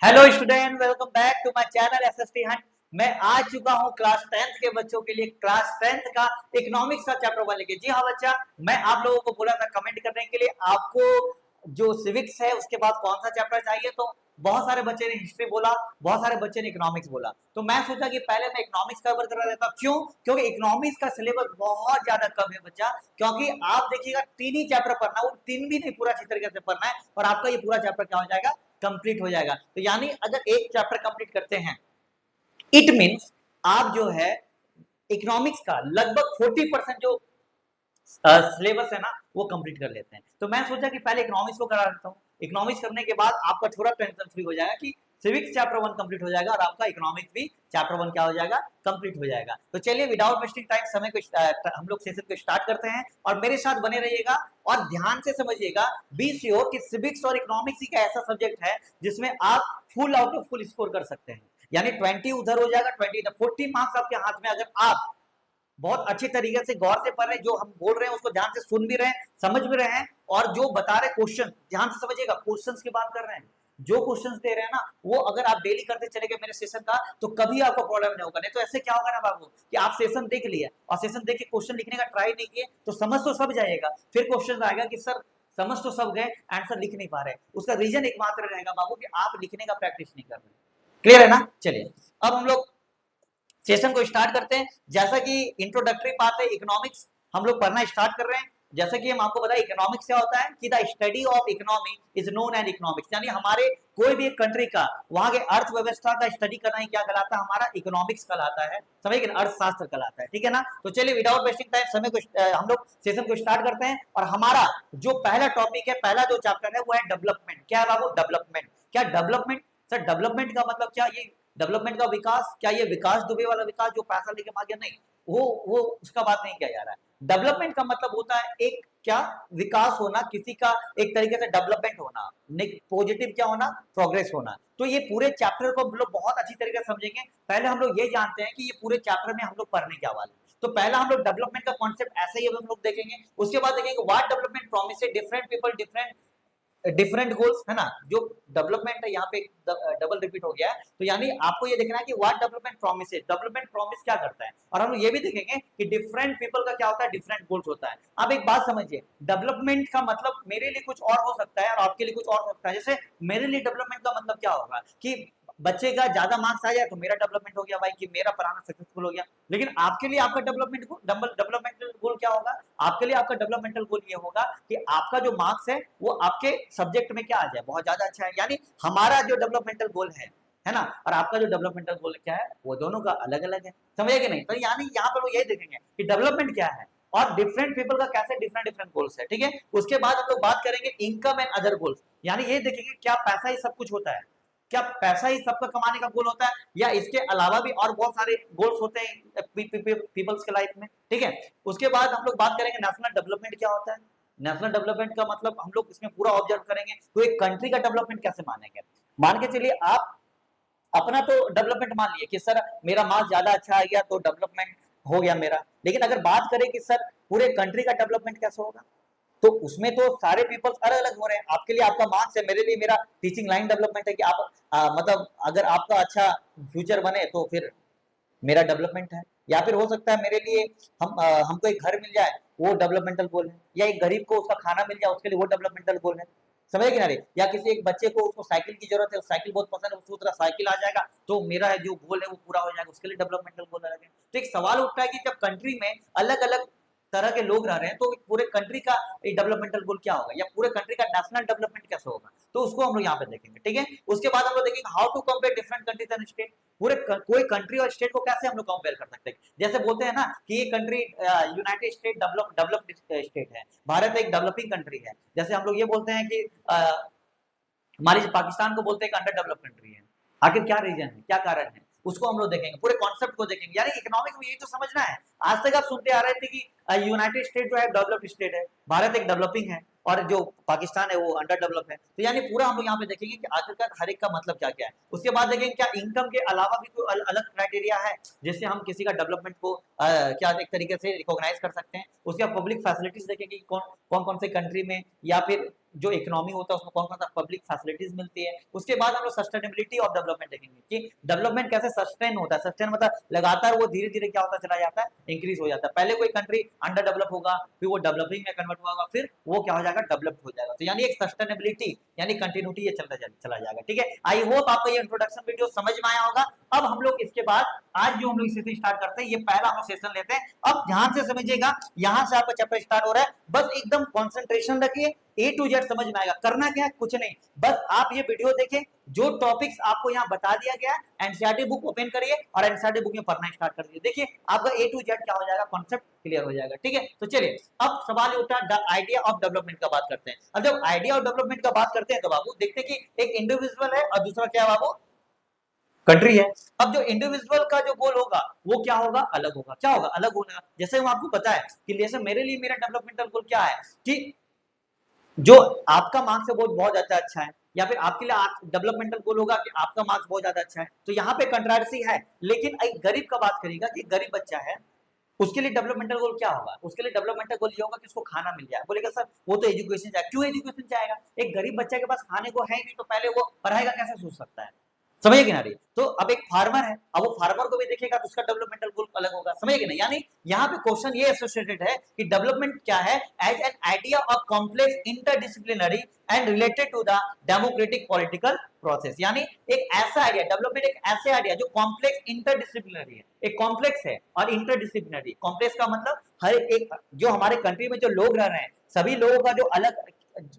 Hello student, welcome back to my channel SST hunt. मैं आ चुका हूं क्लास 10th के बच्चों के लिए क्लास 10th का इकोनॉमिक्स का चैप्टर 1 लेके। जी हाँ बच्चा, मैं आप लोगों को बोला था कमेंट करने के लिए आपको जो सिविक्स है उसके बाद कौन सा चैप्टर चाहिए। तो बहुत सारे बच्चे ने हिस्ट्री बोला, बहुत सारे बच्चे ने इकोनॉमिक्स बोला। तो मैं सोचा कि पहले मैं इकोनॉमिक्स कवर करा देता हूं। क्यों? क्योंकि इकोनॉमिक्स का सिलेबस बहुत ज्यादा कम है बच्चा। क्योंकि आप देखिएगा 3 ही चैप्टर पढ़ना, वो 3 भी नहीं पूरा अच्छी तरीके से पढ़ना है और आपका ये पूरा चैप्टर क्या हो जाएगा, कंप्लीट हो जाएगा। तो यानी अगर एक चैप्टर कंप्लीट करते हैं, इट मींस आप जो है इकोनॉमिक्स का लगभग 40% जो सिलेबस है ना वो कंप्लीट कर लेते हैं। तो मैं सोचा कि पहले इकोनॉमिक्स को करा देता हूँ। इकोनॉमिक्स करने के बाद आपका थोड़ा टेंशन फ्री हो जाएगा कि सिविक्स चैप्टर 1 कंप्लीट हो जाएगा और आपका इकोनॉमिक्स भी चैप्टर 1 क्या हो जाएगा, कंप्लीट हो जाएगा। तो चलिए विदाउट वेस्टिंग टाइम समय को हम लोग सेशन को स्टार्ट करते हैं और मेरे साथ बने रहिएगा और ध्यान से समझिएगा। बी श्योर कि सिविक्स और इकोनॉमिक्स ही का ऐसा सब्जेक्ट है जिसमें आप full out of full score कर सकते हैं। यानी 20 उधर हो जाएगा, 20 इधर, 40 मार्क्स आपके हाथ में। अगर आप बहुत अच्छे तरीके से गौर से पढ़ रहे हैं, जो हम बोल रहे हैं उसको ध्यान से सुन भी रहे हैं, समझ भी रहे हैं, और जो बता रहे क्वेश्चन ध्यान से समझिएगा, क्वेश्चंस की बात कर रहे हैं, जो क्वेश्चंस दे रहे हैं ना वो अगर आप डेली करते चले गए मेरे सेशन का तो कभी आपको प्रॉब्लम नहीं होगा। नहीं तो ऐसे क्या होगा ना बाबू कि आप सेशन देख लिया और सेशन देख के क्वेश्चन लिखने का ट्राई नहीं किए तो समझ तो सब जाएगा, फिर क्वेश्चन आएगा कि सर समझ तो सब गए, आंसर लिख नहीं पा रहे। उसका रीजन एकमात्र रहेगा बाबू कि आप लिखने का प्रैक्टिस नहीं कर रहे। क्लियर है ना? चलिए अब हम लोग सेशन को स्टार्ट करते हैं। जैसा कि इंट्रोडक्टरी पार्ट है इकोनॉमिक्स, हम लोग पढ़ना स्टार्ट कर रहे हैं। जैसा कि हम आपको बताएं इकोनॉमिक्स क्या होता है कि the study of economy is known as economics. यानी हमारे कोई भी एक कंट्री का वहां के अर्थव्यवस्था का स्टडी करना ही क्या कहलाता है, हमारा इकोनॉमिक्स कहलाता है। समझिए, अर्थशास्त्र कहलाता है। ठीक है ना? तो चलिए विदाउट वेस्टिंग टाइम समय को हम लोग सेशन को स्टार्ट करते हैं और हमारा जो पहला टॉपिक है, पहला जो चैप्टर है वो है डेवलपमेंट। क्या है बाबू? डेवलपमेंट। क्या डेवलपमेंट? सर डेवलपमेंट का मतलब क्या? ये डेवलपमेंट का विकास, क्या ये विकास दुबे वाला विकास जो पैसा लेके भाग गया? नहीं, वो उसका बात नहीं किया जा रहा है। डेवलपमेंट का मतलब होता है एक क्या, विकास होना, किसी का एक तरीके से डेवलपमेंट होना, पॉजिटिव क्या होना, प्रोग्रेस होना। तो ये पूरे चैप्टर को हम लोग बहुत अच्छी तरीके से समझेंगे। पहले हम लोग ये जानते हैं कि ये पूरे चैप्टर में हम लोग पढ़ने क्या वाले। तो पहला हम लोग डेवलपमेंट का कॉन्सेप्ट ऐसे ही हम लोग देखेंगे। उसके बाद देखेंगे what development promise different people different goals, है ना? जो डेवलपमेंट है यहाँ पे डबल रिपीट हो गया है। तो यानी आपको ये देखना है कि what development promise, development promise क्या करता है। और हम ये भी देखेंगे कि डिफरेंट पीपल का क्या होता है, डिफरेंट गोल्स होता है। अब एक बात समझिए, डेवलपमेंट का मतलब मेरे लिए कुछ और हो सकता है और आपके लिए कुछ और हो सकता है। जैसे मेरे लिए डेवलपमेंट का मतलब क्या होगा कि बच्चे का ज्यादा मार्क्स आ जाए तो मेरा डेवलपमेंट हो गया भाई, कि मेरा पढ़ाना सक्सेसफुल हो गया। लेकिन आपके लिए आपका डेवलपमेंटल गोल क्या होगा? आपके लिए आपका डेवलपमेंटल गोल ये होगा कि आपका जो मार्क्स है वो आपके सब्जेक्ट में क्या आ जाए, बहुत ज्यादा अच्छा है। यानी हमारा जो डेवलपमेंटल गोल है ना, और आपका जो डेवलपमेंटल गोल क्या है, वो दोनों का अलग अलग है। समझे कि नहीं? तो यानी यहाँ पर लोग यही देखेंगे कि डेवलपमेंट क्या है और डिफरेंट पीपल का कैसे डिफरेंट डिफरेंट गोल्स है। ठीक है? उसके बाद हम लोग बात करेंगे इनकम एंड अदर गोल्स। यानी ये देखेंगे क्या पैसा ही सब कुछ होता है, क्या पैसा ही सबका कमाने का गोल होता है, या इसके अलावा भी और बहुत सारे गोल्स होते हैं पीपल्स के लाइफ में। ठीक है? उसके बाद हम लोग बात करेंगे नेशनल डेवलपमेंट क्या होता है। नेशनल डेवलपमेंट का मतलब हम लोग इसमें पूरा ऑब्जर्व करेंगे तो एक कंट्री का डेवलपमेंट कैसे मानेंगे। मान के चलिए आप अपना तो डेवलपमेंट मान लिए कि सर मेरा मार्क्स ज्यादा अच्छा आ गया तो डेवलपमेंट हो गया मेरा। लेकिन अगर बात करें कि सर पूरे कंट्री का डेवलपमेंट कैसे होगा, तो उसमें तो सारे पीपल्स अलग अलग हो रहे हैं। आपके लिए आपका मार्क्स है, मेरे लिए मेरा टीचिंग लाइन डेवलपमेंट है कि आप मतलब अगर आपका अच्छा फ्यूचर बने तो फिर मेरा डेवलपमेंट है। या फिर हो सकता है मेरे लिए हमको एक घर मिल जाए, वो डेवलपमेंटल गोल है। या एक गरीब को उसका खाना मिल जाए, उसके लिए वो डेवलपमेंटल गोल है। समझे कि नहीं? या किसी एक बच्चे को उसको साइकिल की जरूरत है, साइकिल बहुत पसंद है, उसको तरह साइकिल आ जाएगा तो मेरा जो गोल है वो पूरा हो जाएगा, उसके लिए डेवलपमेंटल गोल अलग है। तो एक सवाल उठता है कि जब कंट्री में अलग अलग तरह के लोग रह रहे हैं तो पूरे कंट्री का डेवलपमेंटल गोल क्या होगा, या पूरे कंट्री का नेशनल डेवलपमेंट कैसे होगा। तो उसको हम लोग यहाँ पे देखेंगे। ठीक है? उसके बाद हम लोग देखेंगे how to compare different countries and state. कोई कंट्री और स्टेट को कैसे हम लोग कंपेयर कर सकते हैं। जैसे बोलते हैं ना कि ये country United state developed state है, भारत एक डेवलपिंग कंट्री है। जैसे हम लोग ये बोलते हैं कि हमारी पाकिस्तान को बोलते हैं कि अंडर डेवलप कंट्री है। आखिर क्या रीजन है, क्या कारण है, उसको हम लोग देखेंगे, पूरे कॉन्सेप्ट को देखेंगे। यानी इकोनॉमिक में यही तो समझना है। आज तक आप सुनते आ रहे थे कि यूनाइटेड स्टेट जो है डेवलप्ड स्टेट है, भारत एक डेवलपिंग है और जो पाकिस्तान है वो अंडर डेवलप है। तो यानी पूरा हम लोग यहाँ पे देखेंगे कि आखिरकार हर एक का मतलब क्या क्या है। उसके बाद देखेंगे क्या इनकम के अलावा भी कोई अलग क्राइटेरिया है जिससे हम किसी का डेवलपमेंट को क्या एक तरीके से रिकॉग्नाइज कर सकते हैं। उसके बाद पब्लिक फैसिलिटीज देखेंगे कौन कौन से कंट्री में या फिर जो इकोनॉमी होता है उसमें कौन कौन सा पब्लिक फैसिलिटीज मिलती है। उसके बाद हम लोग सस्टेनेबिलिटी ऑफ डेवलपमेंट देखेंगे कि डेवलपमेंट कैसे सस्टेन होता है। सस्टेन मतलब लगातार वो धीरे धीरे क्या होता चला जाता है, इंक्रीज हो जाता है। पहले कोई कंट्री अंडर डेवलप होगा, फिर वो डेवलपिंग में कन्वर्ट होगा, फिर वो क्या हो जाएगा, डेवलप हो जाएगा। तो यानी एक सस्टेनेबिलिटी यानी कंटिन्यूटी ये चला जाएगा। ठीक है, आई होप आपको ये इंट्रोडक्शन वीडियो समझ में आया होगा। अब हम लोग इसके बाद आज जो हम लोग सेशन स्टार्ट करते हैं, ये पहला हम लोग सेशन लेते हैं। अब ध्यान से समझिएगा, यहां से आपका चैप्टर स्टार्ट हो रहा है, बस एकदम कंसंट्रेशन रखिए, ए टू जेड समझ में आएगा। करना क्या है, कुछ नहीं, बस आप ये वीडियो देखें, जो टॉपिक्स आपको यहाँ बता दिया गया है एनसीईआरटी बुक ओपन करिए और एनसीईआरटी बुक में पढ़ना स्टार्ट कर दीजिए। देखिए आपका ए टू जेड क्या हो जाएगा, कॉन्सेप्ट क्लियर हो जाएगा। ठीक है, तो चलिए अब सवाल उठा आइडिया ऑफ डेवलपमेंट का बात करते हैं। अब जब आइडिया ऑफ डेवलपमेंट का बात करते हैं तो बाबू देखते हैं कि एक इंडिविजुअल है और दूसरा क्या है बाबू, कंट्री है। अब जो इंडिविजुअल का जो गोल होगा वो क्या होगा, अलग होगा। क्या होगा, अलग होगा। जैसे हम आपको पता है कि जैसे मेरे लिए मेरा डेवलपमेंटल गोल क्या है कि जो आपका मार्क्स है वो बहुत ज्यादा अच्छा है, या फिर आपके लिए डेवलपमेंटल गोल होगा कि आपका मार्क्स बहुत ज्यादा अच्छा है। तो यहाँ पे कंट्रावर्सी है, लेकिन एक गरीब का बात करेगा कि गरीब बच्चा है, उसके लिए डेवलपमेंटल गोल क्या होगा, उसके लिए डेवलपमेंटल गोल ये होगा कि उसको खाना मिल जाए। बोलेगा सर वो तो एजुकेशन चाहिए। क्यों एजुकेशन चाहेगा, एक गरीब बच्चे के पास खाने को है नहीं, तो पहले वो पढ़ाई का कैसे सोच सकता है, समझे कि ना रही। तो अब एक फार्मर है, अब वो फार्मर को भी देखेगा तो उसका डेवलपमेंटल गोल अलग होगा, समझे कि नहीं। यानी यहाँ पे क्वेश्चन ये एसोसिएटेड है कि डेवलपमेंट क्या है, as an idea of complex interdisciplinary and related to the democratic political process. यानी एक ऐसा आइडिया, डेवलपमेंट एक ऐसे आइडिया जो कॉम्प्लेक्स इंटरडिसिप्लिनरी है, एक कॉम्प्लेक्स है और इंटरडिसिप्लिनरी। कॉम्प्लेक्स का मतलब हर एक जो हमारे कंट्री में जो लोग रह रहे हैं सभी लोगों का जो अलग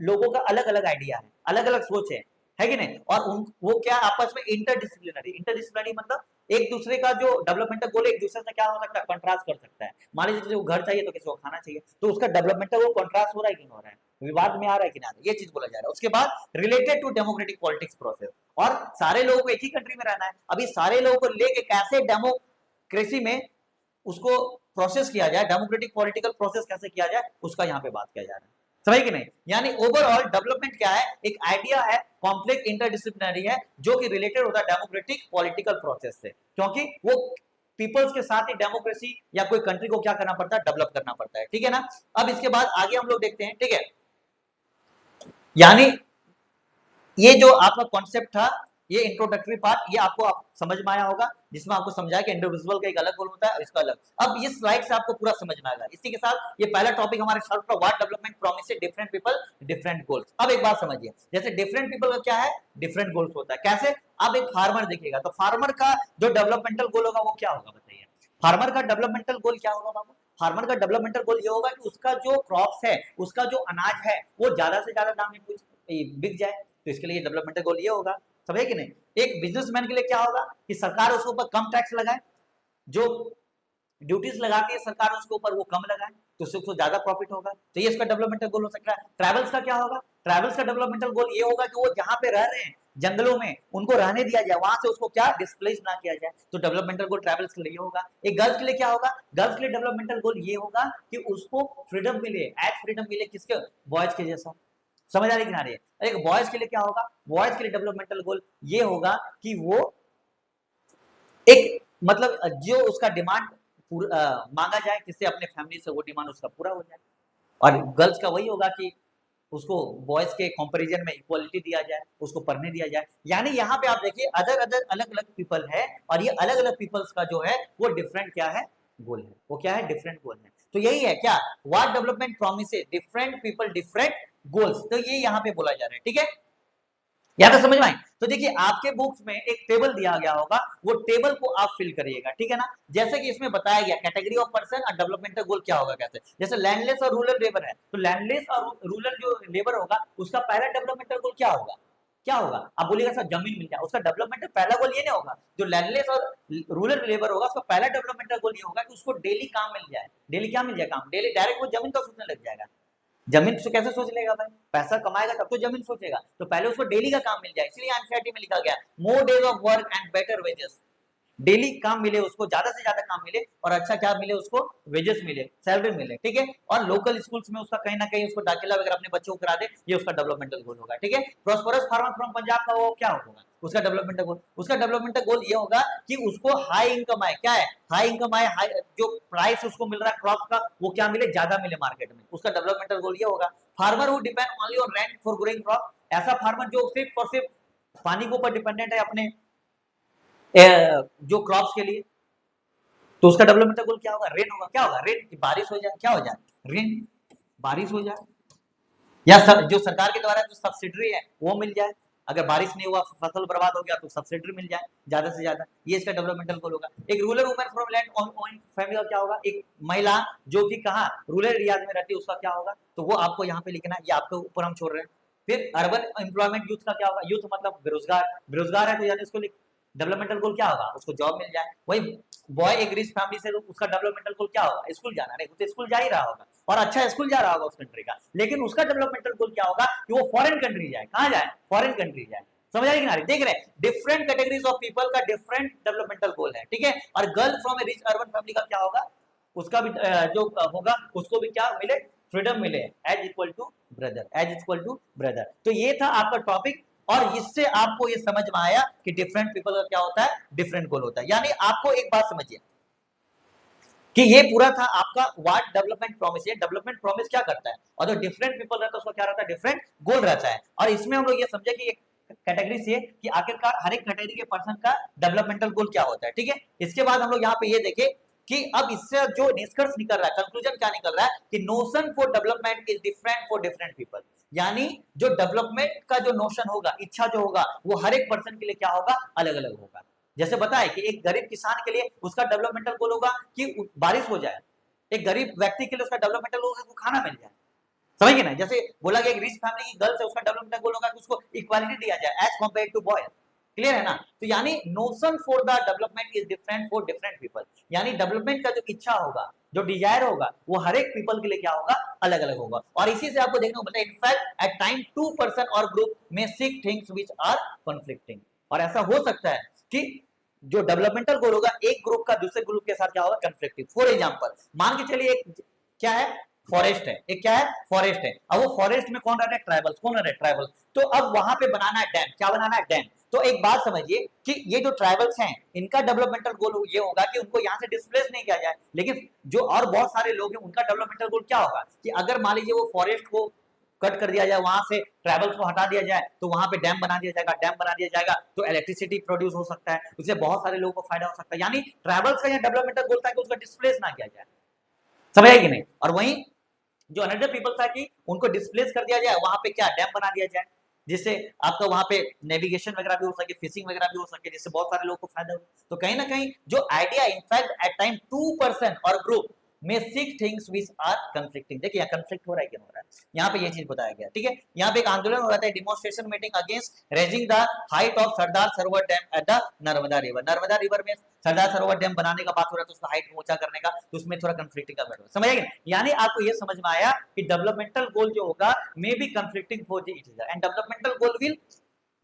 लोगों का अलग अलग आइडिया है, अलग अलग सोच है कि नहीं। और वो क्या आपस में इंटरडिसिप्लिनरी, इंटरडिसिप्लिनरी मतलब एक दूसरे का जो डेवलपमेंटल गोल एक दूसरे से क्या हो सकता है, कंट्रास्ट कर सकता है। मान लीजिए किसी को घर चाहिए तो किसी को खाना चाहिए, तो उसका डेवलपमेंटल वो कंट्रास्ट हो रहा है कि नहीं हो रहा है, विवाद में आ रहा है कि नहीं आ रहा है, ये चीज बोला जा रहा है। उसके बाद related to democratic politics process, और सारे लोगों को एक ही कंट्री में रहना है। अभी सारे लोगों को लेके कैसे डेमोक्रेसी में उसको प्रोसेस किया जाए, डेमोक्रेटिक पॉलिटिकल प्रोसेस कैसे किया जाए, उसका यहाँ पे बात किया जा रहा है, समझ कि नहीं। यानी ओवरऑल डेवलपमेंट क्या है, एक आइडिया है, कॉम्प्लेक्स इंटरडिसिप्लिनरी है, जो कि रिलेटेड होता है डेमोक्रेटिक पॉलिटिकल प्रोसेस से, क्योंकि वो पीपल्स के साथ ही डेमोक्रेसी या कोई कंट्री को क्या करना पड़ता है, डेवलप करना पड़ता है। ठीक है ना। अब इसके बाद आगे हम लोग देखते हैं। ठीक है, यानी ये जो आपका कॉन्सेप्ट था, ये इंट्रोडक्टरी पार्ट, ये आपको समझ में आया होगा, जिसमें आपको समझाया कि इंडिविजुअल का एक अलग गोल होता है, इसका अलग। अब ये स्लाइड से आपको पूरा समझ में आएगा। इसी के साथ ये पहला टॉपिक हमारे स्टार्ट हुआ, what development promises different people different goals. अब एक बात समझिए, जैसे डिफरेंट पीपल का क्या है, डिफरेंट गोल्स होता है। कैसे, अब एक फार्मर दिखेगा तो फार्मर का जो डेवलपमेंटल गोल होगा वो क्या होगा, बताइए। फार्मर का डेवलपमेंटल गोल क्या होगा बाबू, फार्मर का डेवलपमेंटल गोल ये होगा कि उसका जो क्रॉप्स है, उसका जो अनाज है, वो ज्यादा से ज्यादा दाम में बिक जाए। तो इसके लिए डेवलपमेंटल गोल ये होगा, समझे कि नहीं। एक बिजनेसमैन के लिए क्या होगा कि सरकार उसके ऊपर कम टैक्स लगाए, जो ड्यूटीज लगाती है सरकार उसके ऊपर वो कम लगाए, तो उससे उसको ज्यादा प्रॉफिट होगा। तो ये इसका डेवलपमेंटल गोल हो सकता है। ट्रैवल्स का क्या होगा, ट्रैवल्स का डेवलपमेंटल गोल ये होगा कि वो जहां पे रह रहे हैं जंगलों में, उनको रहने दिया जाए, वहां से उसको क्या डिस्प्लेस ना किया जाए। तो डेवलपमेंटल गोल ट्रैवल्स के लिए होगा। एक गर्ल्स के लिए क्या होगा, गर्ल्स के लिए डेवलपमेंटल गोल ये होगा कि उसको फ्रीडम मिले, एज फ्रीडम मिले किसके, बॉयज के जैसा, समझ आ रही कि ना रही है। एक बॉयज के लिए क्या होगा, बॉयज के लिए डेवलपमेंटल गोल ये होगा कि वो एक मतलब जो उसका डिमांड मांगा जाए किससे, अपने फैमिली से, वो डिमांड उसका पूरा हो जाए। और गर्ल्स का वही होगा कि उसको बॉयज के कंपैरिजन में इक्वालिटी दिया जाए, उसको पढ़ने दिया जाए। यानी यहाँ पे आप देखिए अदर अदर अलग अलग पीपल है, और ये अलग अलग पीपल्स का जो है वो डिफरेंट क्या है, गोल है। वो क्या है, डिफरेंट गोल है। तो यही है क्या, what development promises different people different goals. तो ये यहाँ पे बोला जा रहा है। ठीक है, यहाँ तो समझ में आई। तो देखिए आपके बुक्स में एक टेबल दिया गया होगा, वो टेबल को आप फिल करिएगा। ठीक है ना, जैसे कि इसमें बताया गया कैटेगरी ऑफ पर्सन और डेवलपमेंटल गोल क्या होगा, कैसे। जैसे लैंडलेस और रूरल लेबर है, तो लैंडलेस और रूरल जो लेबर होगा उसका पहला डेवलपमेंटल गोल क्या होगा, क्या होगा। आप बोलिएगा सर जमीन मिल जाए, उसका डेवलपमेंटल पहला गोल ये नहीं होगा। जो लैंडलेस और रूरल लेबर होगा उसका पहला डेवलपमेंटल गोल ये होगा कि उसको डेली काम मिल जाए। डेली क्या मिल जाए, काम। डेली डायरेक्ट वो जमीन का सोचने लग जाएगा। जमीन से कैसे सोच लेगा भाई, पैसा कमाएगा तब तो जमीन सोचेगा। तो पहले उसको डेली का काम मिल जाए, इसलिए एनसीईआरटी में लिखा गया more days of work and better wages. Daily काम मिले उसको, ज्यादा से ज्यादा काम मिले और अच्छा क्या मिले उसको, वेजेस मिले, सैलरी मिले, ठीक है। और लोकल स्कूल्स में उसका कहीं ना कहीं उसको दाखिला वगैरह अपने बच्चों को करा दे, ये उसका डेवलपमेंटल गोल होगा, ठीक है। प्रॉस्परस फार्मर फ्रॉम पंजाब का वो क्या होगा, उसका डेवलपमेंटल गोल, उसका डेवलपमेंटल गोल ये होगा कि उसको हाई इनकम आए, क्या है, हाई इनकम आए, जो प्राइस उसको मिल रहा है क्रॉप का वो क्या मिले, ज्यादा मिले मार्केट में, उसका डेवलपमेंटल गोल ये होगा। Farmer who depend only on rent for growing crop, ऐसा फार्मर जो सिर्फ और सिर्फ पानी के ऊपर डिपेंडेंट है अपने जो क्रॉप्स के लिए, तो उसका डेवलपमेंटल गोल क्या होगा, रेन होगा, क्या होगा, रेन की बारिश हो जाए, क्या हो जाए, रेन, बारिश हो जाए, या जो सरकार के द्वारा जो सब्सिडी है वो मिल जाए, अगर बारिश नहीं हुआ फसल बर्बाद हो गया तो सब्सिडी मिल जाए ज्यादा से ज्यादा, ये इसका डेवलपमेंटल गोल होगा। एक rural woman from land own family का क्या होगा, एक महिला जो कि कहा रूरल एरियाज में रहती है उसका क्या होगा, तो वो आपको यहाँ पे लिखना है, ये आपके ऊपर हम छोड़ रहे हैं। फिर अर्बन एम्प्लॉयमेंट यूथ का क्या होगा, यूथ मतलब बेरोजगार, बेरोजगार है तो यानी उसको डेवलपमेंटल गोल क्या होगा, उसको जॉब मिल जाए। वही बॉय एक रिच फैमिली से तो उसका डेवलपमेंटल गोल क्या होगा, स्कूल जाना, नहीं तो स्कूल जा ही रहा होगा और अच्छा स्कूल जा रहा होगा उस कंट्री का, लेकिन उसका डेवलपमेंटल गोल क्या होगा कि वो फॉरेन कंट्री जाए, कहां जाए, फॉरेन कंट्री जाए। समझ आएगी ना, देख रहे हैं डिफरेंट कैटेगरीज ऑफ पीपल का डिफरेंट डेवलपमेंटल गोल है, ठीक है। और girl from A rich urban family का क्या होगा, उसका भी जो होगा उसको भी क्या मिले, फ्रीडम मिले, as equal to brother, as equal to brother. तो ये था आपका टॉपिक, और इससे आपको ये समझ में आया कि डिफरेंट पीपल का क्या होता है, डिफरेंट गोल होता है। यानी आपको एक बात समझिए कि ये पूरा था आपका व्हाट डेवलपमेंट प्रॉमिस, ये डेवलपमेंट प्रॉमिस क्या करता है, और जो डिफरेंट पीपल रहता है उसका क्या रहता है, डिफरेंट गोल रहता है। और इसमें हम लोग ये समझे कि कैटेगरी से कि आखिरकार हर एक कैटेगरी के पर्सन का डेवलपमेंटल गोल क्या होता है, ठीक है। इसके बाद हम लोग यहाँ पे ये देखें कि अब इससे जो निष्कर्ष निकल रहा है, कंक्लूजन क्या निकल रहा है कि notion for development is different for different people, यानी जो डेवलपमेंट का जो नोशन होगा, इच्छा जो होगा, वो हर एक पर्सन के लिए क्या होगा, अलग अलग होगा। जैसे बताए कि एक गरीब किसान के लिए उसका डेवलपमेंटल गोल होगा कि बारिश हो जाए, एक गरीब व्यक्ति के लिए उसका डेवलपमेंटल गोल होगा कि खाना मिल जाए, समझ गए ना। जैसे बोला गया एक रिच फैमिली की गर्ल्स है उसका डेवलपमेंट गोल होगा कि उसको इक्वालिटी दिया जाए as compare to boy, clear है ना। तो यानी notion for the development is different for different people, यानी डेवलपमेंट का जो इच्छा होगा, जो डिजायर होगा, वो हर एक पीपल के लिए क्या होगा, अलग अलग होगा। और इसी से आपको देखने को मिलता है in fact at time two person और ग्रुप में seek things which are conflicting, और ऐसा हो सकता है कि जो डेवलपमेंटल गोल होगा एक ग्रुप का दूसरे ग्रुप के साथ क्या होगा, कन्फ्लिक्टिव। फॉर एग्जांपल मान के चलिए एक क्या है, फॉरेस्ट है, एक क्या है, फॉरेस्ट है। अब वो फॉरेस्ट में कौन रहता है, ट्राइबल्स, कौन रहता है, ट्राइबल्स। तो अब वहां पे बनाना है डैम, क्या बनाना है, डैम। तो एक बात समझिए कि ये जो ट्राइबल्स हैं इनका डेवलपमेंटल गोल ये होगा कि उनको यहाँ से डिस्प्लेस नहीं किया जाए, लेकिन जो और बहुत सारे लोग हैं उनका डेवलपमेंटल गोल क्या होगा कि अगर मान लीजिए वो फॉरेस्ट को कट कर दिया जाए, वहां से ट्राइबल्स को हटा दिया जाए, तो वहां पे डैम बना दिया जाएगा, डैम बना दिया जाएगा तो इलेक्ट्रिसिटी प्रोड्यूस हो सकता है, उससे बहुत सारे लोगों को फायदा हो सकता है। यानी ट्राइबल्स का यह डेवलपमेंटल गोल था कि उसका डिस्प्लेस ना किया जाए, समझ आएगी नहीं। और वहीं जो अनदर पीपल था कि उनको डिस्प्लेस कर दिया जाए, वहां पे क्या डैम बना दिया जाए, जिससे आपका वहां पे नेविगेशन वगैरह भी हो सके, फिशिंग वगैरह भी हो सके, जिससे बहुत सारे लोगों को फायदा हो। तो कहीं ना कहीं जो idea in fact at time two person और ग्रुप में seeks things which are conflicting, देखिए यहाँ कंफ्लिक्ट हो रहा है क्या हो रहा है, यहाँ पे ये चीज बताया गया, ठीक है। यहाँ पे एक आंदोलन हो रहा था, demonstration meeting against raising the height of Sardar Sarovar dam at the Narmada river. Narmada river में सरदार सरोवर डैम बनाने का बात हो रहा है, तो उसका हाइट ऊंचा करने का, तो उसमें थोड़ा कंफ्लिक्टिंग का मैटर समझ आएगा। यानी आपको ये समझ में आया कि डेवलपमेंटल गोल जो होगा may be conflicting for the each other and developmental goal will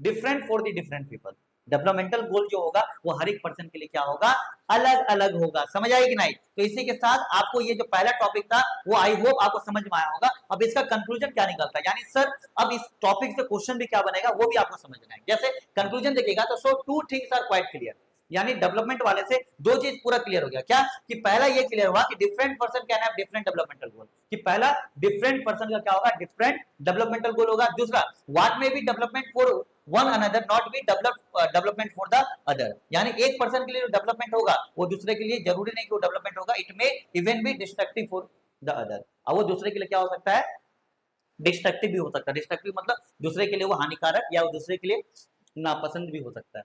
different for the different people. Developmental goal जो होगा वो हर एक पर्सन के लिए क्या होगा, अलग अलग होगा, समझ आएगी नहीं। तो इसी के साथ आपको ये जो पहला टॉपिक था वो आई होप आपको समझ में आया होगा। अब इसका कंक्लूजन क्या निकलता है, यानी सर अब इस टॉपिक से क्वेश्चन भी क्या बनेगा वो भी आपको समझना है। जैसे कंक्लूजन देखिएगा तो so two things are quite clear, यानी डेवलपमेंट वाले से दो चीज पूरा क्लियर हो गया, क्या कि पहला ये क्लियर हुआ कि different person can have different developmental goal, कि पहला डिफरेंट पर्सन का क्या होगा, डिफरेंट डेवलपमेंटल गोल होगा। दूसरा what may be development for one another not be development for the other, यानी एक पर्सन के लिए जो डेवलपमेंट होगा वो दूसरे के लिए जरूरी नहीं कि वो डेवलपमेंट होगा, it may even be destructive for the other. अब वो दूसरे के लिए क्या हो सकता है, डिस्ट्रक्टिव भी हो सकता है। डिस्ट्रक्टिव मतलब दूसरे के लिए वो हानिकारक या वो दूसरे के लिए नापसंद भी हो सकता है,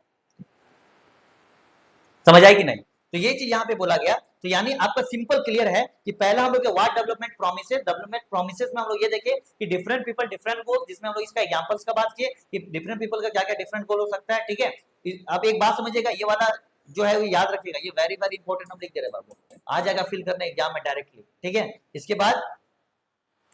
समझ आएगी नहीं। तो ये चीज यहाँ पे बोला गया, तो यानी आपका सिंपल क्लियर है कि पहला हम लोग what development promises, development promises में हम लोग ये देखे कि डिफरेंट पीपल डिफरेंट गोल, जिसमें हम लोग इसका एग्जांपल्स का बात किए कि डिफरेंट पीपल का क्या क्या डिफरेंट गोल हो सकता है, ठीक है। आप एक बात समझिएगा, ये वाला जो है वो याद रखिएगा, ये वेरी वेरी इंपॉर्टेंट हम लिख दे रहे बाबू, आ जाएगा फिल करने एग्जाम में डायरेक्टली, ठीक है। इसके बाद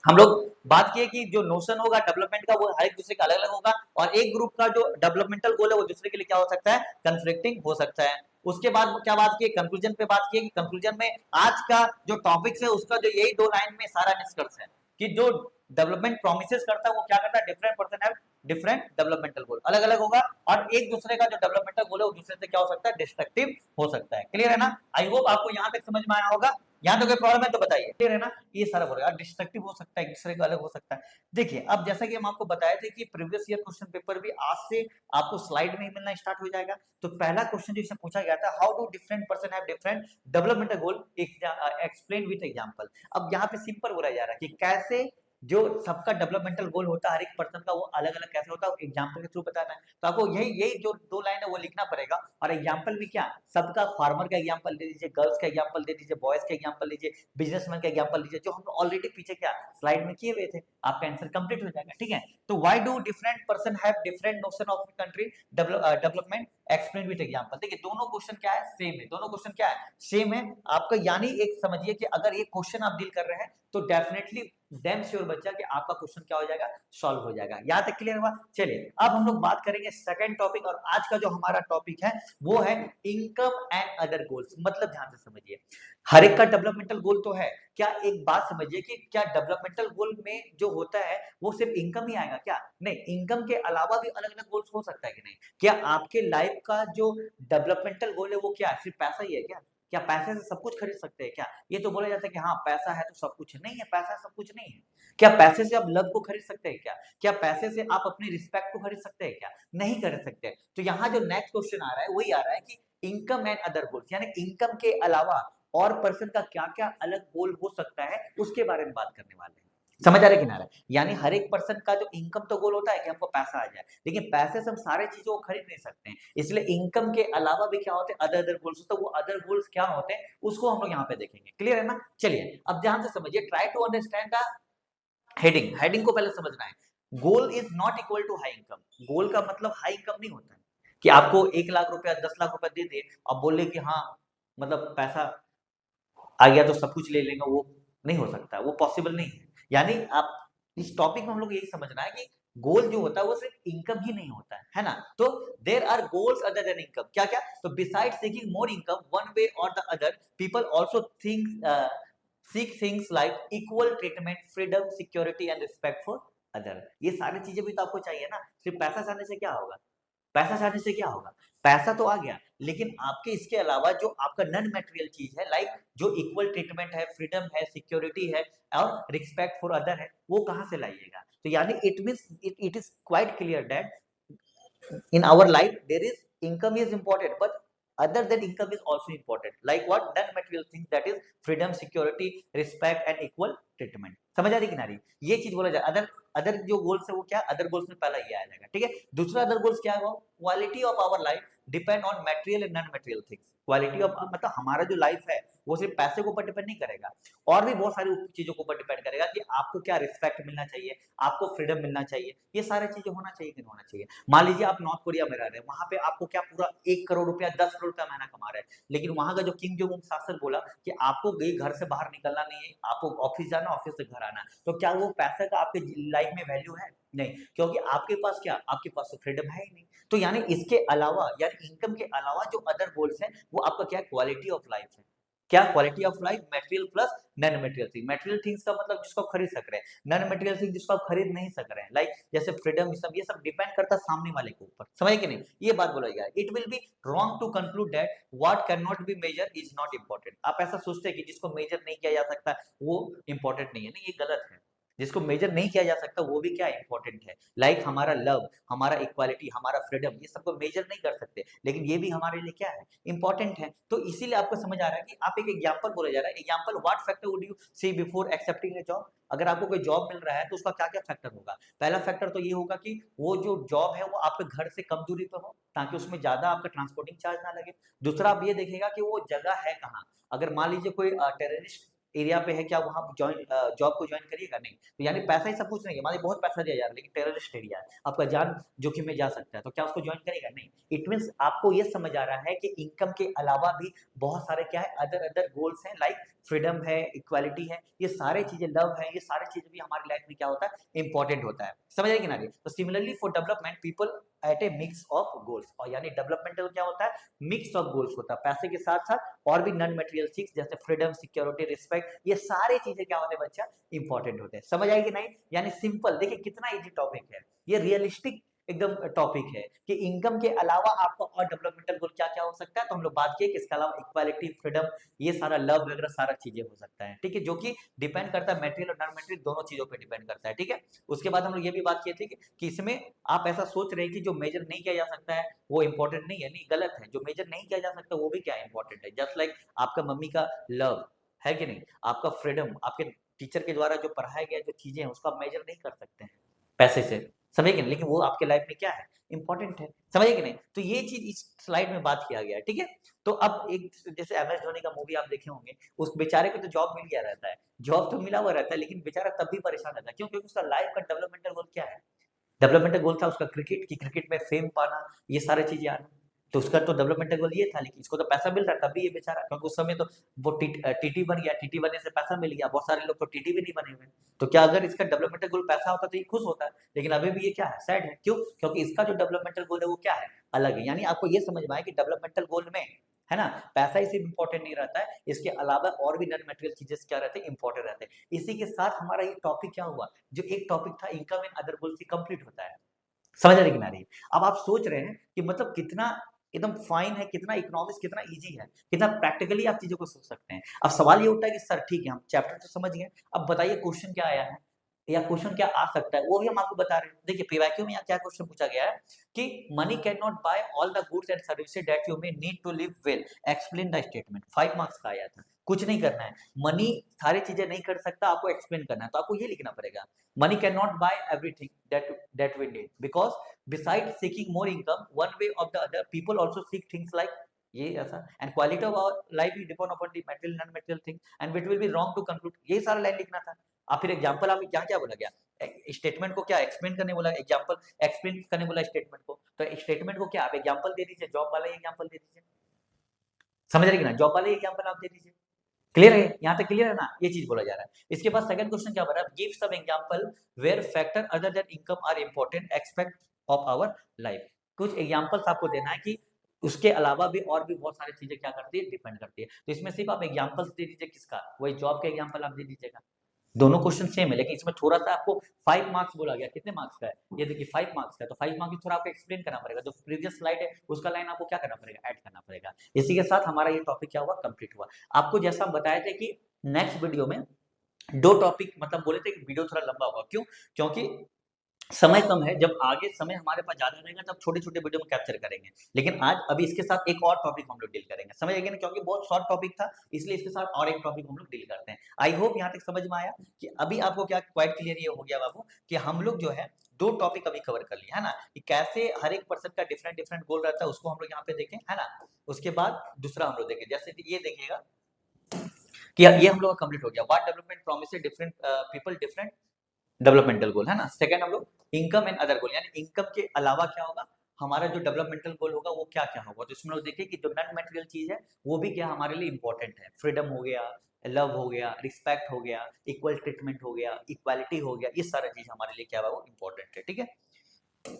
हम लोग बात किए कि जो नोशन होगा डेवलपमेंट का वो हर एक दूसरे का अलग अलग होगा, और एक ग्रुप का जो डेवलपमेंटल गोल है वो दूसरे के लिए क्या हो सकता है, कंफ्लिक्टिंग हो सकता है। उसके बाद क्या बात की, कंक्लूजन पे बात की। कंक्लूजन में आज का जो टॉपिक्स है उसका जो यही 2 लाइन में सारा निष्कर्ष है कि जो डेवलपमेंट प्रोमिसेस करता है वो क्या करता है, different person have different developmental goal, अलग अलग होगा और एक दूसरे का जो डेवलपमेंटल गोल है वो दूसरे से क्या हो सकता है, डिस्ट्रक्टिव हो सकता है। क्लियर है ना? आई होप आपको यहाँ तक समझ में आया होगा। यहाँ तो कोई प्रॉब्लम है तो बताइए। क्लियर है ना? ये सारा बोलेगा डिस्ट्रक्टिव हो सकता है, एक दूसरे का अलग हो सकता है। देखिए अब जैसा कि हम आपको बताए थे कि प्रीवियस ईयर क्वेश्चन पेपर भी आज से आपको स्लाइड में ही मिलना स्टार्ट हो जाएगा। तो पहला क्वेश्चन जो इससे पूछा गया था, how do different person have different developmental goal, explain with example. अब यहाँ पे सिंपल बोला जा रहा है कि कैसे जो सबका डेवलपमेंटल गोल होता है हर एक पर्सन का वो अलग अलग कैसे होता है, एग्जांपल के थ्रू बताना है। तो आपको यही यही जो 2 लाइन है वो लिखना पड़ेगा और एग्जांपल भी क्या, सबका फार्मर का एग्जांपल दे दीजिए, गर्ल्स का एग्जांपल दे दीजिए, बॉयज का एग्जांपल दीजिए, बिजनेसमैन का एग्जांपल दीजिए, जो हम ऑलरेडी पीछे क्या स्लाइड में किए हुए थे। आपका आंसर कंप्लीट हो जाएगा। ठीक है, तो why do different person have different notion of country development, explain with example. देखिए दोनों क्वेश्चन क्या है, सेम है, दोनों क्वेश्चन क्या है, सेम है आपका। यानी एक समझिए कि अगर ये क्वेश्चन आप डील कर रहे हैं तो डेफिनेटली डैम श्योर बच्चा कि आपका क्वेश्चन क्या हो जाएगा, सॉल्व हो जाएगा। यहां तक क्लियर हुआ? चलिए अब हम लोग बात करेंगे सेकंड टॉपिक और आज का जो हमारा टॉपिक है वो है इनकम एंड अदर गोल्स। मतलब ध्यान से समझिए, हर एक का डेवलपमेंटल गोल तो है, क्या एक बात समझिए कि क्या डेवलपमेंटल गोल में जो होता है वो सिर्फ इनकम ही आएगा क्या? नहीं, इनकम के अलावा भी अलग अलग गोल्स हो सकता है कि नहीं? क्या आपके लाइफ का जो डेवलपमेंटल गोल है वो क्या सिर्फ पैसा ही है क्या? क्या पैसे से सब कुछ खरीद सकते हैं क्या? ये तो बोला जाता है कि हाँ पैसा है तो सब कुछ है। नहीं है, पैसा सब कुछ नहीं है। क्या पैसे से आप लव को खरीद सकते हैं क्या? क्या पैसे से आप अपनी रिस्पेक्ट को खरीद सकते हैं क्या? नहीं खरीद सकते। तो यहाँ जो नेक्स्ट क्वेश्चन आ रहा है वही आ रहा है कि इनकम एंड अदर गोल्स, यानी इनकम के अलावा और पर्सन का क्या क्या अलग गोल हो सकता है उसके बारे में बात करने वाले हैं। समझ आ रहा है कि ना रहा है? यानी हर एक पर्सन का जो इनकम तो गोल होता है कि हमको पैसा आ जाए, लेकिन पैसे से हम सारे चीजों को खरीद नहीं सकते हैं। इसलिए इनकम के अलावा भी क्या होते हैं, अदर अदर गोल्स। तो वो अदर गोल्स क्या होते हैं उसको हम लोग यहाँ पे देखेंगे। क्लियर है ना? चलिए अब ध्यान से समझिए, try to understand the heading. Heading को पहले समझना है। Goal is not equal to high income. Goal का मतलब हाई इनकम नहीं होता है कि आपको 1 लाख रुपया 10 लाख रुपया दे दे अब बोले कि हाँ मतलब पैसा आ गया तो सब कुछ ले लेंगे, वो नहीं हो सकता, वो पॉसिबल नहीं है। यानी आप इस टॉपिक में हम लोग यही समझना है कि गोल जो होता है वो सिर्फ इनकम ही नहीं होता है ना? तो there are goals other than income. क्या क्या? तो beside seeking more income one way और the other, people also seek things like equal treatment, freedom, security and respect for other. ये सारी चीजें भी तो आपको चाहिए ना। सिर्फ पैसा चाहने से क्या होगा? पैसा चाहने से क्या होगा? पैसा तो आ गया, लेकिन आपके इसके अलावा जो आपका नॉन मटेरियल चीज है, लाइक जो इक्वल ट्रीटमेंट है, फ्रीडम है, सिक्योरिटी है और रिस्पेक्ट फॉर अदर है, वो कहां से लाइएगा? तो यानी it means it is quite clear that in our life there is income is important, but other than income is also important, like what non material things, that is freedom, security, respect and equal treatment। समझ आ रही कि ना रही? ये चीज बोला जाए। Other other जो गोल्स है वो क्या, अदर गोल्स में पहला ये आ जाएगा। ठीक है, दूसरा अदर गोल्स क्या है, quality of our life depend on material and non material things. Quality of मतलब हमारा जो लाइफ है वो सिर्फ पैसे के ऊपर डिपेंड नहीं करेगा, और भी बहुत सारी चीजों के ऊपर डिपेंड करेगा कि आपको क्या रिस्पेक्ट मिलना चाहिए, आपको फ्रीडम मिलना चाहिए, ये सारी चीजें होना चाहिए कि नहीं होना चाहिए। मान लीजिए आप नॉर्थ कोरिया में रह रहे हैं, वहां पे आपको क्या पूरा 1 करोड़ रुपया 10 करोड़ रुपया महीना कमा रहे हैं, लेकिन वहां का जो किंग जोंग उन शासक बोला कि आपको घर से बाहर निकलना नहीं है, आपको ऑफिस जाना, ऑफिस से घर आना, तो क्या वो पैसे का आपके लाइफ में वैल्यू है? नहीं, क्योंकि आपके पास क्या, आपके पास तो फ्रीडम है ही नहीं। तो यानी इसके अलावा, यानी इनकम के अलावा जो अदर गोल्स हैं वो आपका क्या, क्वालिटी ऑफ लाइफ है। क्या quality of life, material plus non material thing. Material things का मतलब जिसको आप खरीद सक रहे हैं, नॉन मटेरियल थिंग जिसको आप खरीद नहीं सक रहे हैं, लाइक जैसे फ्रीडम, ये सब डिपेंड करता है सामने वाले के ऊपर। समझे कि नहीं? ये बात बोला गया। It will be wrong to conclude that what can not be measure is not important. आप ऐसा सोचते हैं कि जिसको मेजर नहीं किया जा सकता वो इंपॉर्टेंट नहीं है, नहीं, ये गलत है। जिसको मेजर नहीं किया जा सकता वो भी क्या इंपॉर्टेंट है, लाइक हमारा लव, हमारा इक्वालिटी, हमारा फ्रीडम, ये सबको मेजर नहीं कर सकते, लेकिन ये भी हमारे लिए क्या है, इंपॉर्टेंट है। तो इसीलिए आपको समझ आ रहा है कि आप एक एग्जांपल बोला जा रहा है, example what factor would you see before accepting a job. अगर आपको कोई जॉब मिल रहा है तो उसका क्या क्या फैक्टर होगा? पहला फैक्टर तो ये होगा कि वो जो जॉब है वो आपके घर से कम दूरी पर हो, ताकि उसमें ज्यादा आपका ट्रांसपोर्टिंग चार्ज ना लगे। दूसरा आप ये देखेगा कि वो जगह है कहाँ। अगर मान लीजिए कोई टेररिस्ट एरिया पे है, क्या वहां जॉब को ज्वाइन करिएगा? नहीं। तो यानी पैसा ही सब कुछ नहीं है, मान लीजिए बहुत पैसा दिया जा रहा है लेकिन टेररिस्ट एरिया है, आपका जान जोखिम में जा सकता है, तो क्या उसको ज्वाइन करेगा? नहीं। इट मींस आपको ये समझ आ रहा है कि इनकम के अलावा भी बहुत सारे क्या है, अदर अदर गोल्स हैं, लाइक फ्रीडम है, इक्वालिटी है, ये सारे चीजें, लव है, ये सारी चीजें भी हमारी लाइफ में क्या होता है, इंपॉर्टेंट होता है। समझ आएगी ना? तो similarly for development people at A mix of goals. और यानी डेवलपमेंटल क्या होता है, मिक्स ऑफ गोल्स होता है, पैसे के साथ साथ और भी नॉन मटेरियल थिंग्स जैसे फ्रीडम, सिक्योरिटी, रिस्पेक्ट, ये सारी चीजें क्या होते हैं बच्चा, इंपॉर्टेंट होते हैं। समझ आएगी नहीं, यानी सिंपल, देखिए कितना इजी टॉपिक है, ये रियलिस्टिक एकदम टॉपिक है कि इनकम के अलावा आपका और डेवलपमेंटल गोल क्या क्या हो सकता है। तो हम लोग बात किए कि इसके अलावा इक्वालिटी, फ्रीडम, ये सारा लव वगैरह सारा चीजें हो सकता है, ठीक है, जो कि डिपेंड करता है मेटेरियल और नॉन मेटेरियल दोनों चीजों पे डिपेंड करता है, ठीक है। उसके बाद हम लोग ये भी बात किए थे कि इसमें आप ऐसा सोच रहे हैं कि जो मेजर नहीं किया जा सकता है वो इंपॉर्टेंट नहीं है, नहीं, गलत है, जो मेजर नहीं किया जा सकता वो भी क्या इंपॉर्टेंट है। जस्ट लाइक आपका मम्मी का लव है कि नहीं, आपका फ्रीडम, आपके टीचर के द्वारा जो पढ़ाया गया जो चीजें हैं उसको आप मेजर नहीं कर सकते हैं पैसे से, समझे कि नहीं, लेकिन वो आपके लाइफ में क्या है, इंपॉर्टेंट है, समझे कि नहीं। तो ये चीज इस स्लाइड में बात किया गया है, ठीक है। तो अब एक जैसे एम एस धोनी का मूवी आप देखे होंगे, उस बेचारे को तो जॉब मिल गया रहता है, जॉब तो मिला हुआ रहता है, लेकिन बेचारा तब भी परेशान रहता है, क्यों, क्योंकि उसका लाइफ का डेवलपमेंटल गोल क्या है, डेवलपमेंटल गोल था उसका क्रिकेट की, क्रिकेट में फेम पाना, ये सारी चीजें आना, तो उसका तो डेवलपमेंटल गोल ये था, लेकिन इसको तो पैसा मिल रहा था तभी ये बेचारा, क्योंकि उस समय तो वो टीटी बन गया, टीटी बनने से पैसा मिल गया, बहुत सारे लोग तो टीटी भी नहीं बने हुए। तो क्या अगर इसका डेवलपमेंटल गोल पैसा होता तो ये खुश होता है, लेकिन अभी भी ये क्या है, सैड है, क्यों, क्योंकि इसका जो डेवलपमेंटल गोल है वो क्या है, अलग है। यानी आपको ये समझ में आए कि डेवलपमेंटल गोल में है ना, पैसा ही सिर्फ इंपॉर्टेंट नहीं रहता है, इसके अलावा और भी नॉन मटेरियल चीजें क्या रहते हैं, इंपॉर्टेंट रहते हैं। इसी के साथ हमारा ये टॉपिक क्या हुआ, जो एक टॉपिक था इनकम एंड अदर गोल से कंप्लीट होता है। समझ रहे कि नहीं। अब आप सोच रहे हैं कि मतलब कितना एकदम फाइन है, कितना इकोनॉमिक्स कितना इजी है, कितना प्रैक्टिकली आप चीजों को सोच सकते हैं। अब सवाल ये उठता है कि सर ठीक है हम चैप्टर तो समझ गए, अब बताइए क्वेश्चन क्या आया है या क्वेश्चन क्या आ सकता है, वो भी हम आपको बता रहे हैं। देखिए पीवाईक्यू में यहाँ क्या क्वेश्चन पूछा गया है कि money can not buy all the goods and services that you may need to live well, explain the statement. 5 marks का आया था, कुछ नहीं करना है, मनी सारी चीजें नहीं कर सकता, आपको एक्सप्लेन करना है, तो आपको ये लिखना पड़ेगा, money can not buy everything that we need, because besides seeking more income, one way of the other, people also seek things like ये ऐसा, and quality of our life is depend upon the material non material thing, and it will be wrong to conclude, ये सारा line लिखना था। आप फिर example आप क्या क्या बोला गया, स्टेटमेंट को क्या एक्सप्लेन करने बोला, एग्जांपल एक्सप्लेन करने बोला स्टेटमेंट को, तो स्टेटमेंट को क्या आप एग्जांपल दे दीजिए, जॉब वाला एग्जांपल दे दीजिए, समझ रहे कि ना, जॉब वाले एग्जांपल आप दे दीजिए। क्लियर है, यहाँ तक क्लियर है ना, ये चीज बोला जा रहा है। इसके बाद सेकंड क्वेश्चन क्या बना, give some example where factor other than income are important aspect of our life. कुछ एग्जांपल्स आपको देना है कि उसके अलावा भी और भी बहुत सारी चीजें क्या करती है, डिपेंड करती है। तो इसमें सिर्फ आप एग्जांपल्स दे दीजिए, किसका, वही जॉब के एग्जांपल आप दे दीजिएगा। दोनों क्वेश्चन सेम है, लेकिन इसमें थोड़ा सा आपको 5 मार्क्स बोला गया, कितने मार्क्स का है, ये देखिए 5 मार्क्स का है, तो 5 मार्क्स में थोड़ा आपको एक्सप्लेन करना पड़ेगा, जो प्रीवियस स्लाइड है उसका लाइन आपको क्या करना पड़ेगा, ऐड करना पड़ेगा। इसी के साथ हमारा ये टॉपिक क्या हुआ, कंप्लीट हुआ। आपको जैसा हम बताए थे कि नेक्स्ट वीडियो में 2 टॉपिक, मतलब बोले थे कि वीडियो थोड़ा लंबा होगा, क्यों, क्योंकि समय कम है, जब आगे समय हमारे पास ज्यादा रहेगा तब छोटे-छोटे वीडियो में कैप्चर करेंगे, लेकिन आज अभी इसके साथ एक और टॉपिक हम लोग डील करेंगे, समझ आएगा ना, क्योंकि बहुत शॉर्ट टॉपिक था, इसलिए इसके साथ और एक टॉपिक हम लोग डील करते हैं। आई होप यहाँ तक समझ में आया कि अभी आपको क्या क्वाइट क्लियर ये हो गया बाबू कि हम लोग जो है 2 टॉपिक अभी कवर कर लिए, है ना, कि कैसे हर एक पर्सन का डिफरेंट डिफरेंट गोल रहता है, उसको हम लोग यहाँ पे देखें, है ना। उसके बाद दूसरा हम लोग देखें, जैसे ये देखिएगा कि ये हम लोग का कंप्लीट हो गया, what development promises different people different developmental goal, है ना। सेकंड हम लोग इनकम एंड अदर गोल, यानी इनकम के अलावा क्या होगा, हमारा जो डेवलपमेंटल गोल होगा वो क्या क्या होगा। तो इसमें लोग देखिए कि जो नॉन मटेरियल चीज है वो भी क्या हमारे लिए इंपॉर्टेंट है, फ्रीडम हो गया, लव हो गया, रिस्पेक्ट हो गया, इक्वल ट्रीटमेंट हो गया, इक्वालिटी हो गया, ये सारा चीज हमारे लिए क्या है वो इंपॉर्टेंट है, ठीक है।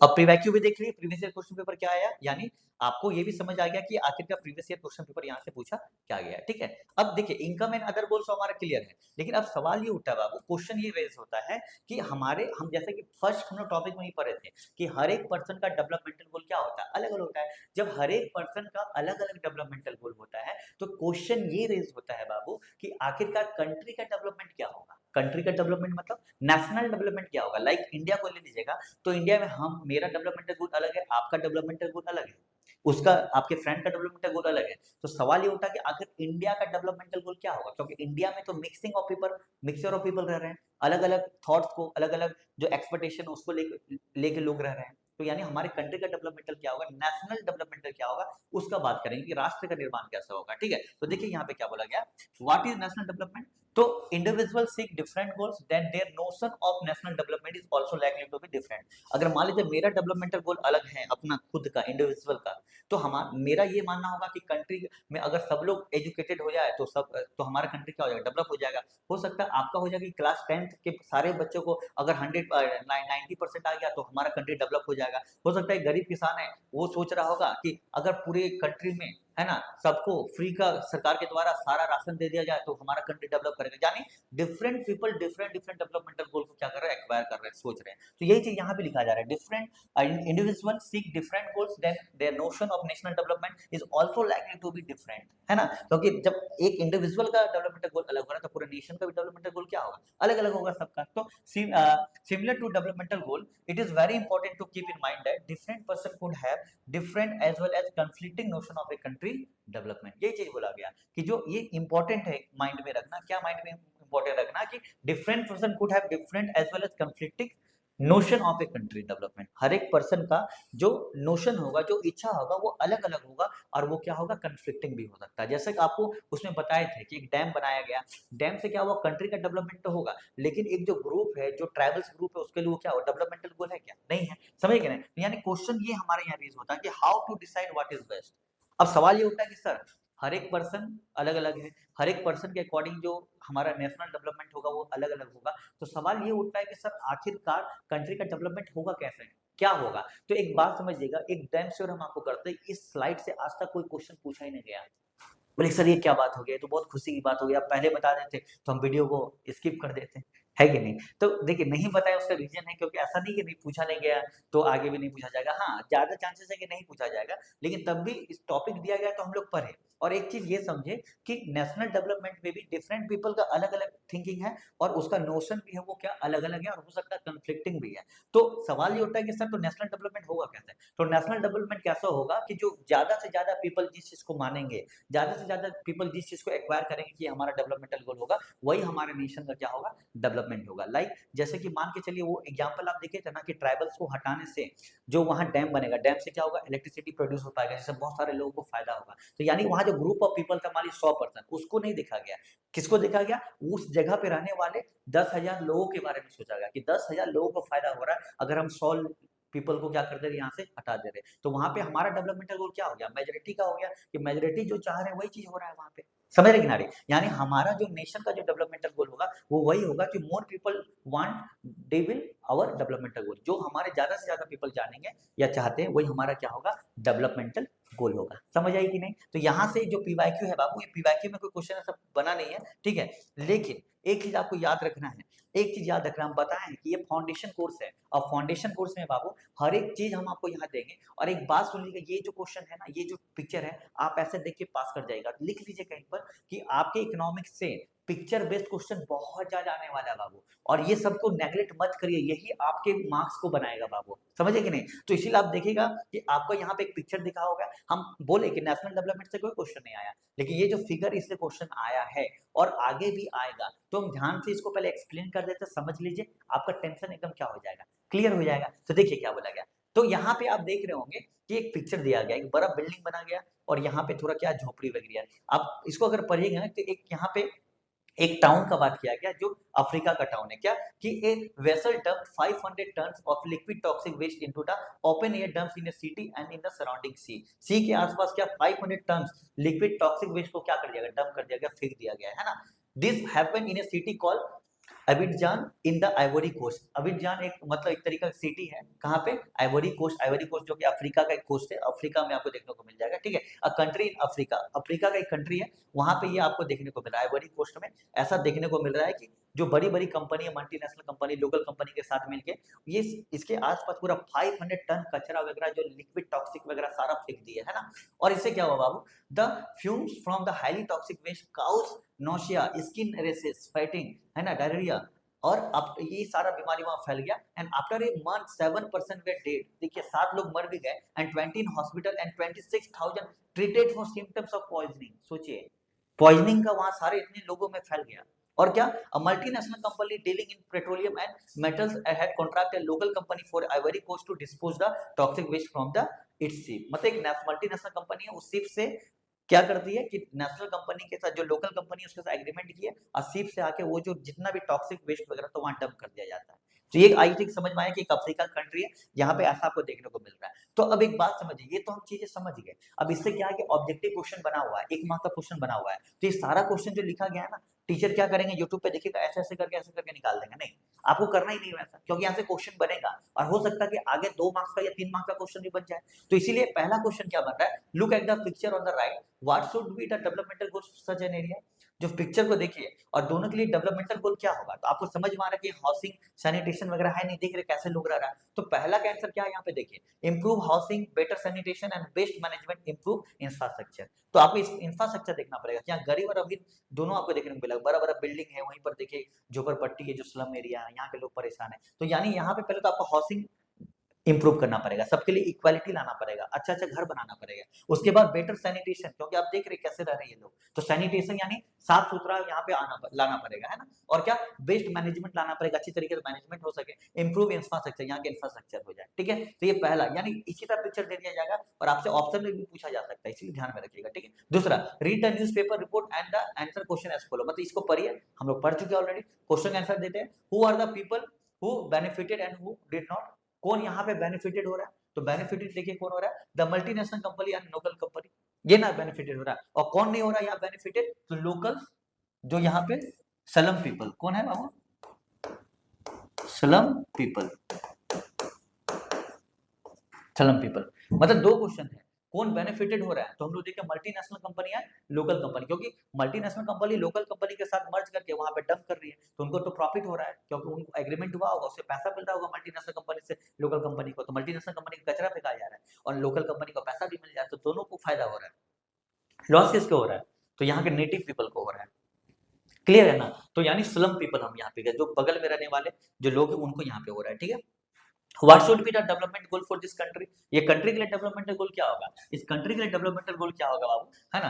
अब प्रीवैक्यू भी देख लिए, प्रीवियस ईयर क्वेश्चन पेपर क्या आया, यानी आपको ये भी समझ आ गया कि आखिर का प्रीवियस ईयर क्वेश्चन पेपर यहाँ से पूछा क्या गया है, ठीक है। अब देखिए इनकम एंड अदर गोल्स हमारा क्लियर है, लेकिन अब सवाल ये उठता है बाबू, क्वेश्चन ये रेज होता है कि हम जैसे कि फर्स्ट हम लोग टॉपिक में ही पढ़े थे कि हर एक पर्सन का डेवलपमेंटल गोल क्या होता है, अलग अलग होता है। जब हर एक पर्सन का अलग अलग डेवलपमेंटल गोल होता है तो क्वेश्चन ये रेज होता है बाबू कि आखिरकार कंट्री का डेवलपमेंट क्या होगा, कंट्री का डेवलपमेंट मतलब नेशनल डेवलपमेंट क्या होगा। लाइक इंडिया को ले लीजिएगा, तो इंडिया में हम, मेरा डेवलपमेंटल गोल अलग है, आपका डेवलपमेंटल गोल अलग है, उसका, आपके फ्रेंड का डेवलपमेंटल गोल अलग है। तो सवाल ये उठा कि आखिर इंडिया का डेवलपमेंटल गोल क्या होगा, क्योंकि इंडिया में तो mixing of people, mixture of people रह रहे हैं, अलग अलग थॉट्स को, अलग अलग जो एक्सपेक्टेशन उसको लेके लोग रह रहे हैं। तो यानी हमारे कंट्री का डेवलपमेंटल क्या होगा, नेशनल डेवलपमेंटल क्या होगा, उसका बात करेंगे कि राष्ट्र का निर्माण कैसा होगा, ठीक है। तो देखिए यहाँ पे क्या बोला गया, व्हाट इज नेशनल डेवलपमेंट, तो individual seek different goals then their notion of national development is also likely to be different. अगर मान लीजिए मेरा डेवलपमेंटल गोल अलग है अपना खुद का इंडिविजुअल का, तो मेरा ये मानना होगा कि कंट्री में अगर सब लोग एजुकेटेड हो जाए तो हमारा कंट्री क्या हो जाएगा, डेवलप हो जाएगा। हो सकता है आपका हो जाएगा कि क्लास 10th के सारे बच्चों को अगर 90% आ गया तो हमारा कंट्री डेवलप हो जाएगा। हो सकता है गरीब किसान है वो सोच रहा होगा कि अगर पूरे कंट्री में है ना सबको फ्री का सरकार के द्वारा सारा राशन दे दिया जाए तो हमारा कंट्री डेवलप करेगा। यानी different people different different developmental goal को क्या कर रहे हैं, एक्वायर कर रहे हैं, सोच रहे हैं। तो यही चीज यहाँ पे लिखा जा रहा है, different individual seek different goals then their notion of national development is also likely to be different, है ना। क्योंकि जब एक इंडिविजुअल का डेवलपमेंटल गोल अलग हो रहा है तो पूरे नेशन का भी डेवलपमेंटल गोल क्या होगा, अलग अलग होगा सबका। तो similar to developmental goal it is very important to keep in mind that different person could have different as well as conflicting notion of a country development. यही चीज बोला गया कि जो ये इंपॉर्टेंट है माइंड में रखना, क्या माइंड में इंपॉर्टेंट रखना कि different person could have different as well as conflicting notion of a country development. हर एक पर्सन का जो नोशन होगा, जो इच्छा होगा वो अलग अलग होगा और वो क्या होगा, कंफ्लिक्टिंग भी हो सकता है। जैसे कि आपको उसमें बताए थे कि एक डैम बनाया गया, डैम से क्या हुआ, कंट्री का डेवलपमेंट तो होगा, लेकिन एक जो ग्रुप है, जो ट्राइबल्स ग्रुप है, उसके लिए क्या होगा, डेवलपमेंटल गोल है क्या, नहीं है। समझ गए ना। यानी क्वेश्चन ये हमारे यहाँ रेज होता है कि how to decide what is best. अब सवाल ये उठता है कि सर हर एक पर्सन अलग अलग है, हर एक पर्सन के अकॉर्डिंग जो हमारा नेशनल डेवलपमेंट होगा वो अलग अलग होगा। तो सवाल ये उठता है कि सर आखिरकार कंट्री का डेवलपमेंट होगा कैसे, क्या होगा। तो एक बात समझिएगा, एक डैम श्योर हम आपको करते हैं, इस स्लाइड से आज तक कोई क्वेश्चन पूछा ही नहीं गया। बोले सर ये क्या बात हो गई, तो बहुत खुशी की बात हो गई, आप पहले बता देते तो हम वीडियो को स्किप कर देते, है कि नहीं। तो देखिए नहीं बताया उसका रीजन है क्योंकि ऐसा नहीं कि नहीं पूछा नहीं गया तो आगे भी नहीं पूछा जाएगा। हाँ ज्यादा चांसेस है कि नहीं पूछा जाएगा, लेकिन तब भी इस टॉपिक दिया गया तो हम लोग पढ़े। और एक चीज ये समझे कि नेशनल डेवलपमेंट में भी डिफरेंट पीपल का अलग अलग थिंकिंग है और उसका नोशन भी है वो क्या अलग अलग है और हो सकता है कंफ्लिक्टिंग भी है। तो सवाल ये होता है कि सर तो नेशनल डेवलपमेंट होगा कैसे। तो नेशनल डेवलपमेंट कैसा होगा कि जो ज्यादा से ज्यादा पीपल जिस चीज को मानेंगे, ज्यादा से ज्यादा पीपल जिस चीज को एक्वायर करेंगे कि हमारा डेवलपमेंटल गोल होगा, वही हमारे नेशन का क्या होगा, डेवलपमेंट होगा। लाइक जैसे कि मान के चलिए वो एग्जांपल आप देखे थे ना कि ट्राइबल्स को हटाने से जो वहां डैम बनेगा, डैम से क्या होगा, इलेक्ट्रिसिटी प्रोड्यूस हो पाएगा जिससे बहुत सारे लोगों को फायदा होगा। तो यानी वहां जो ग्रुप ऑफ पीपल था मान लीजिए 100%, उसको नहीं देखा गया, किसको देखा गया, उस जगह पे रहने वाले 10,000 लोगों के बारे में सोचा गया कि 10,000 लोगों को फायदा हो रहा है अगर हम 100 पीपल को क्या कर दे रहे, यहाँ से हटा दे रहे। तो वहां पे हमारा डेवलपमेंटल गोल क्या हो गया, मेजोरिटी का हो गया कि मेजोरिटी जो चाह रहे हैं वही चीज हो रहा है वहां पे। समझ रहे किनारे। यानी हमारा जो नेशन का जो डेवलपमेंटल गोल होगा वो वही होगा कि more people want they will our developmental goal, जो हमारे ज्यादा से ज्यादा पीपल जानेंगे या चाहते हैं वही हमारा क्या होगा, डेवलपमेंटल गोल होगा। समझ आई कि नहीं। तो यहाँ से जो पीवाईक्यू है बाबू, ये पीवाईक्यू में कोई क्वेश्चन ऐसा बना नहीं है, ठीक है। लेकिन एक चीज आपको याद रखना है, एक चीज याद रखना, हम बताएं कि ये फाउंडेशन कोर्स है और फाउंडेशन कोर्स में बाबू हर एक चीज हम आपको यहाँ देंगे। और एक बात सुन लीजिएगा, ये जो क्वेश्चन है ना, ये जो पिक्चर है आप ऐसे देख के पास कर जाएगा, लिख लीजिए कहीं पर कि आपके इकोनॉमिक्स से पिक्चर बेस्ड क्वेश्चन बहुत ज्यादा आने वाला है बाबू। और ये सबको नेगलेक्ट मत करिए, यही आपके मार्क्स को बनाएगा बाबू, समझे कि नहीं। तो इसीलिए आप देखिएगा कि आपको यहाँ पे एक पिक्चर दिखा होगा, हम बोले कि नेशनल डेवलपमेंट से कोई क्वेश्चन नहीं आया, लेकिन ये जो फिगर इससे क्वेश्चन आया है और आगे भी आएगा, तो हम ध्यान से इसको पहले एक्सप्लेन कर देते, समझ लीजिए, आपका टेंशन एकदम क्या हो जाएगा, क्लियर हो जाएगा। तो देखिए क्या बोला गया, तो यहाँ पे आप देख रहे होंगे कि एक पिक्चर दिया गया, एक बड़ा बिल्डिंग बना गया और यहाँ पे थोड़ा क्या झोपड़ी वगैरह है। आप इसको अगर पढ़िएगा ना तो एक यहाँ पे एक टाउन का बात किया गया जो अफ्रीका का टाउन है, क्या कि a vessel dump 500 tons of liquid toxic waste into the open air dumps in a city and in the surrounding sea के आसपास क्या 500 टन्स लिक्विड टॉक्सिक वेस्ट को क्या कर दिया गया, डंप कर दिया गया, फेंक दिया गया, है ना। This happened in a city called Abidjan in the Ivory Coast. Abidjan एक मतलब एक तरीका का सिटी है, कहाँ पे, आइवरी कोस्ट। आइवरी कोस्ट जो कि अफ्रीका का एक कोस्ट है, अफ्रीका में आपको देखने को मिल जाएगा, ठीक है। A country in Africa, Africa का एक कंट्री है, वहां पे ये आपको देखने को मिल रहा है आइवरी कोस्ट में। ऐसा देखने को मिल रहा है कि जो बड़ी बड़ी कंपनी है, मल्टीनेशनल कंपनी, लोकल कंपनी के साथ मिलके ये इसके आसपास पूरा 500 टन कचरा वगैरह जो लिक्विड टॉक्सिक वगैरह सारा फेंक दिया है ना। और इससे क्या हुआ बाबू, the fumes from the highly toxic waste cause nausea, skin rashes, fainting, है ना, डायरिया, और अब ये सारा बीमारी वहां फैल गया। And after a month 7% way dead, देखिए 7 लोग मर भी गए, and 20 in hospital and 26,000 treated for symptoms of poisoning. सोचिए पॉइजनिंग का वहां सारे इतने लोगों में फैल गया। और क्या, a multinational company dealing in petroleum and metals had contract a local company for Ivory Coast to dispose the toxic waste from the its ship. मतलब एक मल्टीनेशनल कंपनी है, उस शिप से क्या करती है कि नेशनल कंपनी के साथ जो लोकल कंपनी है उसके साथ एग्रीमेंट किया और शिप से आके वो जो जितना भी टॉक्सिक वेस्ट वगैरह तो वहां डंप कर दिया जाता है। तो ये आई थिंक समझ में आया कि एक अफ्रीका कंट्री है जहां पे ऐसा आपको देखने को मिल रहा है। तो अब एक बात समझिए, ये तो हम चीजें समझ गए। अब इससे क्या है कि ऑब्जेक्टिव क्वेश्चन बना हुआ है, 1 मार्क का क्वेश्चन बना हुआ है, तो ये सारा क्वेश्चन जो लिखा गया है ना, टीचर क्या करेंगे, यूट्यूब पे देखिएगा ऐसे करके निकाल देंगे। नहीं, आपको करना ही नहीं वैसा, क्योंकि यहाँ से क्वेश्चन बनेगा और हो सकता है कि आगे 2 मार्क्स का या 3 मार्क्स का क्वेश्चन भी बन जाए। तो इसीलिए पहला क्वेश्चन क्या बन रहा है, look at the picture on the right, what should be the developmental goals such an area. जो पिक्चर को देखिए और दोनों के लिए डेवलपमेंटल गोल क्या होगा, तो आपको समझ में आ रहा है कि हाउसिंग सैनिटेशन वगैरह है नहीं, देख रहे कैसे लोग रह रहा है। तो पहला का आंसर क्या है यहाँ पे देखिए, improve housing, better sanitation and best management, improve infrastructure. तो आपको इंफ्रास्ट्रक्चर देखना पड़ेगा, यहाँ गरीब और अमीर दोनों आपको देखने को मिलेगा। बड़ा बड़ा बिल्डिंग है, वहीं पर देखिए झोपड़पट्टी है, जो स्लम एरिया है, यहाँ के लोग परेशान है। तो यानी यहाँ पे पहले तो आपको हाउसिंग इंप्रूव करना पड़ेगा, सबके लिए इक्वालिटी लाना पड़ेगा, अच्छा अच्छा घर बनाना पड़ेगा। उसके बाद बेटर सैनिटेशन, क्योंकि आप देख रहे कैसे रह रहे हैं ये लोग, तो सैनिटेशन यानी साफ सुथरा यहाँ पे लाना पड़ेगा, है ना। और क्या, बेस्ट मैनेजमेंट लाना पड़ेगा, अच्छी तरीके से मैनेजमेंट हो सके, इंप्रूव इंफ्रास्ट्रक्चर, यहाँ के इंफ्रास्ट्रक्चर हो जाए, ठीक है। तो ये पहला, यानी इसी तरह पिक्चर दे दिया जाएगा और आपसे ऑप्शन में भी पूछा जा सकता है, इसलिए ध्यान में रखिएगा, ठीक है। दूसरा, read the newspaper report and the answer question as follow, मतलब इसको पढ़िए, हम लोग पढ़ चुके ऑलरेडी, क्वेश्चन आंसर देते हैं। Who are the people who benefited and who did not, कौन यहाँ पे बेनिफिटेड हो रहा है, तो बेनिफिटेड देखिए कौन हो रहा है, the multinational company and local company, ये ना बेनिफिटेड हो रहा है। और कौन नहीं हो रहा है यहाँ बेनिफिटेड, तो लोकल, जो यहाँ पे स्लम पीपल, कौन है बाबू, स्लम पीपल, स्लम पीपल। मतलब 2 क्वेश्चन है, कौन बेनिफिटेड हो रहा है, तो हम लोग देखें मल्टीनेशनल कंपनी है, लोकल कंपनी, क्योंकि मल्टीनेशनल कंपनी लोकल कंपनी के साथ मर्ज करके वहां पे डंप कर रही है, तो उनको तो प्रॉफिट हो रहा है, क्योंकि उनको एग्रीमेंट हुआ होगा, उससे पैसा मिल रहा होगा मल्टीनेशनल कंपनी से लोकल कंपनी को, तो मल्टीनेशनल कंपनी का कचरा फेंका जा रहा है और लोकल कंपनी को पैसा भी मिल जा रहा है, तो दोनों को फायदा हो रहा है। लॉस किसको हो रहा है, तो यहाँ के नेटिव पीपल को हो रहा है, क्लियर है ना। तो यानी स्लम पीपल हम यहाँ पे, जो बगल में रहने वाले जो लोग हैं उनको यहाँ पे हो रहा है, ठीक है। What should be the development goal for this country, ये कंट्री के लिए डेवलपमेंटल गोल क्या होगा, इस कंट्री के लिए डेवलपमेंटल गोल क्या होगा बाबू, है ना।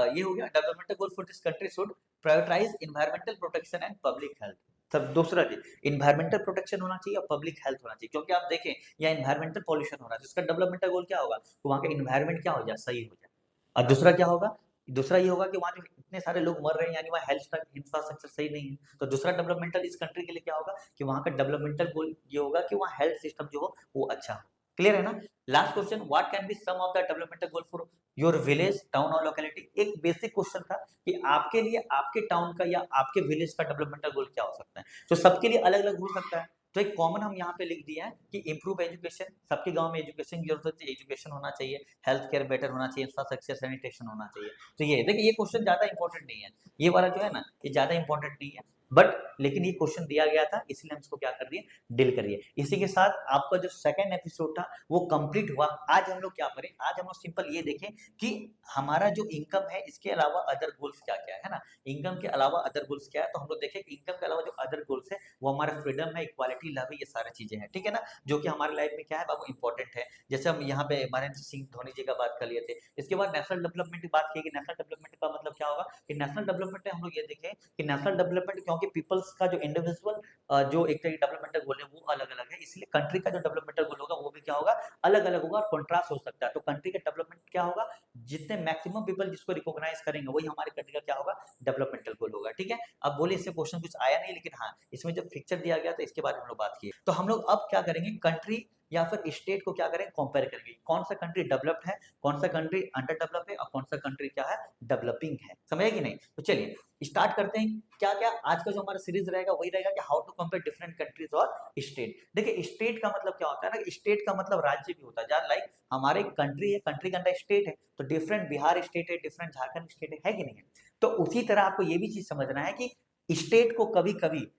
ये हो गया developmental goal for this country should prioritize environmental protection and public health. सब दूसरा जी, इन्वायरमेंटल प्रोटेक्शन होना चाहिए और पब्लिक हेल्थ होना चाहिए, क्योंकि आप देखें यहाँ इन्वायरमेंटल पॉल्यूशन हो रहा है, जिसका डेवलपमेंटल गोल क्या होगा, तो वहाँ का इन्वायरमेंट क्या हो जाए, सही हो जाए। और दूसरा क्या होगा, दूसरा ये होगा कि वहाँ जो इतने सारे लोग मर रहे हैं, यानी वहाँ हेल्थ इंफ्रास्ट्रक्चर सही नहीं है, तो दूसरा डेवलपमेंटल इस कंट्री के लिए क्या होगा कि वहाँ का डेवलपमेंटल गोल ये होगा कि वहाँ हेल्थ सिस्टम जो हो वो अच्छा हो, क्लियर है ना। Last question, what can be some of the developmental goal for your village, town और लोकेलिटी। एक बेसिक क्वेश्चन था कि आपके लिए आपके टाउन का या आपके विलेज का डेवलपमेंटल गोल क्या हो सकता है, तो सबके लिए अलग अलग हो सकता है। तो एक कॉमन हम यहाँ पे लिख दिया है कि इंप्रूव एजुकेशन, सबके गांव में एजुकेशन की जरूरत है, एजुकेशन होना चाहिए, हेल्थ केयर बेटर होना चाहिए, इंफ्रास्ट्रक्चर सैनिटेशन होना चाहिए। तो ये देखिए, ये क्वेश्चन ज्यादा इंपॉर्टेंट नहीं है, ये वाला जो है ना ये ज्यादा इंपॉर्टेंट नहीं है, बट लेकिन ये क्वेश्चन दिया गया था, इसलिए हम इसको क्या कर दिए, डील करिए। इसी के साथ आपका जो सेकंड एपिसोड था वो कंप्लीट हुआ। आज हम लोग क्या करें, आज हम लोग सिंपल ये देखें कि हमारा जो इनकम है इसके अलावा अदर गोल्स क्या क्या है ना, इनकम के अलावा अदर गोल्स क्या है, तो हम लोग देखें कि इनकम के अलावा जो अदर गोल्स है वो हमारा फ्रीडम है, इक्वालिटी, लव है, ये सारी चीजें हैं, ठीक है ना, जो कि हमारे लाइफ में क्या है बाबू इंपॉर्टेंट है। जैसे हम यहाँ पे महेंद्र सिंह धोनी जी का बात कर लिए थे, इसके बाद नेशनल डेवलपमेंट की बात की कि नेशनल डेवलपमेंट का मतलब क्या होगा, कि नेशनल डेवलपमेंट में हम लोग ये देखें कि नेशनल डेवलपमेंट, क्योंकि पीपल्स का जो इंडिविजुअल जो एक डेवलपमेंटल गोल है वो अलग अलग है, इसलिए कंट्री का जो डेवलपमेंटल गोल होगा वो भी क्या होगा, अलग अलग होगा, कॉन्ट्रास्ट हो सकता है। तो कंट्री का डेवलपमेंट क्या होगा, जितने मैक्सिमम पीपल जिसको रिकॉग्नाइज करेंगे वही हमारे कंट्री का क्या होगा, डेवलपमेंटल गोल होगा, ठीक है। अब बोले इससे क्वेश्चन कुछ आया नहीं, लेकिन हाँ इसमें जब पिक्चर दिया गया तो इसके बारे में हम लोग बात किए। तो हम लोग अब क्या करेंगे, कंट्री या फिर स्टेट को क्या करें, कंपेयर करेंगे, कौन सा कंट्री डेवलप्ड है, कौन सा कंट्री अंडर डेवलप है और कौन सा कंट्री क्या है, डेवलपिंग है, समझे कि नहीं। तो चलिए स्टार्ट करते हैं। क्या क्या आज का जो हमारा सीरीज रहेगा वही रहेगा कि how to compare different countries और स्टेट। देखिए स्टेट का मतलब क्या होता है ना, स्टेट का मतलब राज्य भी होता है, जहाँ लाइक हमारे कंट्री है, कंट्री के अंदर स्टेट है, तो डिफरेंट बिहार स्टेट है, डिफरेंट झारखंड स्टेट है कि नहीं है। तो उसी तरह आपको ये भी चीज समझना है कि स्टेट को कभी कभी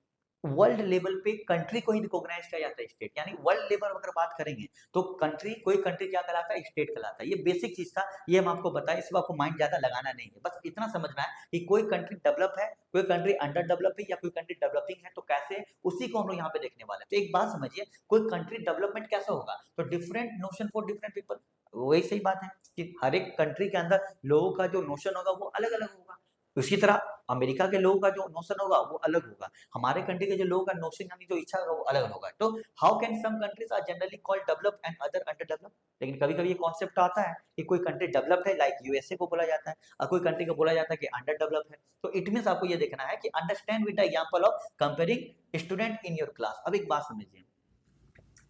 वर्ल्ड लेवल पे कंट्री को ही रिकॉग्नाइज किया जाता है स्टेट, यानी वर्ल्ड लेवल अगर बात करेंगे तो कंट्री, कोई कंट्री क्या कहलाता है, स्टेट कहलाता है। ये बेसिक चीज था, ये हम आपको बताएं, इसमें आपको माइंड ज्यादा लगाना नहीं है, बस इतना समझना है कि कोई कंट्री डेवलप है, कोई कंट्री अंडर डेवलप है या कोई कंट्री डेवलपिंग है, तो कैसे, उसी को हम लोग यहाँ पे देखने वाले हैं। तो एक बात समझिए, कोई कंट्री डेवलपमेंट कैसा होगा, तो different notion for different people, वही सही बात है कि हर एक कंट्री के अंदर लोगों का जो नोशन होगा वो अलग अलग होगा। उसी तरह अमेरिका के लोगों का जो नोशन होगा वो अलग होगा, हमारे कंट्री के जो लोगों का नोशन यानी जो इच्छा होगा वो अलग होगा। तो how can some countries are generally called developed and other under developed. लेकिन कभी कभी ये कॉन्सेप्ट आता है कि कोई कंट्री डेवलप्ड है, लाइक यूएसए को बोला जाता है, और कोई कंट्री को बोला जाता है कि अंडर डेवलप्ड है। तो इट मीन्स आपको ये देखना है कि understand with the example of comparing student in your class. अब एक बात समझिए,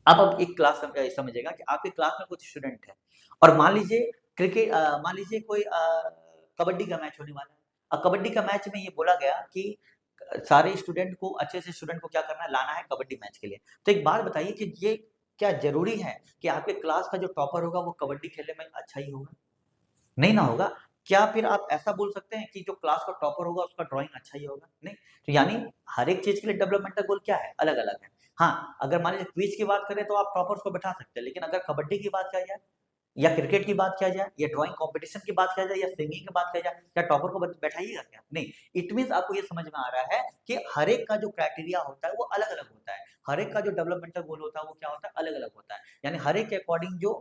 अब एक क्लास समझिएगा कि आपके क्लास में कुछ स्टूडेंट है, और मान लीजिए क्रिकेट, मान लीजिए कोई कबड्डी का मैच होने वाला है, और कबड्डी का मैच में ये बोला गया कि सारे स्टूडेंट को, अच्छे से स्टूडेंट को क्या करना है, लाना है कबड्डी मैच के लिए। तो एक बात बताइए कि ये क्या जरूरी है कि आपके क्लास का जो टॉपर होगा वो कबड्डी खेलने में अच्छा ही होगा? नहीं ना होगा। क्या फिर आप ऐसा बोल सकते हैं कि जो क्लास का टॉपर होगा उसका ड्राइंग अच्छा ही होगा? नहीं। तो यानी हर एक चीज के लिए डेवलपमेंटल गोल क्या है, अलग अलग है। हाँ, अगर मान लीजिए क्विज की बात करें तो आप टॉपर्स को बैठा सकते हैं, लेकिन अगर कबड्डी की बात किया जाए, या क्रिकेट की बात किया जाए, या ड्राइंग कंपटीशन की बात किया जाए, या सिंगिंग की बात किया जाए, क्या टॉपर को बैठाइएगा क्या? नहीं। इट मीन्स आपको ये समझ में आ रहा है कि हर एक का जो क्राइटेरिया होता है वो अलग अलग होता है, हर एक का जो डेवलपमेंटल गोल होता है वो क्या होता है, अलग अलग होता है। यानी हर एक के अकॉर्डिंग जो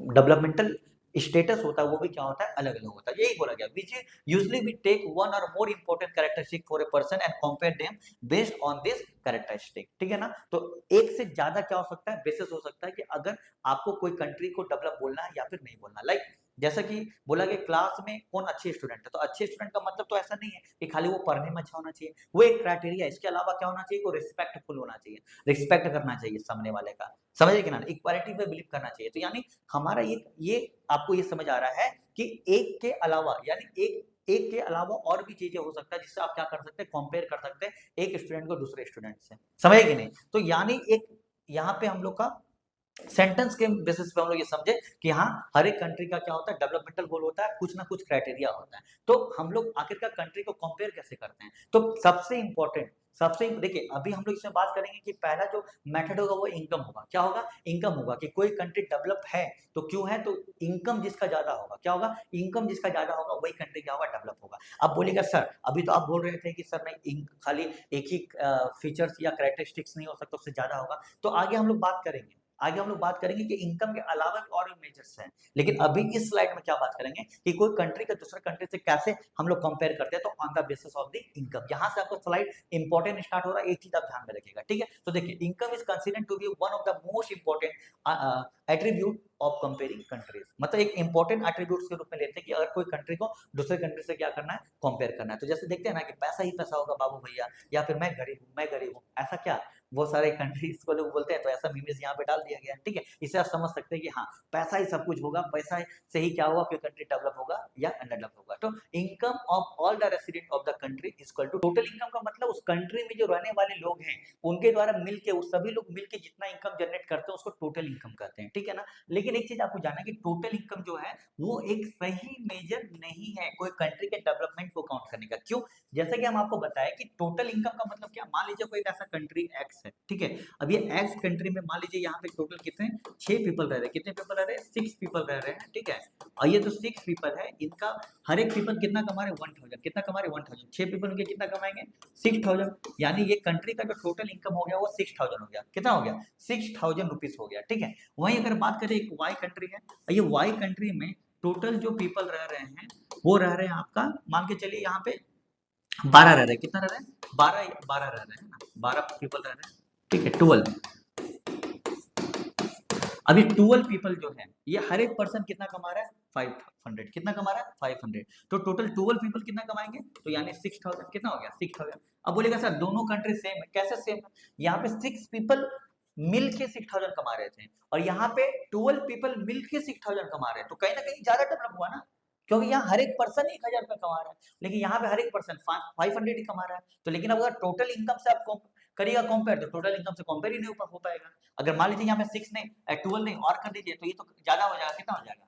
डेवलपमेंटल स्टेटस होता है वो भी क्या होता है, अलग अलग होता है। यही बोला गया, which usually we take one और more important characteristic for a person and compare them based on this characteristic. ठीक है ना? तो एक से ज्यादा क्या हो सकता है, बेसिस हो सकता है कि अगर आपको कोई कंट्री को डेवलप बोलना है या फिर नहीं बोलना। लाइक जैसा कि बोला गया क्लास में कौन अच्छे स्टूडेंट है, तो अच्छे स्टूडेंट का मतलब तो ऐसा नहीं है कि खाली वो पढ़ने में अच्छा होना चाहिए, वो एक क्राइटेरिया। इसके अलावा क्या होना चाहिए, वो रिस्पेक्टफुल होना चाहिए, रिस्पेक्ट करना चाहिए सामने वाले का, समझे कि ना, इक्वालिटी पे बिलीव करना चाहिए। तो यानी हमारा ये आपको ये समझ आ रहा है कि एक के अलावा, यानी एक के अलावा और भी चीजें हो सकता है जिससे आप क्या कर सकते हैं, कंपेयर कर सकते हैं एक स्टूडेंट को दूसरे स्टूडेंट से, समझे कि नहीं? तो यानी एक यहाँ पे हम लोग का सेंटेंस के बेसिस पे हम लोग ये समझे कि हाँ, हर एक कंट्री का क्या होता है, डेवलपमेंटल गोल होता है, कुछ ना कुछ क्राइटेरिया होता है। तो हम लोग आखिरकार कंट्री को कंपेयर कैसे करते हैं? तो सबसे इंपॉर्टेंट, सबसे देखिए अभी हम लोग इसमें बात करेंगे कि पहला जो मेथड होगा वो इनकम होगा। क्या होगा? इनकम होगा, कि कोई कंट्री डेवलप है तो क्यों है, तो इनकम जिसका ज्यादा होगा, क्या होगा, इनकम जिसका ज्यादा होगा वही कंट्री क्या होगा, डेवलप होगा। अब बोलेगा सर, अभी तो आप बोल रहे थे कि सर नहीं, खाली एक ही फीचर्स या कैरेक्टरिस्टिक्स नहीं हो सकता, उससे ज्यादा होगा। तो आगे हम लोग बात करेंगे, आगे हम लोग बात करेंगे कि इनकम के अलावा और भी मेजर्स हैं। लेकिन अभी इस स्लाइड में क्या बात करेंगे कि कोई कंट्री का दूसरे कंट्री से कैसे हम लोग कंपेयर करते हैं, तो on the basis of the income. यहां से आपको स्लाइड इंपॉर्टेंट स्टार्ट हो रहा है, एक चीज आप ध्यान में रखिएगा, ठीक है? तो देखिए, income is considered to be one of the most important attribute of comparing countries. मतलब एक इंपॉर्टेंट एट्रीब्यूट्स के रूप में लेते हैं कि अगर कोई कंट्री को दूसरे कंट्री से क्या करना है, कंपेयर करना है। तो जैसे देखते हैं ना कि पैसा ही पैसा होगा बाबू भैया, या फिर मैं गरीब हूँ, मैं गरीब हूँ, ऐसा क्या बहुत सारे कंट्रीज को लोग बोलते हैं, तो ऐसा मीम्स यहाँ पे डाल दिया गया, ठीक है? इससे आप समझ सकते हैं कि हाँ, पैसा ही सब कुछ होगा, पैसा से ही क्या होगा, कोई कंट्री डेवलप होगा या अंडर डेवलप होगा। तो income of all the resident of the country is equal to total income का मतलब उस कंट्री में जो रहने वाले लोग हैं उनके द्वारा मिलके, उस सभी लोग मिलके जितना इनकम जनरेट करते हैं उसको टोटल इनकम कहते हैं, ठीक है ना? लेकिन एक चीज आपको जानना है कि टोटल इनकम जो है वो एक सही मेजर नहीं है कोई कंट्री के डेवलपमेंट को काउंट करने का। क्यों? जैसे कि हम आपको बताएं कि टोटल इनकम का मतलब क्या, मान लीजिए कोई ऐसा कंट्री एक्स है, ठीक है? अब ये एक्स कंट्री में मान लीजिए यहाँ पे टोटल कितने 6 पीपल रह रहे हैं, कितने पीपल रह रहे हैं, 6 पीपल रह रहे हैं, ठीक है? और ये जो 6 पीपल है इनका हर एक पीपल कितना कमा रहे, 1000, कितना कमा रहे, 1000, 6 पीपल के कितना कमाएंगे, 6000। यानी ये कंट्री का जो टोटल इनकम हो गया वो 6000 हो गया। कितना हो गया, 6000 रुपीज हो गया, ठीक है? वहीं अगर बात करें एक वाई कंट्री है, ये वाई कंट्री में टोटल जो पीपल रह रहे हैं वो रह रहे हैं आपका, मान के चलिए यहाँ पे 12 रह रहे हैं, कितना रह रहे हैं, 12 रह रहे हैं ना, 12 पीपल रह रहे हैं, ठीक है? 12, अभी 12 पीपल जो है ये हर एक पर्सन कितना कमा रहा है, 500, कितना कमा रहा है, 500। तो टोटल 12 पीपल कितना कमाएंगे, तो यानी 6000, कितना हो गया, 6000। अब बोलेगा सर दोनों कंट्री सेम है, कैसे सेम है? यहाँ पे 6 पीपल मिल के 6000 कमा रहे थे, और यहाँ पे 12 पीपल मिल के 6000 कमा रहे हैं, तो कहीं ना कहीं ज्यादा डेवलप हुआ ना, क्योंकि यहाँ हर एक पर्सन 1000 रुपया कमा रहा है, लेकिन यहाँ पे हर एक पर्सन 500 ही कमा रहा है। तो लेकिन अब अगर टोटल इनकम से आप करिएगा कंपेयर, तो टोटल इनकम से कंपेयर ही नहीं हो पाएगा। अगर मान लीजिए यहाँ पे 6 नहीं 12 नहीं और कर दीजिए, तो ये तो ज्यादा हो जाएगा, कितना हो जाएगा,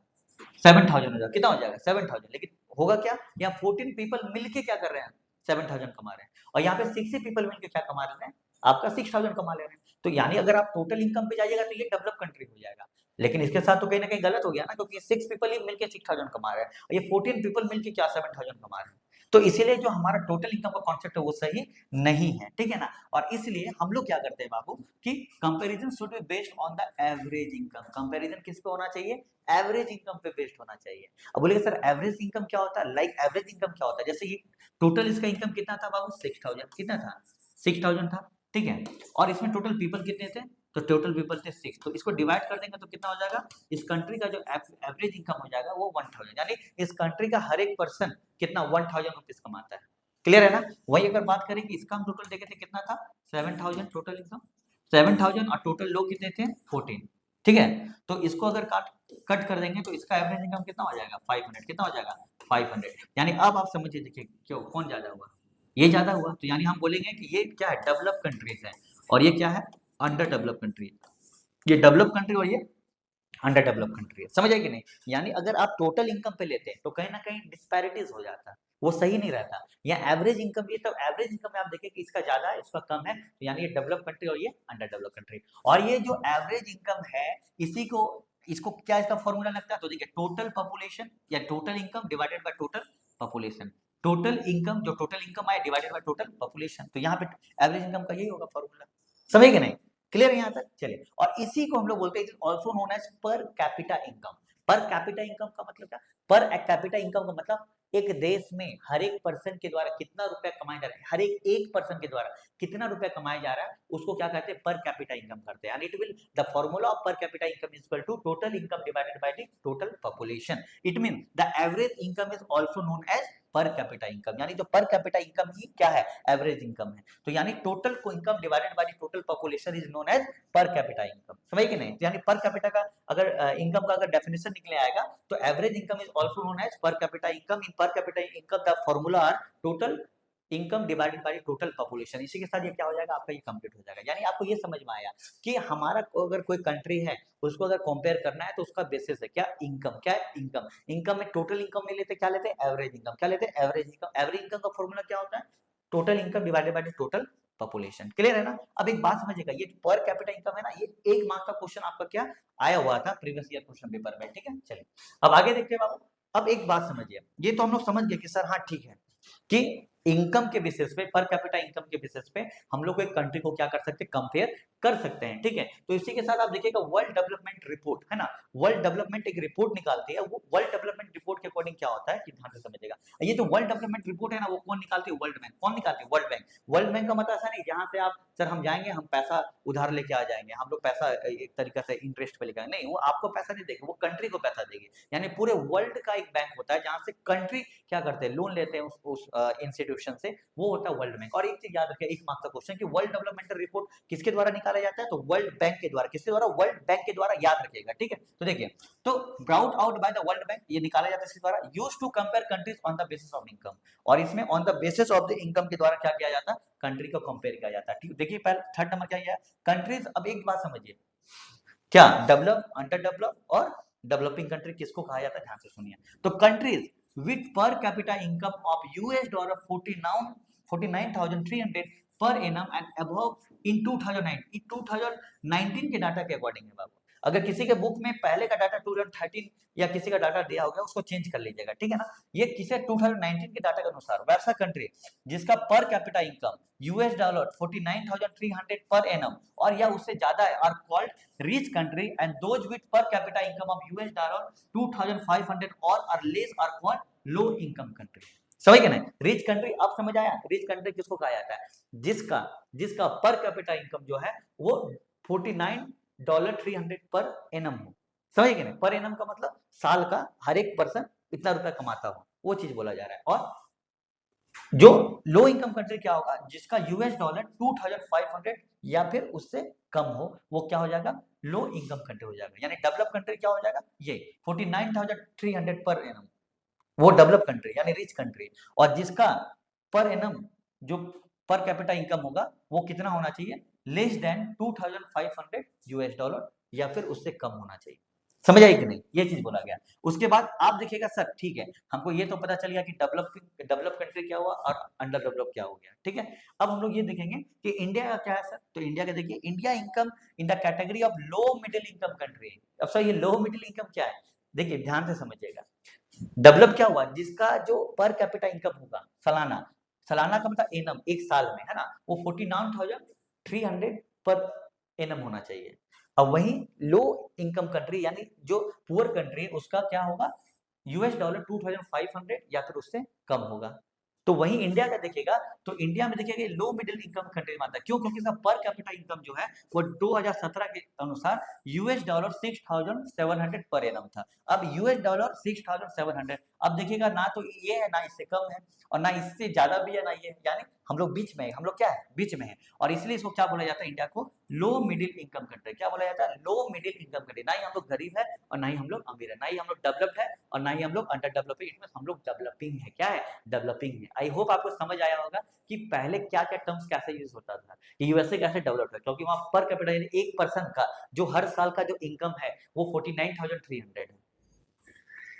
7000 हो जाएगा, कितना हो जाएगा, 7000। लेकिन होगा क्या, यहाँ 14 पीपल मिलके क्या कर रहे हैं, 7000 कमा रहे हैं, और यहाँ पे 60 पीपल मिलके क्या कमा रहे हैं, आपका 6000 कमा ले रहे हैं। तो यानी अगर आप टोटल इनकम पे जाइएगा तो ये डेवलप कंट्री हो जाएगा। लेकिन इसके साथ तो कहीं ना कहीं गलत हो गया ना, क्योंकि 6 पीपल ही मिलके 6000 कमा रहे हैं, और ये 14 पीपल मिलके क्या 7000 कमा रहे हैं। तो इसीलिए जो हमारा टोटल इनकम का कॉन्सेप्ट है वो सही नहीं है, ठीक है ना। और इसलिए हम लोग क्या करते हैं बाबू कि comparison should be based on the average income. Comparison किस पे होना चाहिए? एवरेज इनकम पे बेस्ड होना चाहिए। अब बोलेगा सर एवरेज इनकम क्या होता है? लाइक एवरेज इनकम क्या होता है? जैसे ये टोटल इसका इनकम कितना था बाबू? 6000। कितना था? 6000 था, ठीक है। और इसमें टोटल पीपल कितने थे? तो टोटल पीपल थे 6। तो इसको डिवाइड कर देंगे तो कितना हो जाएगा? इस कंट्री का जो एवरेज इनकम हो जाएगा वो 1000, यानी इस कंट्री का हर एक पर्सन कितना? 1000 रुपीज कमाता है। क्लियर है ना। वही अगर बात करें कि इसका हम टोटल देखे थे कितना था? 7000 टोटल इनकम, 7000 और टोटल लोग कितने थे? 14, ठीक है। तो इसको अगर कट कर देंगे तो इसका एवरेज इनकम कितना हो जाएगा? 500। कितना हो जाएगा? 500। यानी अब आप समझिए, देखिए क्यों, कौन ज्यादा हुआ? ये ज्यादा हुआ। तो यानी हम बोलेंगे कि ये क्या है? डेवलप कंट्रीज है, और ये क्या है? Under develop country. ये डेवलप कंट्री और ये अंडर डेवलप कंट्री है। समझ आए कि नहीं? यानी अगर आप टोटल इनकम पे लेते हैं तो कहीं ना कहीं डिस्पैरिटीज हो जाता है, वो सही नहीं रहता। या एवरेज इनकम, ये तब एवरेज इनकम में आप देखें कि इसका ज्यादा है इसका कम है, तो यानी ये डेवलप कंट्री और ये अंडर डेवलप कंट्री। और ये जो एवरेज इनकम है, इसी को, इसको क्या इसका फॉर्मूला लगता है? तो देखिए टोटल पॉपुलेशन या total income divided by total population. Total income, जो टोटल इनकम आए डिवाइडेड बाय टोटल पॉपुलेशन। तो यहाँ पे एवरेज इनकम का यही होगा फॉर्मूला। समझे कि नहीं? क्लियर है यहाँ तक? चलिए, और इसी को हम लोग बोलते हैं also known as per capita income. Per capita income का मतलब क्या? पर कैपिटा इनकम का मतलब एक देश में हर एक पर्सन के द्वारा कितना रुपया कमाया जा रहा है, हर एक पर्सन के द्वारा कितना रुपया कमाया जा रहा है, उसको क्या कहते हैं? पर कैपिटा इनकम करते हैं। And it will the formula of per capita income is equal to total income divided by the total population. It mean the average income is also known as per capita income. यानी जो पर capita income ही क्या है? Average income है। तो यानी total को income divided by the total population is known as per capita income. समझ कि नहीं? यानी पर कैपिटा का अगर इनकम का अगर डेफिनेशन निकले आएगा तो average income is also known as per capita income. In per capita income the formula are total income divided by total population. इसी के साथ ये क्या हो जाएगा? आपका ये कंप्लीट हो जाएगा। यानी आपको ये समझ में आया कि हमारा अगर कोई कंट्री है उसको अगर कंपेयर करना है तो उसका बेसिस है क्या? इनकम। क्या है? इनकम। इनकम में टोटल इनकम नहीं लेते, क्या लेते हैं? Average income. क्या लेते हैं? Average income. एवरेज इनकम का फॉर्मूला क्या होता है? Total income divided by total population. Clear है ना? अब एक बात समझिएगा, ये पर कैपिटा इनकम है ना, ये एक मार्क्स का क्वेश्चन आपका क्या आया हुआ था प्रीवियस ईयर क्वेश्चन पेपर में, ठीक है। चलिए अब आगे देखते हैं बाबू। अब एक बात समझिए, ये तो हम लोग समझ गए कि सर हाँ ठीक है कि इनकम के बेसिस पे, पर कैपिटा इनकम के बेसिस पे हम लोग एक कंट्री को क्या कर सकते हैं? कंपेयर कर सकते हैं, ठीक है। तो इसी के साथ आप देखिएगा वर्ल्ड डेवलपमेंट रिपोर्ट है ना, वर्ल्ड डेवलपमेंट एक रिपोर्ट निकालती है। वो वर्ल्ड डेवलपमेंट रिपोर्ट के अकॉर्डिंग क्या होता है कि ध्यान से समझिएगा, ये जो वर्ल्ड डेवलपमेंट रिपोर्ट है ना, वो कौन निकालती है? World bank. कौन निकालती है? World bank. वर्ल्ड बैंक का मतलब ऐसा नहीं जहां से आप सर हम जाएंगे हम पैसा उधार लेके आ जाएंगे, हम लोग पैसा एक तरीका से इंटरेस्ट पे लेके, नहीं, वो आपको पैसा नहीं देगी, वो कंट्री को पैसा देगी। यानी पूरे वर्ल्ड का एक बैंक होता है जहां से कंट्री क्या करते हैं? लोन लेते हैं उस इंस्टीट्यूशन से, वो होता है वर्ल्ड बैंक। और एक चीज याद रखिए, एक मार्क्स का क्वेश्चन कि वर्ल्ड डेवलपमेंटल रिपोर्ट किसके द्वारा निकाला जाता है? तो वर्ल्ड बैंक के द्वारा। किसके द्वारा? वर्ल्ड बैंक के द्वारा। याद रखिएगा, ठीक है। तो देखिए, तो brought out by the World Bank, ये निकाला जाता है इसके द्वारा, used to compare countries on the basis of income. और इसमें on the basis of the income के द्वारा क्या किया जाता है? कंट्री को कंपेयर किया जाता है, ठीक। देखिए पहले थर्ड नंबर क्या है? कंट्रीज। अब एक बात समझिए, क्या डेवलप, अंडर डेवलप और डेवलपिंग कंट्री किसको कहा जाता है? ध्यान से सुनिए। तो countries with per capita income of US dollar 49,300 per annum and above in 2019 के डाटा के अकॉर्डिंग है बाबू। अगर किसी के बुक में पहले का डाटा 2013 या किसी का डाटा दिया हो गया उसको चेंज कर लीजिएगा, ठीक है ना। ये किसे 2019 के डाटा के अनुसार वैसा कंट्री जिसका पर capita income US dollar 49,300 per annum और या उससे ज्यादा है are called rich country, and those with per capita income of US dollar 2,500 और or less are called low income country. समझ गए ना? Rich country. अब समझ आया? रिच कंट्री किसको कहा जाता है? जिसका जिसका पर कैपिटा इनकम जो है वो 49,300 पर एनम हो। समझ गए ना? पर एनम का मतलब साल का हर एक पर्सन इतना रुपया कमाता हो, वो चीज बोला जा रहा है। और जो लो इनकम कंट्री क्या होगा? जिसका US डॉलर 2,500 या फिर उससे कम हो, वो क्या हो जाएगा? लो इनकम कंट्री हो जाएगा। यानी डेवलप कंट्री क्या हो जाएगा? ये 49,300 पर एनम, वो डेवलप कंट्री यानी रिच कंट्री। और जिसका पर एनम जो पर कैपिटा इनकम होगा वो कितना होना चाहिए? लेस देन 2,500 US डॉलर या फिर उससे कम होना चाहिए। समझ आई कि नहीं? ये चीज बोला गया। उसके बाद आप देखिएगा सर ठीक है, हमको ये तो पता चल गया कि डेवलप कंट्री क्या हुआ और अंडर डेवलप क्या हो गया, ठीक है। अब हम लोग ये देखेंगे कि इंडिया का क्या है सर। तो इंडिया का देखिए, India income in the category of low middle income country. अब सर ये लो मिडिल इनकम क्या है? देखिए ध्यान से समझिएगा, डेवलप क्या हुआ, जिसका जो पर कैपिटा इनकम होगा सालाना, सालाना का मतलब एनम, एक साल में है ना, वो 49,300 पर एनम होना चाहिए। अब वही लो इनकम कंट्री यानी जो पुअर कंट्री है उसका क्या होगा, यूएस डॉलर 2500 या फिर उससे कम होगा। तो वहीं इंडिया का देखिएगा, तो इंडिया में देखिएगा लो मिडिल इनकम कंट्री मानता है, क्यों, क्योंकि इसका पर कैपिटा इनकम जो है वो 2017 के अनुसार यूएस डॉलर 6700 पर एनम था। अब यूएस डॉलर 6700, अब देखिएगा ना तो ये है ना इससे कम है और ना इससे ज्यादा भी है ना ये, यानी हम लोग बीच में है, हम लोग क्या है, बीच में है। और इसलिए इसको क्या बोला जाता है, इंडिया को लो मिडिल इनकम कंट्री। क्या बोला जाता है, लो मिडिल इनकम कंट्री। ना ही हम लोग गरीब है और ना ही हम लोग अमीर है, ना ही हम लोग डेवलप्ड है और ना ही हम लोग अंडर डेवलप्ड है, इसमें हम लोग डेवलपिंग है। क्या है, डेवलपिंग है। आई होप आपको समझ आया होगा कि पहले क्या क्या टर्म्स कैसे यूज होता था, यूएसए कैसे डेवलप्ड है, क्योंकि वहां पर कैपिटा एक पर्सन का जो हर साल का जो इनकम है वो 49,300 है।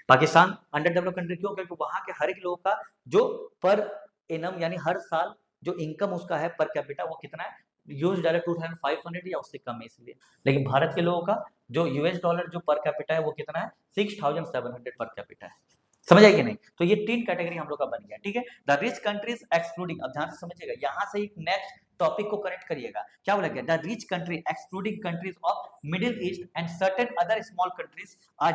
पाकिस्तान अंडर डेवलप कंट्री क्यों, क्योंकि वहां के हर एक लोगों का जो पर एनम यानी हर साल जो इनकम उसका है पर कैपिटा वो कितना है, यूएस डॉलर 2500 या उससे कम है इसलिए। लेकिन भारत के लोगों का जो यूएस डॉलर जो पर कैपिटा है वो कितना है, 6700 पर कैपिटा है। समझ आई कि नहीं, तो ये तीन कैटेगरी हम लोग का बन गया। ठीक है, द रिच कंट्रीज एक्सक्लूडिंग, अब ध्यान से समझिएगा, यहां से एक नेक्स्ट टॉपिक को कनेक्ट करिएगा। क्या बोला गया, the rich country excluding countries of Middle East and certain other small countries are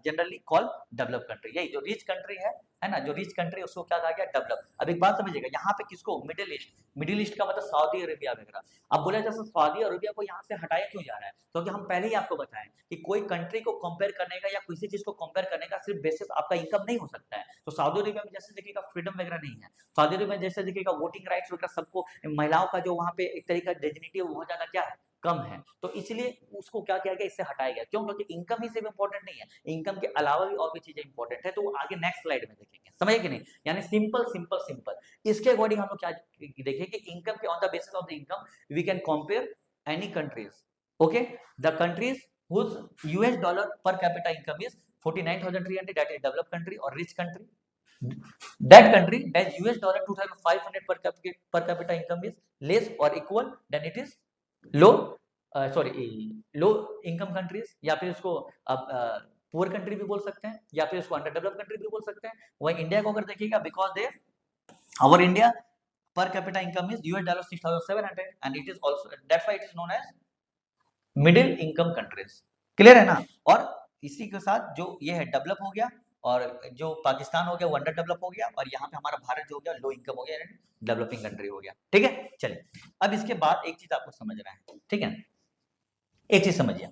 generally called develop country. यही जो रिच कंट्री है ना, जो रिच कंट्री उसको क्या कहा गया, डेवलप। अब एक बात समझिएगा, यहाँ पे किसको, मिडिल ईस्ट, मिडिल ईस्ट का मतलब सऊदी अरेबिया वगैरह। अब बोला जैसे सऊदी अरेबिया को यहाँ से हटाया क्यों जा रहा है, क्योंकि हम पहले ही आपको बताएं कि कोई कंट्री को कंपेयर करने का या किसी चीज को कंपेयर करने का सिर्फ बेसिस आपका इनकम नहीं हो सकता है। तो सऊदी अरेबिया में जैसे देखिएगा फ्रीडम वगैरह नहीं है, सऊदी अरेबिया में जैसे देखिएगा वोटिंग राइट्स वगैरह सबको, महिलाओं का जो वहाँ पे एक तरीका डिग्निटी है वो बहुत ज्यादा क्या है, कम है। तो इसलिए उसको क्या किया गया, इससे हटाया गया। क्यों, क्योंकि इनकम ही सिर्फ इंपॉर्टेंट नहीं है, इनकम के अलावा भी और भी चीजें इंपॉर्टेंट है। तो वो आगे नेक्स्ट स्लाइड में देखेंगे, समझे कि नहीं, यानी सिंपल सिंपल सिंपल। इसके अकॉर्डिंग हम लोग क्या देखें कि इनकम के on the basis of the income we can compare any countries. Okay, the countries whose US dollar per capita income is 49,300, that is developed country or rich country. That country that US dollar 2,500 per capita income is less or equal, then it is low low income countries, या फिर उसको poor country भी बोल सकते हैं, या फिर उसको अंडर डेवलप कंट्री भी बोल सकते हैं। वही इंडिया को अगर देखिएगा, because they our India per capita income is US dollar 6,700 and it is also, that's why it is known as middle income countries. Clear है ना। और इसी के साथ जो ये है डेवलप हो गया, और जो पाकिस्तान हो गया वो अंडर डेवलप हो गया, और यहाँ पे हमारा भारत जो हो गया लो इनकम हो गया, डेवलपिंग कंट्री हो गया। ठीक है, चलिए अब इसके बाद एक चीज आपको समझना है। ठीक है, एक चीज समझिए,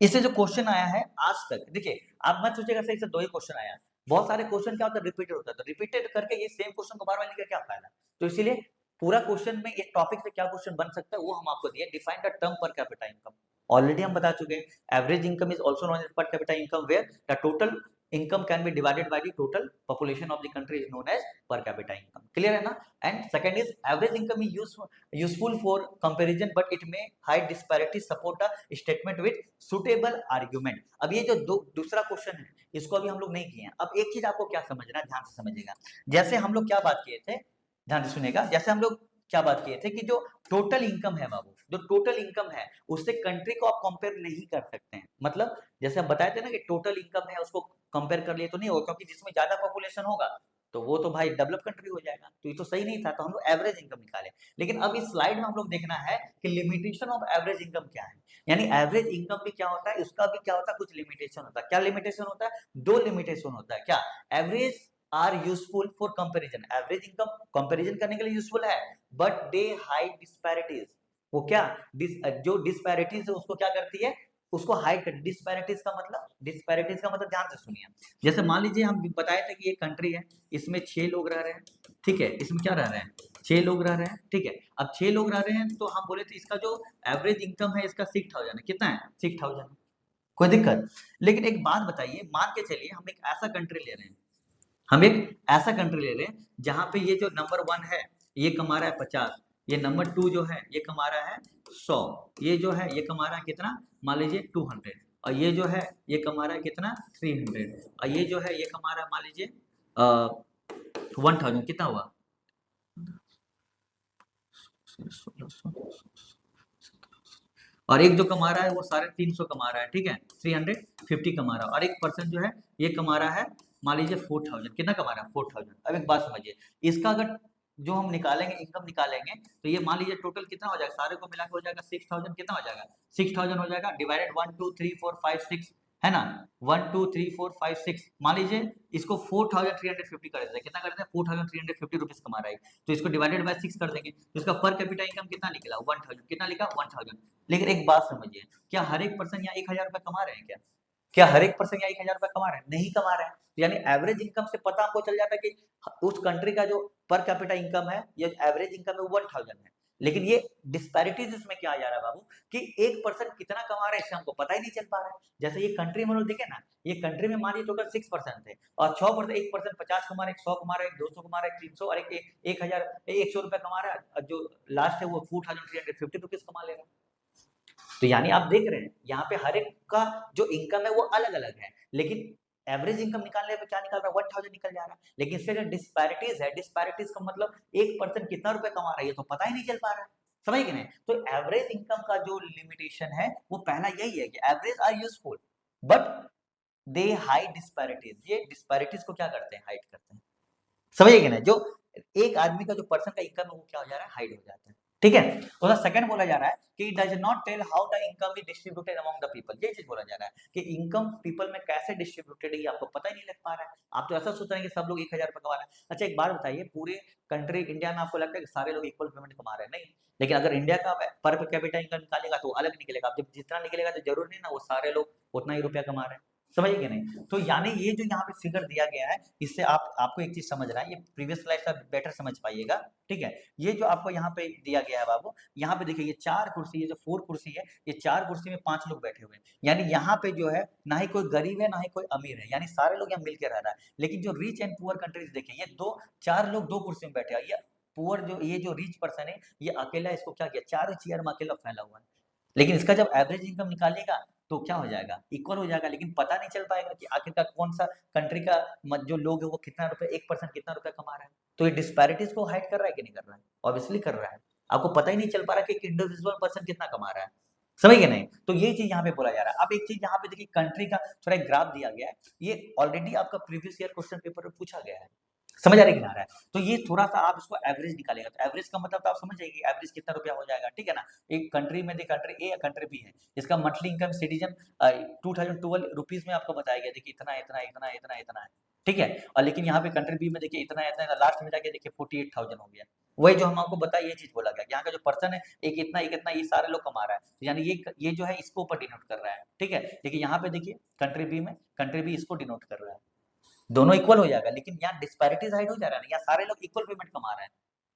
इससे जो क्वेश्चन आया है आज तक, देखिए आप मत सोचिएगा सही से दो ही क्वेश्चन आया, बहुत सारे क्वेश्चन क्या होता है, रिपीटेड होता है। तो रिपीटेड करके ये सेम क्वेश्चन को बार बार लिखकर क्या फायदा। तो इसीलिए पूरा क्वेश्चन में एक टॉपिक से क्या क्वेश्चन बन सकता है वो हम आपको दिए। Define the term per capita income, already हम बता चुके हैं। Average income is also known as per capita income, where the total income can be divided by the total population of the country is known as per capita income. Clear है ना। And second is average income is useful for comparison but it may hide disparity, support a statement with suitable argument. अब ये जो दूसरा question है इसको अभी हम लोग नहीं किए हैं। अब एक चीज आपको क्या समझना है, ध्यान से समझिएगा। जैसे हम लोग क्या बात किए थे, ध्यान से सुनिएगा, जैसे हम लोग क्या बात किए थे कि जो टोटल इनकम है बाबू, जो टोटल इनकम है उससे कंट्री को आप कंपेयर नहीं कर सकते हैं। मतलब जैसे हम बताए थे ना कि टोटल इनकम है उसको कंपेयर कर लिए तो नहीं होगा, क्योंकि जिसमें ज्यादा पॉपुलेशन होगा तो वो तो भाई डेवलप कंट्री हो जाएगा, तो ये तो सही नहीं था। तो हम लोग एवरेज इनकम निकाले। लेकिन अब इस स्लाइड में हम लोग देखना है कि लिमिटेशन ऑफ एवरेज इनकम क्या है, यानी एवरेज इनकम भी क्या होता है, उसका भी क्या होता है, कुछ लिमिटेशन होता है। क्या लिमिटेशन होता है, दो लिमिटेशन होता है। क्या, average are useful for comparison, average income comparison करने के लिए यूजफुल है, बट दे हाइड डिस्पैरिटीज। वो क्या, जो डिस्पैरिटीज है उसको क्या करती है, उसको हाइड कर। डिस्पैरिटीज का मतलब ध्यान से सुनिए। जैसे मान लीजिए हम बताए थे कि ये कंट्री है, इसमें 6 लोग रह रहे हैं। ठीक है, इसमें क्या रह रहे हैं, 6 लोग रह रहे हैं। ठीक है, अब 6 लोग रह रहे हैं तो हम बोले थे इसका जो एवरेज इनकम है इसका 6,000 है। कितना है, 6,000। कोई दिक्कत। लेकिन एक बात बताइए, मान के चलिए हम एक ऐसा कंट्री ले रहे हैं, हम एक ऐसा कंट्री ले रहे हैं जहां पे ये जो नंबर 1 है ये कमा रहा है 50, ये नंबर 2 जो है ये कमा रहा है 100, ये जो है ये कमा रहा है कितना, मान लीजिए 200, और ये जो है ये कमा रहा है कितना 300, और ये जो है ये कमा रहा है मान लीजिए 1000। कितना हुआ, और एक जो कमा रहा है वो 350 कमा रहा है। ठीक है, 350 कमा रहा है, और एक पर्सन जो है ये कमा रहा है मान लीजिए 4000 कितना कमा रहा है 4000। अब एक बात समझिए, इसका अगर जो हम निकालेंगे इनकम निकालेंगे तो ये मान लीजिए टोटल कितना हो जाएगा, सारे को मिला के हो जाएगा 6000। कितना हो जाएगा 6000 हो जाएगा, डिवाइडेड 1 2 3 4 5 6 है ना, 1 2 3 4 5 6। मान लीजिए इसको 4350 कर देते हैं, कितना कर देते हैं 4350 रुपीज कमा रहा है, तो इसको डिवाइडेड बाय 6 कर देंगे तो इसका पर कैपिटा इनकम कितना निकला 1000। कितना लिखा 1000। लेकिन एक बात समझिए, क्या हर एक पर्सन यहाँ 1000 रुपए कमा रहे हैं क्या हर एक पर्सन यहाँ 1000 रुपए कमा रहे हैं? नहीं कमा रहे हैं। यानी एवरेज इनकम से पता आपको चल जाता है कि उस कंट्री का जो पर कैपिटा इनकम है या एवरेज इनकम है वो 1000 है। लेकिन ये डिस्पैरिटीज इसमें क्या आ जा रहा है बाबू, कि एक पर्सन कितना कमा रहा है इससे हमको पता ही नहीं चल पा रहा है। जैसे ये कंट्री में लोग देखे ना, ये कंट्री में मानिए टोटल 6% थे और 6% एक पर्सन 50 कमा रहा है, 100 कमा रहा है, 200 कमा रहा है, 300 और एक 100 रुपए कमा रहा है, जो लास्ट है वो 4350 रुपीज कमा ले रहा है। तो यानी आप देख रहे हैं यहाँ पे हर एक का जो इनकम है वो अलग अलग है, लेकिन एवरेज इनकम निकालने पे क्या निकल रहा है 1000 निकल जा रहा है। लेकिन इससे जो डिस्पैरिटीज है, डिस्पैरिटीज का मतलब एक पर्सन कितना रुपए कमा रहा है ये तो पता ही नहीं चल पा रहा है, समझ गए नहीं। तो एवरेज इनकम का जो लिमिटेशन है वो पहला यही है कि average are useful but they hide disparities. ये डिस्पैरिटीज को क्या करते हैं, हाइड करते हैं, समझिए ना। जो एक आदमी का जो पर्सन का इनकम है वो क्या हो जा रहा है, हाइड हो जाता है, ठीक है। तो सेकंड बोला जा रहा है कि it does not tell how the income is distributed among the people. ये चीज बोला जा रहा है कि इनकम पीपल में कैसे डिस्ट्रीब्यूटेड है आपको पता ही नहीं लग पा रहा है। आप तो ऐसा सोच रहे हैं कि सब लोग 1000 रुपए कमा रहे हैं। अच्छा एक बात बताइए, पूरे कंट्री इंडिया में आपको लगता है कि सारे लोग इक्वल पेमेंट कमा रहे हैं? नहीं। लेकिन अगर इंडिया का पर कैपिटा इनकम निकालेगा तो अलग निकलेगा। अब जब जितना निकलेगा तो जरूर नहीं ना वो सारे लोग उतना ही रुपया कमा रहे हैं, समझिए नहीं। तो यानी ये जो यहाँ पे फिगर दिया गया है इससे आपको एक चीज समझना है, ये प्रीवियस स्लाइड से बेटर समझ पाइएगा, ठीक है। ये जो आपको यहाँ पे दिया गया है बाबू, यहाँ पे देखिए ये 4 कुर्सी, ये जो 4 कुर्सी है, ये 4 कुर्सी में 5 लोग बैठे हुए हैं। यानी यहाँ पे जो है ना ही कोई गरीब है ना ही कोई अमीर है, यानी सारे लोग यहाँ मिलकर रह रहा है। लेकिन जो रिच एंड पुअर कंट्रीज देखिए, ये 4 लोग 2 कुर्सी में बैठे हैं। ये पुअर जो ये जो रिच पर्सन है ये अकेला, इसको क्या किया 4 चेयर में अकेला फैला हुआ है। लेकिन इसका जब एवरेज इनकम निकालेगा तो क्या हो जाएगा, इक्वल हो जाएगा। लेकिन पता नहीं चल पाएगा कि आखिरकार कौन सा कंट्री का जो लोग है वो कितना रुपए, एक पर्सन कितना रुपया कमा रहा है। तो ये डिस्पैरिटीज को हाइड कर रहा है कि नहीं कर रहा है, ऑब्वियसली कर रहा है। आपको पता ही नहीं चल पा रहा कि एक इंडिविजुअल पर्सन कितना कमा रहा है, समझ गए नहीं। तो ये चीज यहाँ पे बोला जा रहा है। अब एक चीज यहाँ पे देखिए कंट्री का थोड़ा एक ग्राफ दिया गया है, ये ऑलरेडी आपका प्रीवियस ईयर क्वेश्चन पेपर में पूछा गया है, समझ आ रहा है कि ना आ रहा है। तो ये थोड़ा सा आप इसको एवरेज निकालेगा, तो एवरेज का मतलब तो आप समझ जाइए एवरेज कितना रुपया हो जाएगा, ठीक है ना। एक कंट्री में कंट्री ए या कंट्री बी है, इसका मंथली इनकम सिटीजन 2012 रुपीज में आपको बताया गया, देखिए इतना इतना इतना इतना इतना है, ठीक है। और लेकिन यहाँ पे कंट्री बी में देखिए इतना इतना, लास्ट में जाके देखिए 48,000 हो गया। वही जो हम आपको बताया ये चीज बोला गया, यहाँ का जो पर्सन है एक इतना ये सारे लोग कमा रहा है, यानी ये जो है इसको ऊपर डिनोट कर रहा है, ठीक है। लेकिन यहाँ पे देखिए कंट्री बी में कंट्री बी इसको डिनोट कर रहा है, दोनों इक्वल हो जाएगा। लेकिन यहाँ डिस्पैरिटीज हाइड हो जा रहा है, यहाँ सारे लोग इक्वल पेमेंट कमा रहे हैं,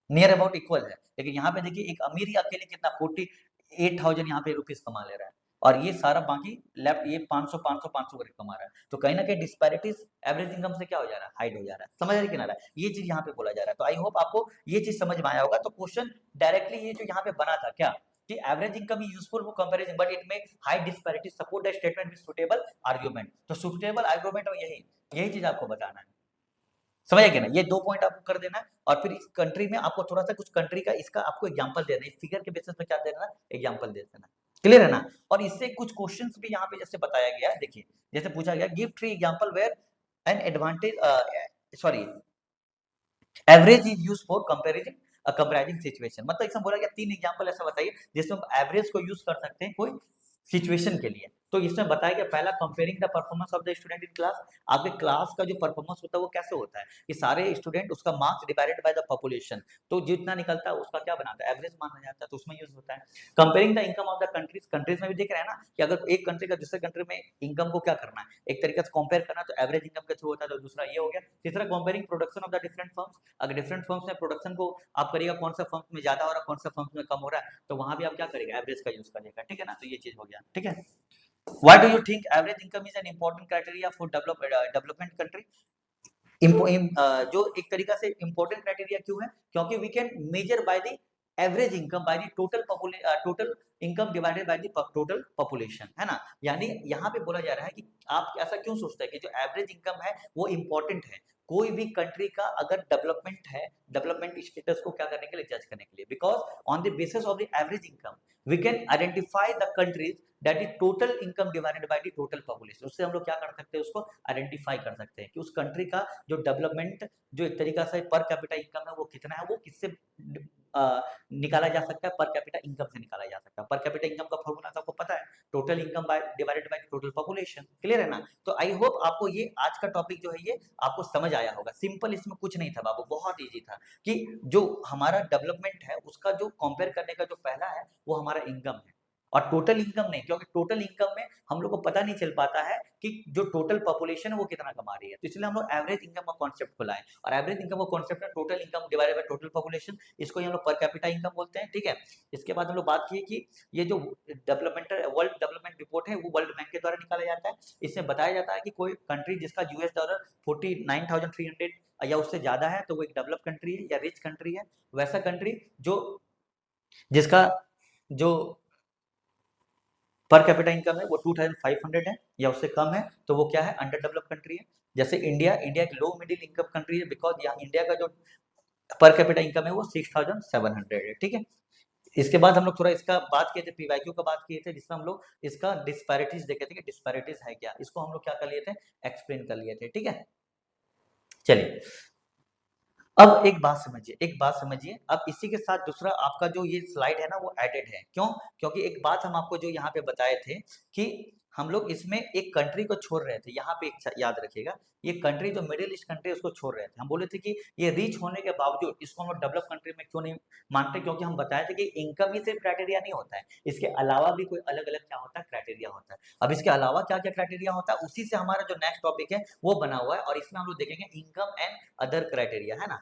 नियर अबाउट इक्वल है। लेकिन यहाँ पे देखिए एक अमीर ही अकेले कितना 48,000 यहाँ पे रुपीज कमा ले रहा है, और ये सारा बाकी लेफ्ट ये 500 500 500 करके कमा रहा है। तो कहीं ना कहीं डिस्पैरिटीज एवरेज इनकम से क्या हो जा रहा है, हाइड हो जा रहा है, समझ रहे कि ना रहा है। ये चीज यहाँ पे बोला जा रहा है। तो आई होप आपको ये चीज समझ में आया होगा। तो क्वेश्चन डायरेक्टली ये जो यहाँ पे बना था क्या कि average income is useful for comparison but it may high disparity, support the statement with suitable argument. तो सुटेबल आर्गुमेंट और यही चीज आपको बताना है, समझ गए ना। ये 2 पॉइंट आपको कर देना है। और फिर इस कंट्री में आपको थोड़ा सा कुछ कंट्री का इसका आपको एग्जांपल देना है, इस फिगर के बेसिस पे क्या देना है, एग्जांपल दे देना, क्लियर है ना। और इससे कुछ क्वेश्चंस भी यहाँ पे जैसे बताया गया है, देखिए जैसे पूछा गया give 3 example where an advantage sorry average is used for comparison situation. मतलब इसमें बोला गया 3 एग्जांपल ऐसा बताइए जिसमें हम एवरेज को यूज कर सकते हैं कोई सिचुएशन के लिए। तो इसमें बताया गया पहला comparing the performance of the student in class. आपके क्लास का जो परफॉर्मेंस होता है वो कैसे होता है कि सारे स्टूडेंट उसका marks divided by the population, तो जितना निकलता है उसका क्या बनाता है, एवरेज माना जाता है, तो उसमें यूज होता है। Comparing the income of the countries, countries में भी देख रहे हैं ना कि अगर एक कंट्री का दूसरे कंट्री में इनकम को क्या करना है, एक तरीके से कंपेयर करना, तो एवरेज इनकम के थ्रू होता है। तो दूसरा ये हो गया। तीसरा comparing production of the different firms, अगर डिफरेंट फर्म्स में प्रोडक्शन को आप करिएगा कौन सा फर्म में ज्यादा हो रहा है कौन सा फर्म में कम हो रहा है, तो वहां भी आप क्या करेंगे, एवरेज का यूज करिएगा, ठीक है ना। तो ये चीज हो गया, ठीक है। Why do you think average income is an important criteria for development country? जो एक तरीका से important criteria क्यों है, क्योंकि we can measure by the average income by the total income divided by the total population, है ना। यानी यहाँ पे बोला जा रहा है कि आप ऐसा क्यों सोचते हैं कि जो एवरेज इनकम है वो इम्पोर्टेंट है, कोई भी कंट्री का अगर डेवलपमेंट है, डेवलपमेंट स्टेटस को क्या करने के लिए, जज करने के लिए, because on the basis of the average income we can identify the countries that is total income divided by the total population. उससे हम लोग क्या कर सकते हैं, उसको आइडेंटिफाई कर सकते हैं कि उस कंट्री का जो डेवलपमेंट, जो एक तरीका से पर कैपिटा इनकम है वो कितना है, वो किससे निकाला जा सकता है, पर कैपिटा इनकम से निकाला जा सकता है। पर कैपिटा इनकम का फॉर्मूला तो आपको पता है, total income divided by total population. Clear है ना? तो आई होप आपको ये आज का टॉपिक जो है ये आपको समझ आया होगा। सिंपल, इसमें कुछ नहीं था बाबू, बहुत इजी था कि जो हमारा डेवलपमेंट है उसका जो कंपेयर करने का जो पहला है वो हमारा इनकम है, और टोटल इनकम नहीं, क्योंकि टोटल इनकम में हम लोग को पता नहीं चल पाता है कि जो टोटल पॉपुलेशन है वो कितना कमा रही है। तो इसलिए हम लोग एवरेज इनकम का कॉन्सेप्ट को लाए, और एवरेज इनकम का कॉन्सेप्ट है total income divided by total population. इसको हम लोग पर कैपिटा इनकम बोलते हैं। ठीक है, इसके बाद हम लोग बात की कि ये जो वर्ल्ड डेवलपमेंट रिपोर्ट है वो वर्ल्ड बैंक के द्वारा निकाला जाता है। इसमें बताया जाता है कि कोई कंट्री जिसका $49 49,300 या उससे ज्यादा है तो वो एक डेवलप कंट्री है या रिच कंट्री है। वैसा कंट्री जो जिसका जो पर कैपिटा इनकम है वो 2500 है या उससे कम है तो वो क्या है, अंडर डेवलप कंट्री है। जैसे इंडिया एक लो मिडिल इनकम कंट्री है, बिकॉज यहाँ इंडिया का जो पर कैपिटा इनकम है वो 6700 है। ठीक है, इसके बाद हम लोग थोड़ा इसका बात किए थे, पीवाईक्यू का बात किए थे, जिसमें हम लोग इसका डिस्पैरिटीज देखे थे कि डिस्पैरिटीज है क्या, इसको हम लोग क्या कर लिए थे, एक्सप्लेन कर लिए थे। ठीक है, चलिए अब एक बात समझिए। अब इसी के साथ दूसरा आपका जो ये स्लाइड है ना वो एडेड है। क्यों? क्योंकि एक बात हम आपको जो यहाँ पे बताए थे कि हम लोग इसमें एक कंट्री को छोड़ रहे थे। यहाँ पे एक याद रखिएगा, ये कंट्री जो मिडिल ईस्ट कंट्री उसको छोड़ रहे थे। हम बोले थे कि ये रिच होने के बावजूद इसको हम लोग डेवलप कंट्री में क्यों नहीं मानते, क्योंकि हम बताए थे कि इनकम ही सिर्फ क्राइटेरिया नहीं होता है, इसके अलावा भी कोई अलग अलग क्या होता है, क्राइटेरिया होता है। अब इसके अलावा क्या क्या क्राइटेरिया होता है, उसी से हमारा जो नेक्स्ट टॉपिक है वो बना हुआ है, और इसमें हम लोग देखेंगे इनकम एंड अदर क्राइटेरिया, है ना,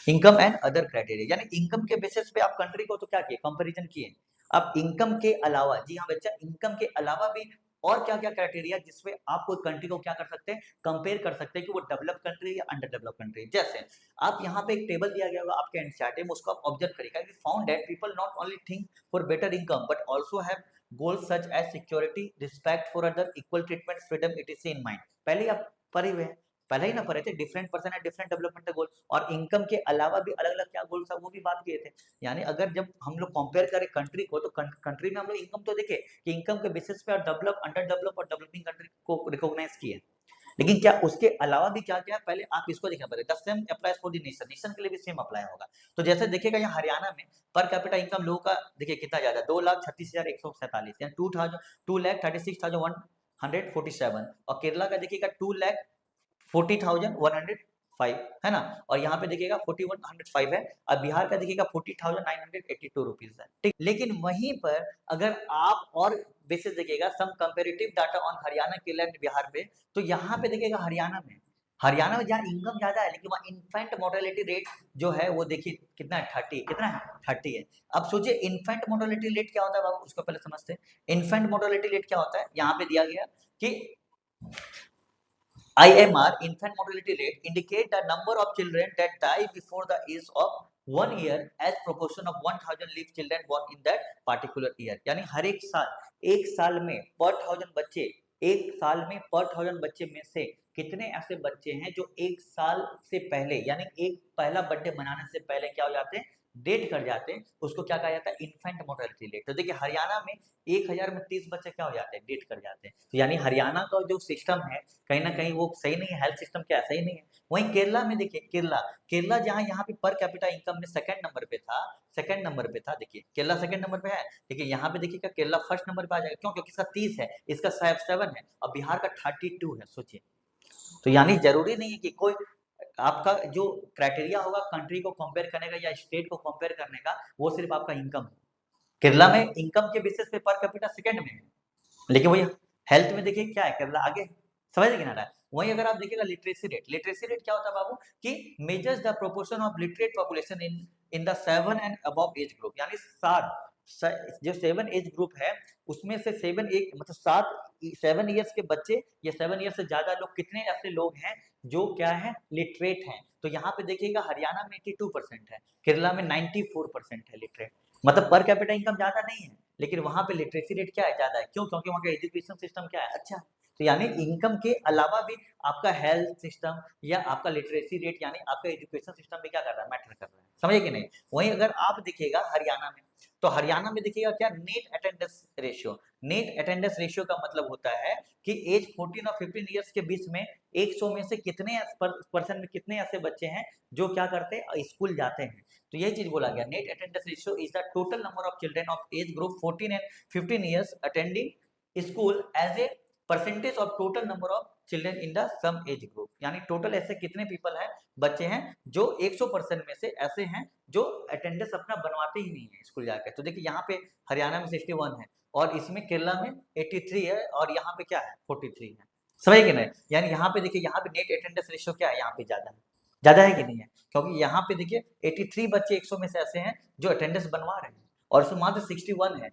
इनकम एंड अदर क्राइटेरिया। यानी इनकम के बेसिस पे आप कंट्री को तो क्या किए, कंपैरिजन किए। अब इनकम के अलावा, जी हाँ बच्चा, इनकम के अलावा भी और क्या क्या क्राइटेरिया जिसमें आप कोई कंट्री को क्या कर सकते हैं, कंपेयर कर सकते हैं कि वो डेवलप कंट्री है या अंडर डेवलप कंट्री। जैसे आप यहाँ पे एक टेबल दिया गया होगा आपके एनसीईआरटी में, उसको आप ऑब्जर्व करिएगा कि found that people not only think for better income but also have goals such as security, respect for other, equal treatment, freedom, etc in mind. पहले ही आप पढ़े हुए हैं, पहले ही ना पढ़े थे, डिफरेंट पर्सन है डिफरेंट डेवलपमेंट गोल, और इनकम के अलावा भी अलग अलग क्या गोल्स है वो भी बात किए थे। यानी अगर जब हम लोग कंपेयर करें कंट्री को, तो कंट्री में हम लोग इनकम तो देखे कि इनकम के बेसिस पे डेवलप, अंडर डेवलप और डेवलपिंग कंट्री को रिकॉग्नाइज किए, लेकिन क्या उसके अलावा भी क्या क्या है, पहले आप इसको देखना पड़ेगा। The same applies for the nation, nation के लिए भी सेम अप्लाई होगा। तो जैसे देखिएगा यहाँ हरियाणा में पर कैपिटा इनकम लोगों का देखिए कितना ज्यादा, 2,36,147 यानी 2,37,147, और केरला का देखिएगा 2,40,105 है ना, और यहाँ पे देखिएगा 4,105 है, और बिहार का देखिएगा 40,982 रुपीज है। ठीक, लेकिन वहीं पर अगर आप और बेसिस देखिएगा, some comparative data on Haryana, Kerala and Bihar पे, तो यहाँ पे देखिएगा हरियाणा में जहाँ इनकम ज्यादा है लेकिन वहाँ इन्फेंट मोर्टेलिटी रेट जो है वो देखिए कितना है, 30, कितना है, 30 है। अब सोचिए इन्फेंट मोर्टेलिटी रेट क्या होता है बाबू, उसको पहले समझते हैं। इन्फेंट मोर्टेलिटी रेट क्या होता है, यहाँ पे दिया गया कि IMR, infant mortality rate, indicate the number of children that die before the age of 1 year as proportion of 1,000 live children born in that particular year। यानी हर एक साल में पर 1,000 बच्चे, एक साल में पर 1,000 बच्चे में से कितने ऐसे बच्चे हैं जो एक साल से पहले, यानी एक पहला बर्थडे मनाने से पहले क्या हो जाते हैं, डेट कर जाते हैं, उसको क्या कहा जाता है, इन्फेंट मोर्टेलिटी रेट। तो देखिए हरियाणा में 1,000 में 30 बच्चे क्या हो जाते हैं, डेट कर जाते हैं। तो यानी हरियाणा का जो सिस्टम है कहीं ना कहीं वो सही नहीं है, हेल्थ सिस्टम क्या सही नहीं है। वहीं केरला में देखिए, केरला जहां यहाँ पे पर कैपिटा इनकम में सेकंड नंबर पे था, देखिए केरला सेकंड नंबर पे है। देखिए यहाँ पे देखिएगा केरला फर्स्ट नंबर पे आ जाएगा, क्यों, क्योंकि इसका 30 है, इसका 7 है, और बिहार का 32 है, सोचिए। तो यानी जरूरी नहीं है कि कोई आपका जो क्राइटेरिया होगा कंट्री को कंपेयर करने का या स्टेट को कंपेयर करने का, वो सिर्फ आपका इनकम है। केरला में इनकम के बेसिस पे पर कैपिटा सेकंड में है, लेकिन वही हेल्थ में देखिए क्या है, केरला आगे, समझ कि ना रहा है। वहीं अगर आप देखिएगा लिटरेसी रेट क्या होता है बाबू, कि measures the proportion of literate population in the 7 and above as group. यानी 7 जो 7 एज ग्रुप है उसमें से 7 एक मतलब 7 ईयर्स के बच्चे या 7 ईयर्स से ज्यादा लोग, कितने ऐसे लोग हैं जो क्या है, लिटरेट हैं। तो यहाँ पे देखिएगा हरियाणा में 82% है, केरला में 94% है लिटरेट। मतलब पर कैपिटा इनकम ज्यादा नहीं है, लेकिन वहां पे लिटरेसी रेट क्या है, ज्यादा है। क्यों? क्योंकि वहां का एजुकेशन सिस्टम क्या है, अच्छा। तो यानी इनकम के अलावा भी आपका हेल्थ सिस्टम या आपका लिटरेसी रेट यानी आपका एजुकेशन सिस्टम भी क्या कर रहा है, मैटर कर रहा है, समझे कि नहीं। वहीं अगर आप देखिएगा हरियाणा में, तो हरियाणा में देखिएगा क्या net attendance ratio. Net attendance ratio का मतलब होता है कि एज 14 और 15 ईयर्स के बीच में 100 में से कितने परसेंट में कितने ऐसे बच्चे हैं जो क्या करते हैं, स्कूल जाते हैं। तो यही चीज बोला गया, net attendance ratio is the total number of children of age group 14 and 15 years attending school age a percentage of total number of children in the same age group. यानी टोटल ऐसे कितने पीपल हैं, बच्चे हैं जो 100% में से ऐसे हैं जो अटेंडेंस अपना बनवाते ही नहीं है स्कूल जाकर। तो देखिए यहाँ पे हरियाणा में 61 है और इसमें केरला में 83 है और यहाँ पे क्या है 43 है, समझ कि नहीं। यानी यहाँ पे देखिए यहाँ पे नेट अटेंडेंस रेशियो क्या है, यहाँ पे ज्यादा है कि नहीं है, क्योंकि यहाँ पे देखिए 83 बच्चे 100 में से ऐसे हैं जो अटेंडेंस बनवा रहे हैं और उसमें मात्र 61 है,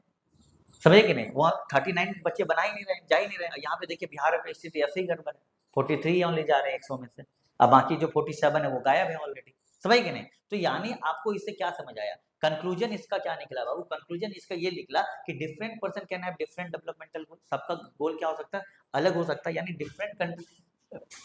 समझे कि नहीं। वहाँ 39 बच्चे बना ही नहीं रहे, जा ही नहीं रहे। यहाँ पे देखिए बिहार में स्थिति ऐसे ही गड़बड़ है, 43 ओनली जा रहे हैं 100 में से, अब बाकी जो 47 है वो गायब है ऑलरेडी, समझ कि नहीं। तो यानी आपको इससे क्या समझ आया, कंक्लूजन इसका क्या निकला बाबू, कंक्लूजन इसका ये निकला कि different person can have different developmental goal. सबका गोल क्या हो सकता है, अलग हो सकता है, यानी डिफरेंट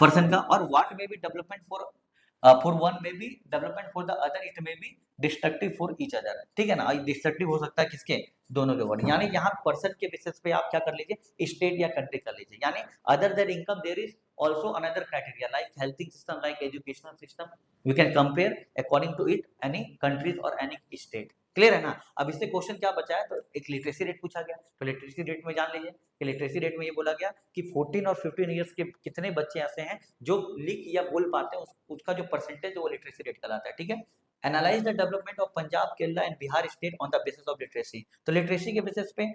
पर्सन का। और what may be development for one may be development for the other, it may be destructive for each other, ठीक है ना। डिस्ट्रक्टिव हो सकता है किसके, दोनों के वर्ड। यानी यहाँ पर्सन के बेसिस पे आप क्या कर लीजिए, स्टेट या कंट्री कर लीजिए। यानी other than income there is also another criteria like healthing system, like educational system, we can compare according to it any countries or any state, clear है ना। अब इससे क्वेश्चन क्या बचा है, तो एक लिटरेसी रेट पूछा गया, तो लिटरेसी रेट में जान लीजिए कि लिटरेसी रेट में ये बोला गया कि 14 और 15 इयर्स के कितने बच्चे ऐसे हैं जो लिख या बोल पाते हैं, उसका जो परसेंटेज है वो लिटरेसी रेट कहलाता है, ठीक है। Analyse the development of Punjab, Kerala and Bihar state on the basis of literacy. तो लिटरेसी के बेसिस पे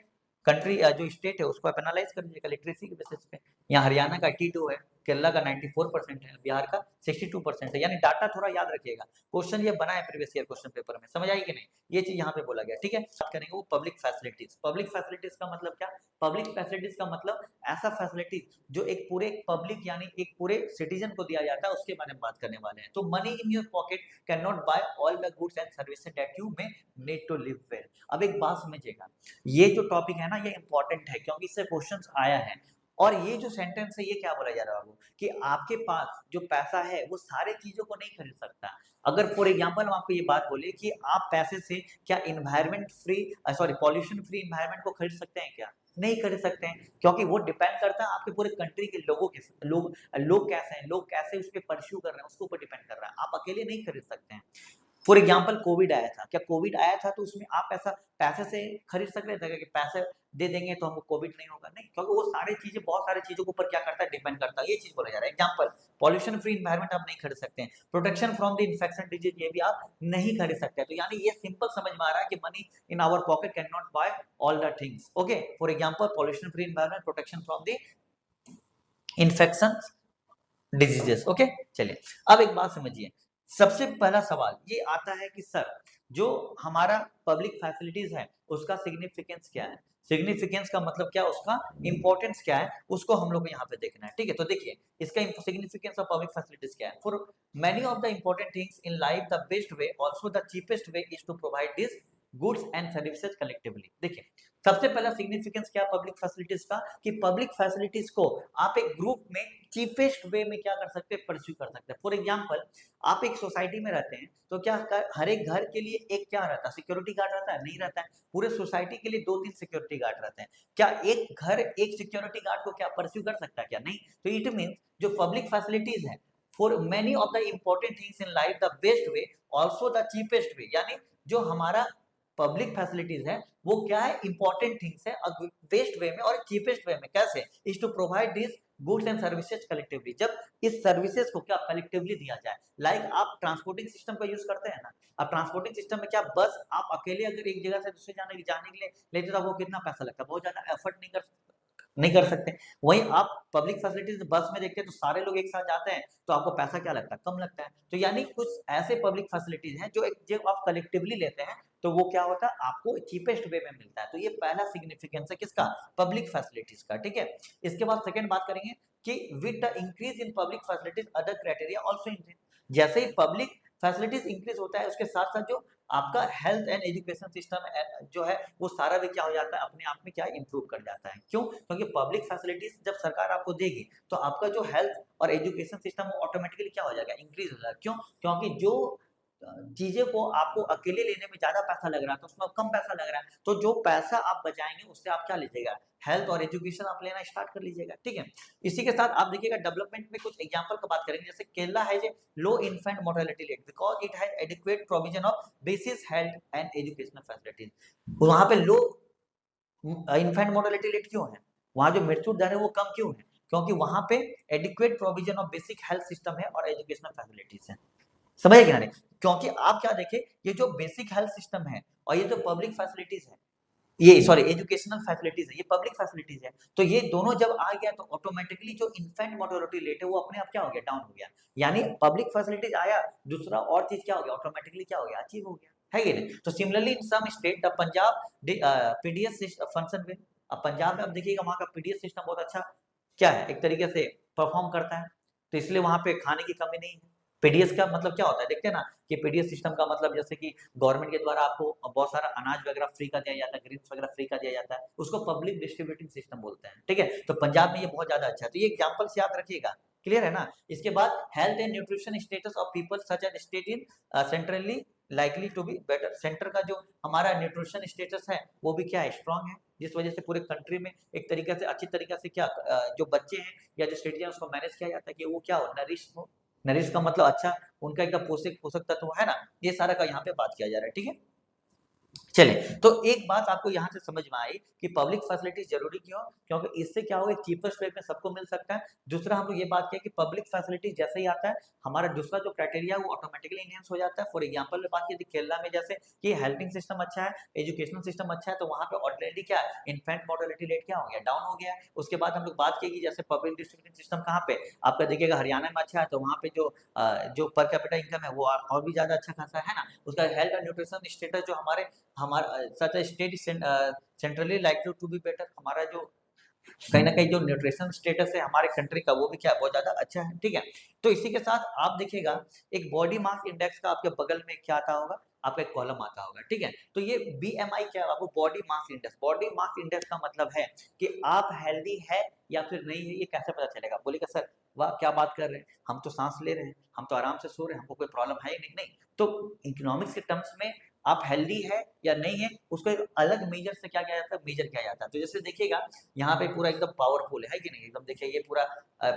कंट्री जो स्टेट है उसको आप एनालाइज कर लीजिएगा लिटरेसी के बेसिस पे। यहाँ हरियाणा का 82 है, केरला का 94% है, बिहार का 62% है। यानी डाटा थोड़ा याद रखिएगा, क्वेश्चन ये बना है प्रीवियस ईयर क्वेश्चन पेपर में, समझ आई कि नहीं, ये चीज यहाँ पे बोला गया, ठीक है। बात करेंगे वो पब्लिक फैसिलिटीज। पब्लिक फैसिलिटीज का मतलब क्या, पब्लिक फैसिलिटीज का मतलब ऐसा फैसिलिटीज जो एक पूरे पब्लिक यानी एक पूरे सिटीजन को दिया जाता है, उसके बारे में बात करने वाले हैं। तो money in your pocket can not buy all the goods and services that you may need to live well. अब एक बात समझिएगा, ये जो टॉपिक है ना ये इंपॉर्टेंट है क्योंकि इससे क्वेश्चंस आया है। और ये जो सेंटेंस है ये क्या बोला जा रहा है बाबू, कि आपके पास जो पैसा है वो सारे चीजों को नहीं खरीद सकता। अगर फॉर एग्जांपल हम आपको ये बात बोले कि आप पैसे से क्या environment free sorry pollution free environment को खरीद सकते हैं क्या, नहीं खरीद सकते हैं, क्योंकि वो डिपेंड करता है आपके पूरे कंट्री के लोगों के लोग कैसे हैं, लोग कैसे उस पर परस्यू कर रहे हैं, उसके ऊपर डिपेंड कर रहा है, आप अकेले नहीं खरीद सकते हैं। फॉर एग्जाम्पल कोविड आया था, क्या कोविड आया था तो उसमें आप ऐसा पैसे से खरीद सक रहे थे कि पैसे दे देंगे तो हमको कोविड नहीं होगा, नहीं, क्योंकि वो सारी चीजें बहुत सारी चीजों के ऊपर क्या करता है, डिपेंड करता है, ये चीज बोला जा रहा है। एग्जाम्पल पॉल्यूशन फ्री इन्वायरमेंट आप नहीं खरीद सकते हैं, protection from the infection disease ये भी आप नहीं खरीद सकते हैं। तो यानी ये सिंपल समझ में आ रहा है कि money in our pocket can not buy all the things, okay. For example pollution free environment, protection from the infection diseases, okay. चलिए अब एक बात समझिए, सबसे पहला सवाल ये आता है कि सर जो हमारा पब्लिक फैसिलिटीज है उसका सिग्निफिकेंस क्या है, सिग्निफिकेंस का मतलब क्या, उसका इंपॉर्टेंस क्या है, उसको हम लोग को यहाँ पे देखना है, ठीक है। तो देखिए इसका सिग्निफिकेंस ऑफ पब्लिक फैसिलिटीज क्या है। For many of the important things in life the best way also the cheapest way is to provide this goods and services collectively. देखिए सबसे पहला सिग्निफिकेंस क्या पब्लिक फैसिलिटीज का, कि पब्लिक फैसिलिटीज को आप एक ग्रुप में चीपेस्ट वे में क्या कर सकते हैं, परस्यू कर सकते हैं। फॉर एग्जांपल आप एक सोसाइटी में रहते हैं तो क्या हर एक घर के लिए एक क्या रहता है, सिक्योरिटी गार्ड रहता है, नहीं रहता है। पूरे सोसाइटी के लिए 2-3 सिक्योरिटी गार्ड रहते हैं, क्या एक घर एक सिक्योरिटी गार्ड को क्या परस्यू कर सकता है, क्या नहीं। तो इट मीन जो पब्लिक फैसिलिटीज है for many of the important things in life the best way also the cheapest way, यानी जो हमारा पब्लिक फैसिलिटीज है वो क्या है, इंपॉर्टेंट थिंग्स है बेस्ट वे में और चीपेस्ट वे में, कैसे, is to provide this goods and services collectively, जब इस सर्विसेज को क्या कलेक्टिवली दिया जाए। लाइक आप ट्रांसपोर्टिंग सिस्टम का यूज करते हैं ना, अब ट्रांसपोर्टिंग सिस्टम में क्या बस आप अकेले अगर एक जगह से दूसरी जाने के लिए लेते तो आपको कितना पैसा लगता है, बहुत ज्यादा एफर्ट नहीं कर सकते। वहीं आप पब्लिक फैसिलिटीज बस में देखते हैं तो सारे लोग एक साथ जाते हैं तो आपको पैसा क्या लगता है, कम लगता है। तो यानी कुछ ऐसे पब्लिक फैसिलिटीज हैं जो जब आप कलेक्टिवली लेते हैं तो वो क्या होता है, आपको चीपेस्ट वे में मिलता है। तो ये पहला सिग्निफिकेंस है किसका, पब्लिक फैसिलिटीज का, ठीक है। इसके बाद सेकंड बात करेंगे कि with the increase in public facilities other criteria also increase, जैसे ही पब्लिक फैसिलिटीज इंक्रीज होता है, उसके साथ साथ जो आपका हेल्थ एंड एजुकेशन सिस्टम जो है वो सारा भी क्या हो जाता है, अपने आप में क्या इंप्रूव कर जाता है। क्यों? क्योंकि पब्लिक फैसिलिटीज जब सरकार आपको देगी तो आपका जो हेल्थ और एजुकेशन सिस्टम वो ऑटोमेटिकली क्या हो जाएगा, इंक्रीज हो जाएगा। क्यों? क्योंकि जो चीजें को आपको अकेले लेने में ज्यादा पैसा लग रहा है तो उसमें कम पैसा लग रहा है, तो जो पैसा आप बचाएंगे उससे आप क्या लीजिएगा, हेल्थ और एजुकेशन आप लेना स्टार्ट कर लीजिएगा। ठीक है, इसी के साथ आप देखिएगा डेवलपमेंट में कुछ एग्जांपल की बात करेंगे, जैसे केरला है जो low infant mortality rate because it has adequate provision of basic health and educational facilities. वहां पे लो इन्फेंट मोर्टेलिटी रेट क्यों है, वहां जो मृत्यु दर है वो कम क्यों है, क्योंकि वहां पे adequate provision of basic health system है और एजुकेशनल फैसिलिटीज है। समझे क्या नहीं? क्योंकि आप क्या देखें, ये जो बेसिक हेल्थ सिस्टम है और ये जो पब्लिक फैसिलिटीज है, ये सॉरी एजुकेशनल फैसिलिटीज है, ये पब्लिक फैसिलिटीज है, तो ये दोनों जब आ गया तो ऑटोमेटिकली जो इन्फेंट मोर्टेलिटी रेट है वो अपने आप क्या हो गया, डाउन हो गया। यानी पब्लिक फैसिलिटीज आया, दूसरा और चीज क्या हो गया, ऑटोमेटिकली क्या हो गया, अचीव हो गया, है कि नहीं? तो similarly in some state the Punjab PDS function में, अब पंजाब में आप देखिएगा वहां का पीडीएस सिस्टम बहुत अच्छा क्या है, एक तरीके से परफॉर्म करता है, तो इसलिए वहां पे खाने की कमी नहीं है। पीडीएस का मतलब क्या होता है, देखते हैं ना कि पीडीएस सिस्टम का मतलब जैसे कि गवर्नमेंट के द्वारा आपको बहुत सारा अनाज वगैरह फ्री का दिया जाता है, ग्रेन्स वगैरह फ्री का दिया जाता है, उसको पब्लिक डिस्ट्रीब्यूटिंग सिस्टम बोलते हैं। ठीक है, तो पंजाब में ये बहुत ज्यादा अच्छा है, तो ये एग्जांपल से याद रखिएगा। क्लियर है ना? इसके बाद health and nutrition status of people such as state in centrally likely to be better. Centre का जो हमारा न्यूट्रिशन स्टेटस है वो भी क्या है, स्ट्रांग है, जिस वजह से पूरे कंट्री में एक तरीके से अच्छी तरीके से क्या जो बच्चे हैं या जो स्टेट है उसको मैनेज किया जाता है कि वो क्या हो, नरिश हो। नरिश का मतलब अच्छा, उनका एकदम पोषक पोषक तत्व है ना, ये सारा का यहाँ पे बात किया जा रहा है। ठीक है, चले तो एक बात आपको यहाँ से समझ में आई कि पब्लिक फैसिलिटी जरूरी क्यों, क्योंकि इससे क्या होगा, चीपेस्ट रेट में सबको मिल सकता है। दूसरा हम लोग ये बात किया कि पब्लिक फैसिलिटी जैसे ही आता है हमारा दूसरा जो क्राइटेरिया है वो ऑटोमेटिकली इनहेंस हो जाता है। फॉर एग्जांपल में बात की थी केरला में, जैसे कि हेल्थिंग सिस्टम अच्छा है, एजुकेशनल सिस्टम अच्छा है, तो वहाँ पे ऑलरेडी क्या है, इन्फेंट मोर्टेलिटी रेट क्या हो गया, डाउन हो गया। उसके बाद हम लोग बात की कि जैसे पब्लिक डिस्ट्रीब्यूटिंग सिस्टम कहाँ पे आपका देखिएगा, हरियाणा में अच्छा है, तो वहाँ पे जो पर कैपिटा इनकम है वो और भी ज्यादा अच्छा खासा है ना। उसका हेल्थ एंड न्यूट्रिशन स्टेटस जो हमारा such state centrally like to be better, हमारा जो कहीं ना कहीं जो न्यूट्रिशन स्टेटस है हमारे कंट्री का वो भी क्या है, बहुत ज्यादा अच्छा है। ठीक है, तो इसी के साथ आप देखिएगा एक बॉडी मास इंडेक्स का आपके बगल में क्या आता होगा, आपका एक कॉलम आता होगा। ठीक है, तो ये बीएमआई क्या है, आपको body mass index, body mass index का मतलब है कि आप हेल्दी है या फिर नहीं है, ये कैसे पता चलेगा। बोलेगा सर वाह क्या बात कर रहे हैं, हम तो सांस ले रहे हैं, हम तो आराम से सो रहे हैं, हमको कोई प्रॉब्लम है ही नहीं। नहीं, तो इकोनॉमिक्स के टर्म्स में आप हेल्दी है या नहीं है उसको एक अलग मेजर से क्या किया जाता है, मेजर किया जाता है। तो जैसे देखिएगा यहाँ पे पूरा एकदम पावरफुल है कि नहीं, एकदम देखिए ये पूरा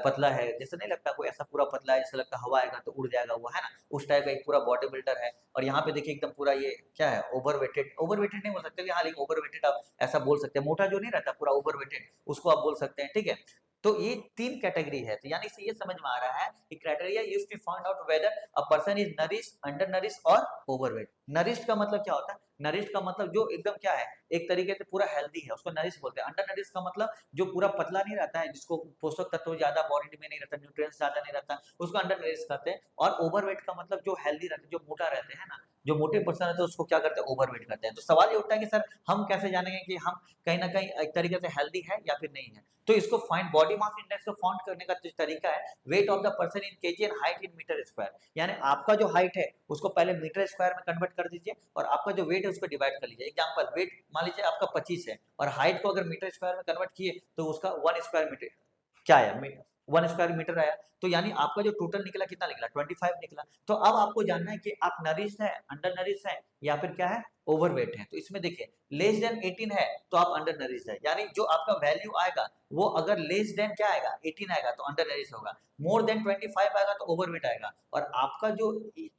पतला है, जैसे नहीं लगता कोई ऐसा पूरा पतला है जैसे लगता हवा आएगा तो उड़ जाएगा वो, है ना, उस टाइप का एक पूरा बॉडी बिल्डर है। और यहाँ पे देखिए एकदम पूरा ये क्या है, ओवरवेटेड, ओवरवेटेड नहीं बोल सकते हाँ, लेकिन ओवरवेटेड आप ऐसा बोल सकते हैं, मोटा जो नहीं रहता पूरा ओवरवेटेड उसको आप बोल सकते हैं। ठीक है, तो ये तीन कैटेगरी है, तो यानी से ये समझ में आ रहा है कि criteria used to find out whether a person is nourish, under nourish और ओवरवेट। नरिश का मतलब क्या होता है, नरिश का मतलब जो एकदम क्या है, एक तरीके से पूरा हेल्दी है उसको नरिश बोलते हैं। अंडर नरिश का मतलब जो पूरा पतला नहीं रहता है, जिसको पोषक तत्व ज्यादा बॉडी में नहीं रहता, न्यूट्रिएंट्स ज्यादा नहीं रहता, उसको अंडर नरिश कहते हैं। और ओवरवेट का मतलब जो हेल्दी रहते हैं, जो मोटा रहते हैं ना, जो मोटे पर्सन रहते हैं उसको क्या करते हैं, ओवरवेट करते हैं। तो सवाल ये उठता है कि सर हम कैसे जानेंगे कि हम कहीं ना कहीं एक तरीके से हेल्दी है या फिर नहीं है। तो इसको फाइंड बॉडी मास इंडेक्स को फाइंड करने का जो तरीका है, weight of the person in KG and height in metre square, यानी आपका जो हाइट है उसको पहले मीटर स्क्वायर में कन्वर्ट कर दीजिए और आपका जो वेट है उसको डिवाइड कर लीजिए। एग्जांपल वेट मान लीजिए आपका 25 है और हाइट को अगर मीटर स्क्वायर में कन्वर्ट किए तो उसका 1 स्क्वायर मीटर क्या आया, 1 स्क्वायर मीटर आया। तो यानी आपका जो टोटल निकला कितना निकला, 25 निकला। तो अब आपको जानना है कि आप नरिश है, अंडर नरिश है या फिर क्या है, ओवरवेट है। तो इसमें देखिए लेस देन 18 है तो आप अंडर नरिश है, यानी जो आपका वैल्यू आएगा वो अगर लेस देन क्या आएगा, 18 आएगा तो अंडर नरिश होगा, मोर देन 25 आएगा तो ओवरवेट आएगा, और आपका जो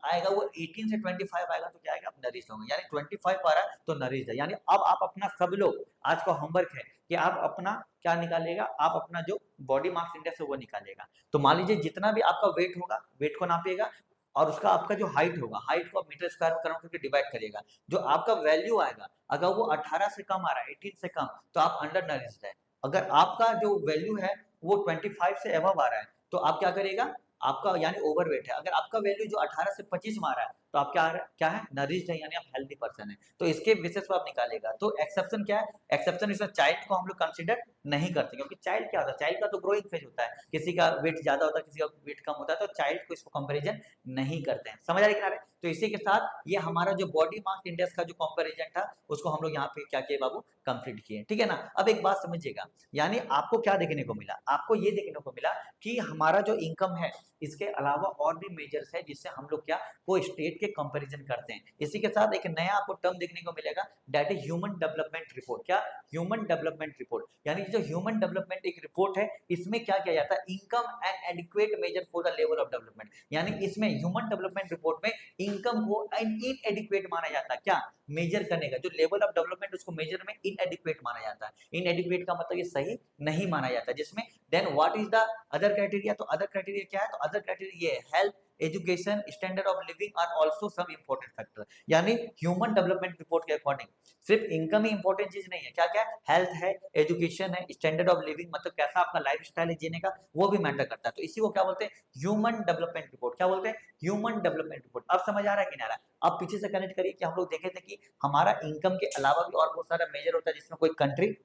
आएगा वो 18 से 25 आएगा तो क्या आएगा, आप नरिश होंगे। यानी 25 आ रहा है तो नरिश है। यानी अब आप अपना सब लोग आज का होमवर्क है कि आप अपना क्या निकालिएगा, आप अपना जो बॉडी मास इंडेक्स है वो निकालिएगा। तो मान लीजिए जितना भी आपका वेट होगा, वेट को नापिएगा और उसका आपका जो हाइट होगा, हाइट को मीटर स्क्वायर में कन्वर्ट करके डिवाइड करिएगा। जो आपका वैल्यू आएगा अगर वो 18 से कम आ रहा है, 18 से कम, तो आप अंडर नरिश्ड है। अगर आपका जो वैल्यू है वो 25 से अबव आ रहा है तो आप क्या करिएगा, आपका यानी ओवरवेट है। अगर आपका वैल्यू जो 18 से 25 में आ रहा है तो आप क्या है नरिश्ड है, यानी आप हेल्दी पर्सन है, तो इसके बेसिस पर आप निकालेगा। तो एक्सेप्शन क्या है, एक्सेप्शन इसमें चाइल्ड को हम लोग कंसिडर नहीं करते, क्योंकि चाइल्ड क्या होता है, चाइल्ड का तो ग्रोइंग फेज होता है, किसी का वेट ज्यादा होता है, किसी का वेट कम होता है, तो चाइल्ड को इसको कंपेरिजन नहीं करते हैं। समझ आ रही किनारे? तो इसी के साथ ये हमारा जो बॉडी मास इंडेक्स का जो कंपैरिजन था उसको हम लोग यहाँ पे क्या किए बाबू, कंप्लीट किए, ठीक है ना। अब एक बात समझिएगा, यानी आपको क्या देखने को मिला, आपको ये देखने को मिला कि हमारा जो इनकम है इसके अलावा और भी मेजर्स है जिससे हम लोग क्या को स्टेट के कंपैरिजन करते हैं। इसी के साथ एक नया आपको टर्म देखने को मिलेगा, that is human development report. क्या, ह्यूमन डेवलपमेंट रिपोर्ट, यानी जो ह्यूमन डेवलपमेंट एक रिपोर्ट है, इसमें क्या किया जाता है, income and adequate measure for the level of development, यानी इसमें ह्यूमन डेवलपमेंट रिपोर्ट में इनकम को इनएडिक्वेट माना जाता है, क्या मेजर करने का जो लेवल ऑफ डेवलपमेंट उसको मेजर में इनएडिक्वेट माना जाता है। इनएडिक्वेट का मतलब ये सही नहीं माना जाता, जिसमें then what is the other criteria, तो अदर क्राइटेरिया क्या है, तो अदर क्राइटेरिया ये है health, education, standard of living are also some important factor. यानी ह्यूमन डेवलपमेंट रिपोर्ट के अकॉर्डिंग सिर्फ इनकम ही इंपॉर्टेंट चीज नहीं है, क्या क्या हेल्थ है, एजुकेशन है, स्टैंडर्ड ऑफ लिविंग मतलब कैसा आपका लाइफ स्टाइल है जीने का, वो भी मैटर करता है। तो इसी को क्या बोलते हैं, ह्यूमन डेवलपमेंट रिपोर्ट। क्या बोलते हैं, ह्यूमन डेवलपमेंट रिपोर्ट। अब समझ आ रहा है कि नहीं आ रहा है? अब पीछे से कनेक्ट करिए कि हम लोग देखे थे कि हमारा इनकम के अलावा भी और बहुत सारा मेजर होता है जिसमें कोई कंट्री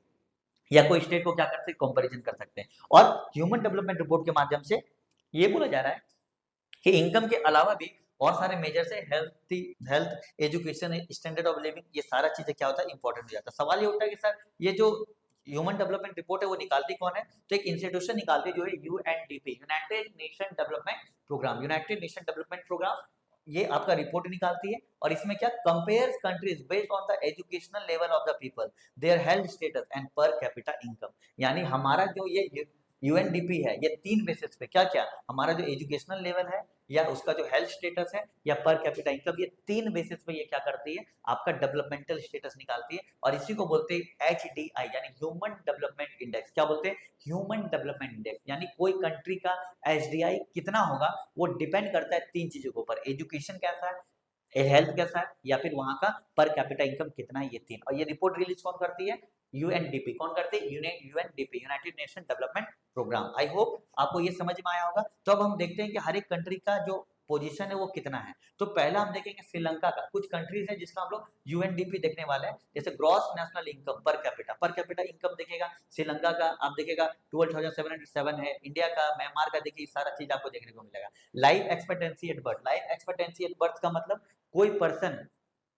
या कोई स्टेट को क्या कर सकते, कंपैरिजन कर सकते हैं। और ह्यूमन डेवलपमेंट रिपोर्ट के माध्यम से ये बोला जा रहा है कि इनकम के अलावा भी और सारे मेजर्स है, health, education, standard of living, ये सारा चीजें क्या होता है, इंपॉर्टेंट हो जाता है। सवाल ये उठता है कि सर ये जो ह्यूमन डेवलपमेंट रिपोर्ट है वो निकालती कौन है, तो एक इंस्टीट्यूशन निकालती है जो है UNDP, United Nation development programme. United Nation development programme ये आपका रिपोर्ट निकालती है, और इसमें क्या compares countries based on the educational level of the people, their health status and per capita income. यानी हमारा जो ये यूएनडीपी है, ये 3 बेसिस पे क्या क्या हमारा जो एजुकेशनल लेवल है, या उसका जो हेल्थ स्टेटस है, या पर कैपिटा इनकम, ये 3 बेसिस पे ये क्या करती है, आपका डेवलपमेंटल स्टेटस निकालती है। और इसी को बोलते हैं एचडीआई, यानी ह्यूमन डेवलपमेंट इंडेक्स। क्या बोलते हैं, ह्यूमन डेवलपमेंट इंडेक्स। यानी कोई कंट्री का एचडीआई कितना होगा वो डिपेंड करता है 3 चीजों के ऊपर, एजुकेशन कैसा है, हेल्थ कैसा है, या फिर वहां का पर कैपिटा इनकम कितना है, ये 3। और ये रिपोर्ट रिलीज कौन करती है, यूएनडीपी। कौन करती है, UNDP, United Nation development programme. I hope आपको ये समझ में आया होगा। तो अब हम देखते हैं कि हर एक कंट्री का जो पोजीशन है वो कितना है। तो पहला हम देखेंगे श्रीलंका का, कुछ कंट्रीज है जिसका हम लोग यूएनडीपी देखने वाले हैं, जैसे gross national income per capita income देखेगा श्रीलंका का, आप देखेगा 12,707 है। इंडिया का, म्यांमार का, देखिए सारा चीज आपको देखने को मिलेगा। Life expectancy at birth, life expectancy at birth का मतलब कोई पर्सन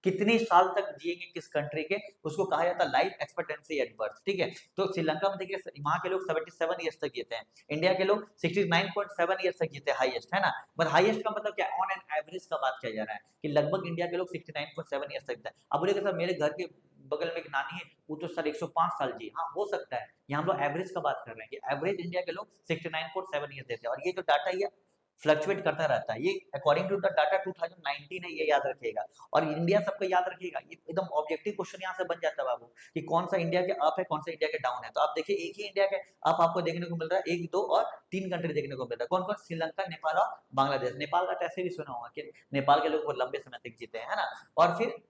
कितने साल तक जिएंगे किस कंट्री के, उसको कहा जाता है लाइफ एक्सपेक्टेंसी एट बर्थ, ठीक है। तो श्रीलंका में देखिए वहां के लोग 77 ईयर्स तक जीते हैं, इंडिया के लोग 69.7 ईयर्स तक जीते हैं, हाईएस्ट है ना। बट हाईएस्ट का मतलब क्या, ऑन एन एवरेज का बात किया जा रहा है कि लगभग इंडिया के लोग 69.7 ईयर्स तक जीते हैं। अब बोलेगा सर मेरे घर के बगल में एक नानी है वो तो सर 105 साल जी, हाँ हो सकता है, यहाँ हम लोग एवरेज का बात कर रहे हैं कि एवरेज इंडिया के लोग 69.7 ईयर्स देते हैं। और ये जो डाटा ये फ्लक्चुएट करता रहता है, ये अकॉर्डिंग टू द डाटा 2019 है, ये याद रखिएगा। और इंडिया सबको याद रखिएगा, ये एकदम ऑब्जेक्टिव क्वेश्चन यहाँ से बन जाता है बाबू कि कौन सा इंडिया के अप है, कौन सा इंडिया के डाउन है। तो आप देखिए एक ही इंडिया के अप आपको देखने को मिल रहा है, 1, 2 और 3 कंट्री देखने को मिल रहा है। कौन कौन, श्रीलंका, नेपाल और बांग्लादेश। नेपाल का तो ऐसे भी सुना होगा कि नेपाल के लोग बहुत लंबे समय तक जीते हैं, है ना। और फिर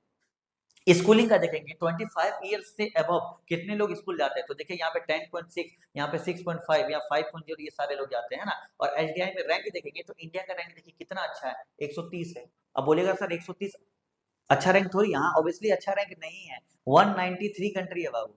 स्कूलिंग का देखेंगे 25 ईयर्स से अबव कितने लोग स्कूल जाते हैं, तो देखिए यहाँ पे 10.6, यहाँ पे 6.5 या 5.0, ये सारे लोग जाते हैं ना। और एचडीआई में रैंक देखेंगे तो इंडिया का रैंक देखिए कितना अच्छा है, 130 है। अब बोलेगा सर 130 अच्छा रैंक थोड़ी, यहाँ ऑब्वियसली अच्छा रैंक नहीं है, 193 कंट्री है बाबू,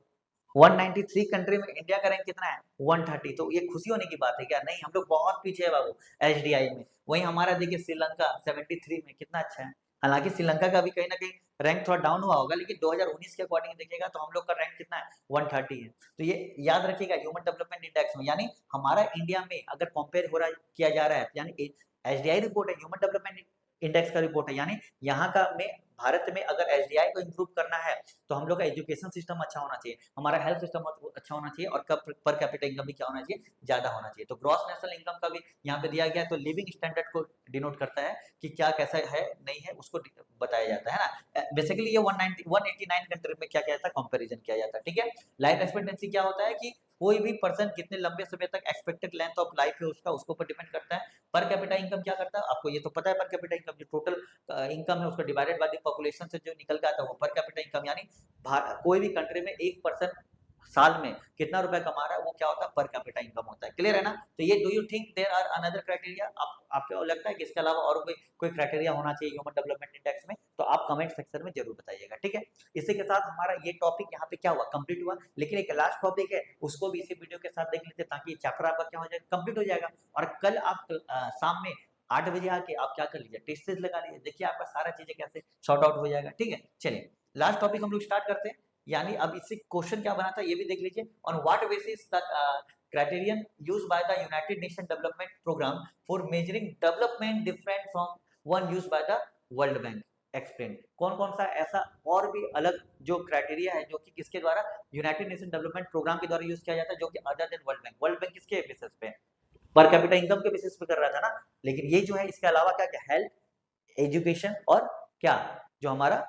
193 कंट्री में इंडिया का रैंक कितना है, 130। तो ये खुशी होने की बात है क्या, नहीं, हम लोग बहुत पीछे है बाबू एचडीआई में। वहीं हमारा देखिए श्रीलंका 73 में कितना अच्छा है। हालांकि श्रीलंका का भी कहीं ना कहीं रैंक थोड़ा डाउन हुआ होगा, लेकिन 2019 के अकॉर्डिंग देखिएगा तो हम लोग का रैंक कितना है, 130 है। तो ये याद रखिएगा ह्यूमन डेवलपमेंट इंडेक्स में, यानी हमारा इंडिया में अगर कंपेयर हो रहा किया जा रहा है, यानी एचडीआई रिपोर्ट है, ह्यूमन डेवलपमेंट इंडेक्स का रिपोर्ट है, यानी यहाँ का में भारत में अगर एचडीआई को इंप्रूव करना है तो हम लोग का एजुकेशन सिस्टम अच्छा होना चाहिए, हमारा हेल्थ सिस्टम अच्छा होना चाहिए, और पर कैपिटा इनकम भी क्या होना चाहिए, ज्यादा होना चाहिए। तो ग्रॉस नेशनल इनकम का भी यहाँ पे दिया गया है, तो लिविंग स्टैंडर्ड को डिनोट करता है कि क्या कैसा है नहीं है उसको बताया जाता है ना। बेसिकली ये 189 कंट्री में क्या किया जाता है, कंपेरिजन किया जाता है, ठीक है। लाइफ एक्सपेक्टेंसी क्या होता है कि कोई भी पर्सन कितने लंबे समय तक एक्सपेक्टेड लेंथ ऑफ लाइफ है उसका, उसके ऊपर डिपेंड करता है। पर कैपिटा इनकम क्या करता है, आपको ये तो पता है, पर कैपिटा इनकम जो टोटल इनकम है उसको डिवाइडेड बाय द पॉपुलेशन से जो निकल के आता है वो पर कैपिटा इनकम। यानी कोई भी कंट्री में एक पर्सन साल में कितना रुपया कमा रहा है वो क्या होता है, पर कैपिटा इनकम होता है। क्लियर है ना? तो ये do you think there are another criteria, आपको लगता है कि इसके अलावा और कोई क्राइटेरिया होना चाहिए ह्यूमन डेवलपमेंट इंडेक्स में? तो आप कमेंट सेक्शन में जरूर बताइएगा, ठीक है। इसी के साथ हमारा ये टॉपिक यहाँ पे क्या हुआ, कंप्लीट हुआ। लेकिन एक लास्ट टॉपिक है, उसको भी इसी वीडियो के साथ देख लेते ताकि ये चैप्टर आपका क्या हो जाएगा, कंप्लीट हो जाएगा। और कल आप शाम में 8 बजे आके आप क्या कर लीजिए, टेस्ट सीरीज लगा लीजिए, देखिए आपका सारा चीजें कैसे सॉर्ट आउट हो जाएगा, ठीक है। चलिए लास्ट टॉपिक हम लोग स्टार्ट करते हैं, यानी अब इससे क्वेश्चन क्या बना था ये भी देख लीजिए। On what basis the criterion used by the United Nation development programme for measuring development different from one used by the World Bank, explain. कौन कौन सा ऐसा और भी अलग जो क्राइटेरिया है जो कि किसके द्वारा, यूनाइटेड नेशन डेवलपमेंट प्रोग्राम के द्वारा यूज किया जाता है, जो कि other than world bank. World bank किसके बेसिस पे, पर कैपिटा इनकम के बेसिस पे कर रहा था ना, लेकिन ये जो है इसके अलावा क्या क्या, हेल्थ, एजुकेशन और क्या जो हमारा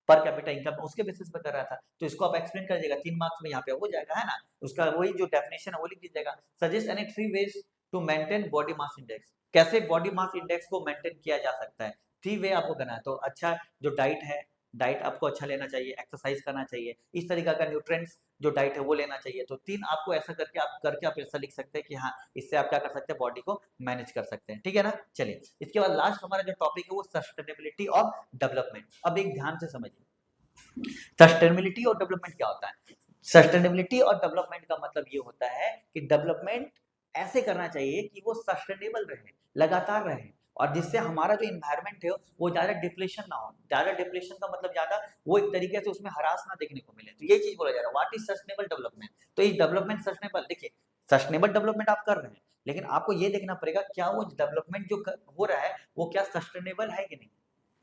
पर कैपिटा इनकम उसके बेसिस पे कर रहा था। तो इसको आप एक्सप्लेन कर दीजिएगा, 3 मार्क्स में यहाँ पे हो जाएगा, है ना। उसका वही जो डेफिनेशन है वो लिख दीजिएगा। Suggest any 3 ways to maintain body mass index, कैसे बॉडी मास इंडेक्स को मेंटेन किया जा सकता है। 3 वे आपको करना है। तो अच्छा जो डाइट है, डाइट आपको अच्छा लेना चाहिए, एक्सरसाइज करना चाहिए, इस तरीका का न्यूट्रिएंट्स जो डाइट है वो लेना चाहिए। तो 3 आपको ऐसा करके आप ऐसा लिख सकते हैं कि हाँ इससे आप क्या कर सकते हैं, बॉडी को मैनेज कर सकते हैं, ठीक है ना। चलिए इसके बाद लास्ट हमारा जो टॉपिक है वो सस्टेनेबिलिटी ऑफ डेवलपमेंट। अब एक ध्यान से समझिए, सस्टेनेबिलिटी और डेवलपमेंट क्या होता है। सस्टेनेबिलिटी और डेवलपमेंट का मतलब ये होता है कि डेवलपमेंट ऐसे करना चाहिए कि वो सस्टेनेबल रहे, लगातार रहे, और जिससे हमारा जो इन्वायरमेंट है वो ज्यादा डिप्लेशन ना हो। ज्यादा डिप्लेशन का मतलब ज्यादा वो एक तरीके से उसमें हरास ना देखने को मिले। तो ये चीज बोला जा रहा है, व्हाट इज सस्टेनेबल डेवलपमेंट। तो ये डेवलपमेंट सस्टेनेबल, देखिए सस्टेनेबल डेवलपमेंट आप कर रहे हैं, लेकिन आपको ये देखना पड़ेगा क्या वो डेवलपमेंट जो हो रहा है वो क्या सस्टेनेबल है कि नहीं,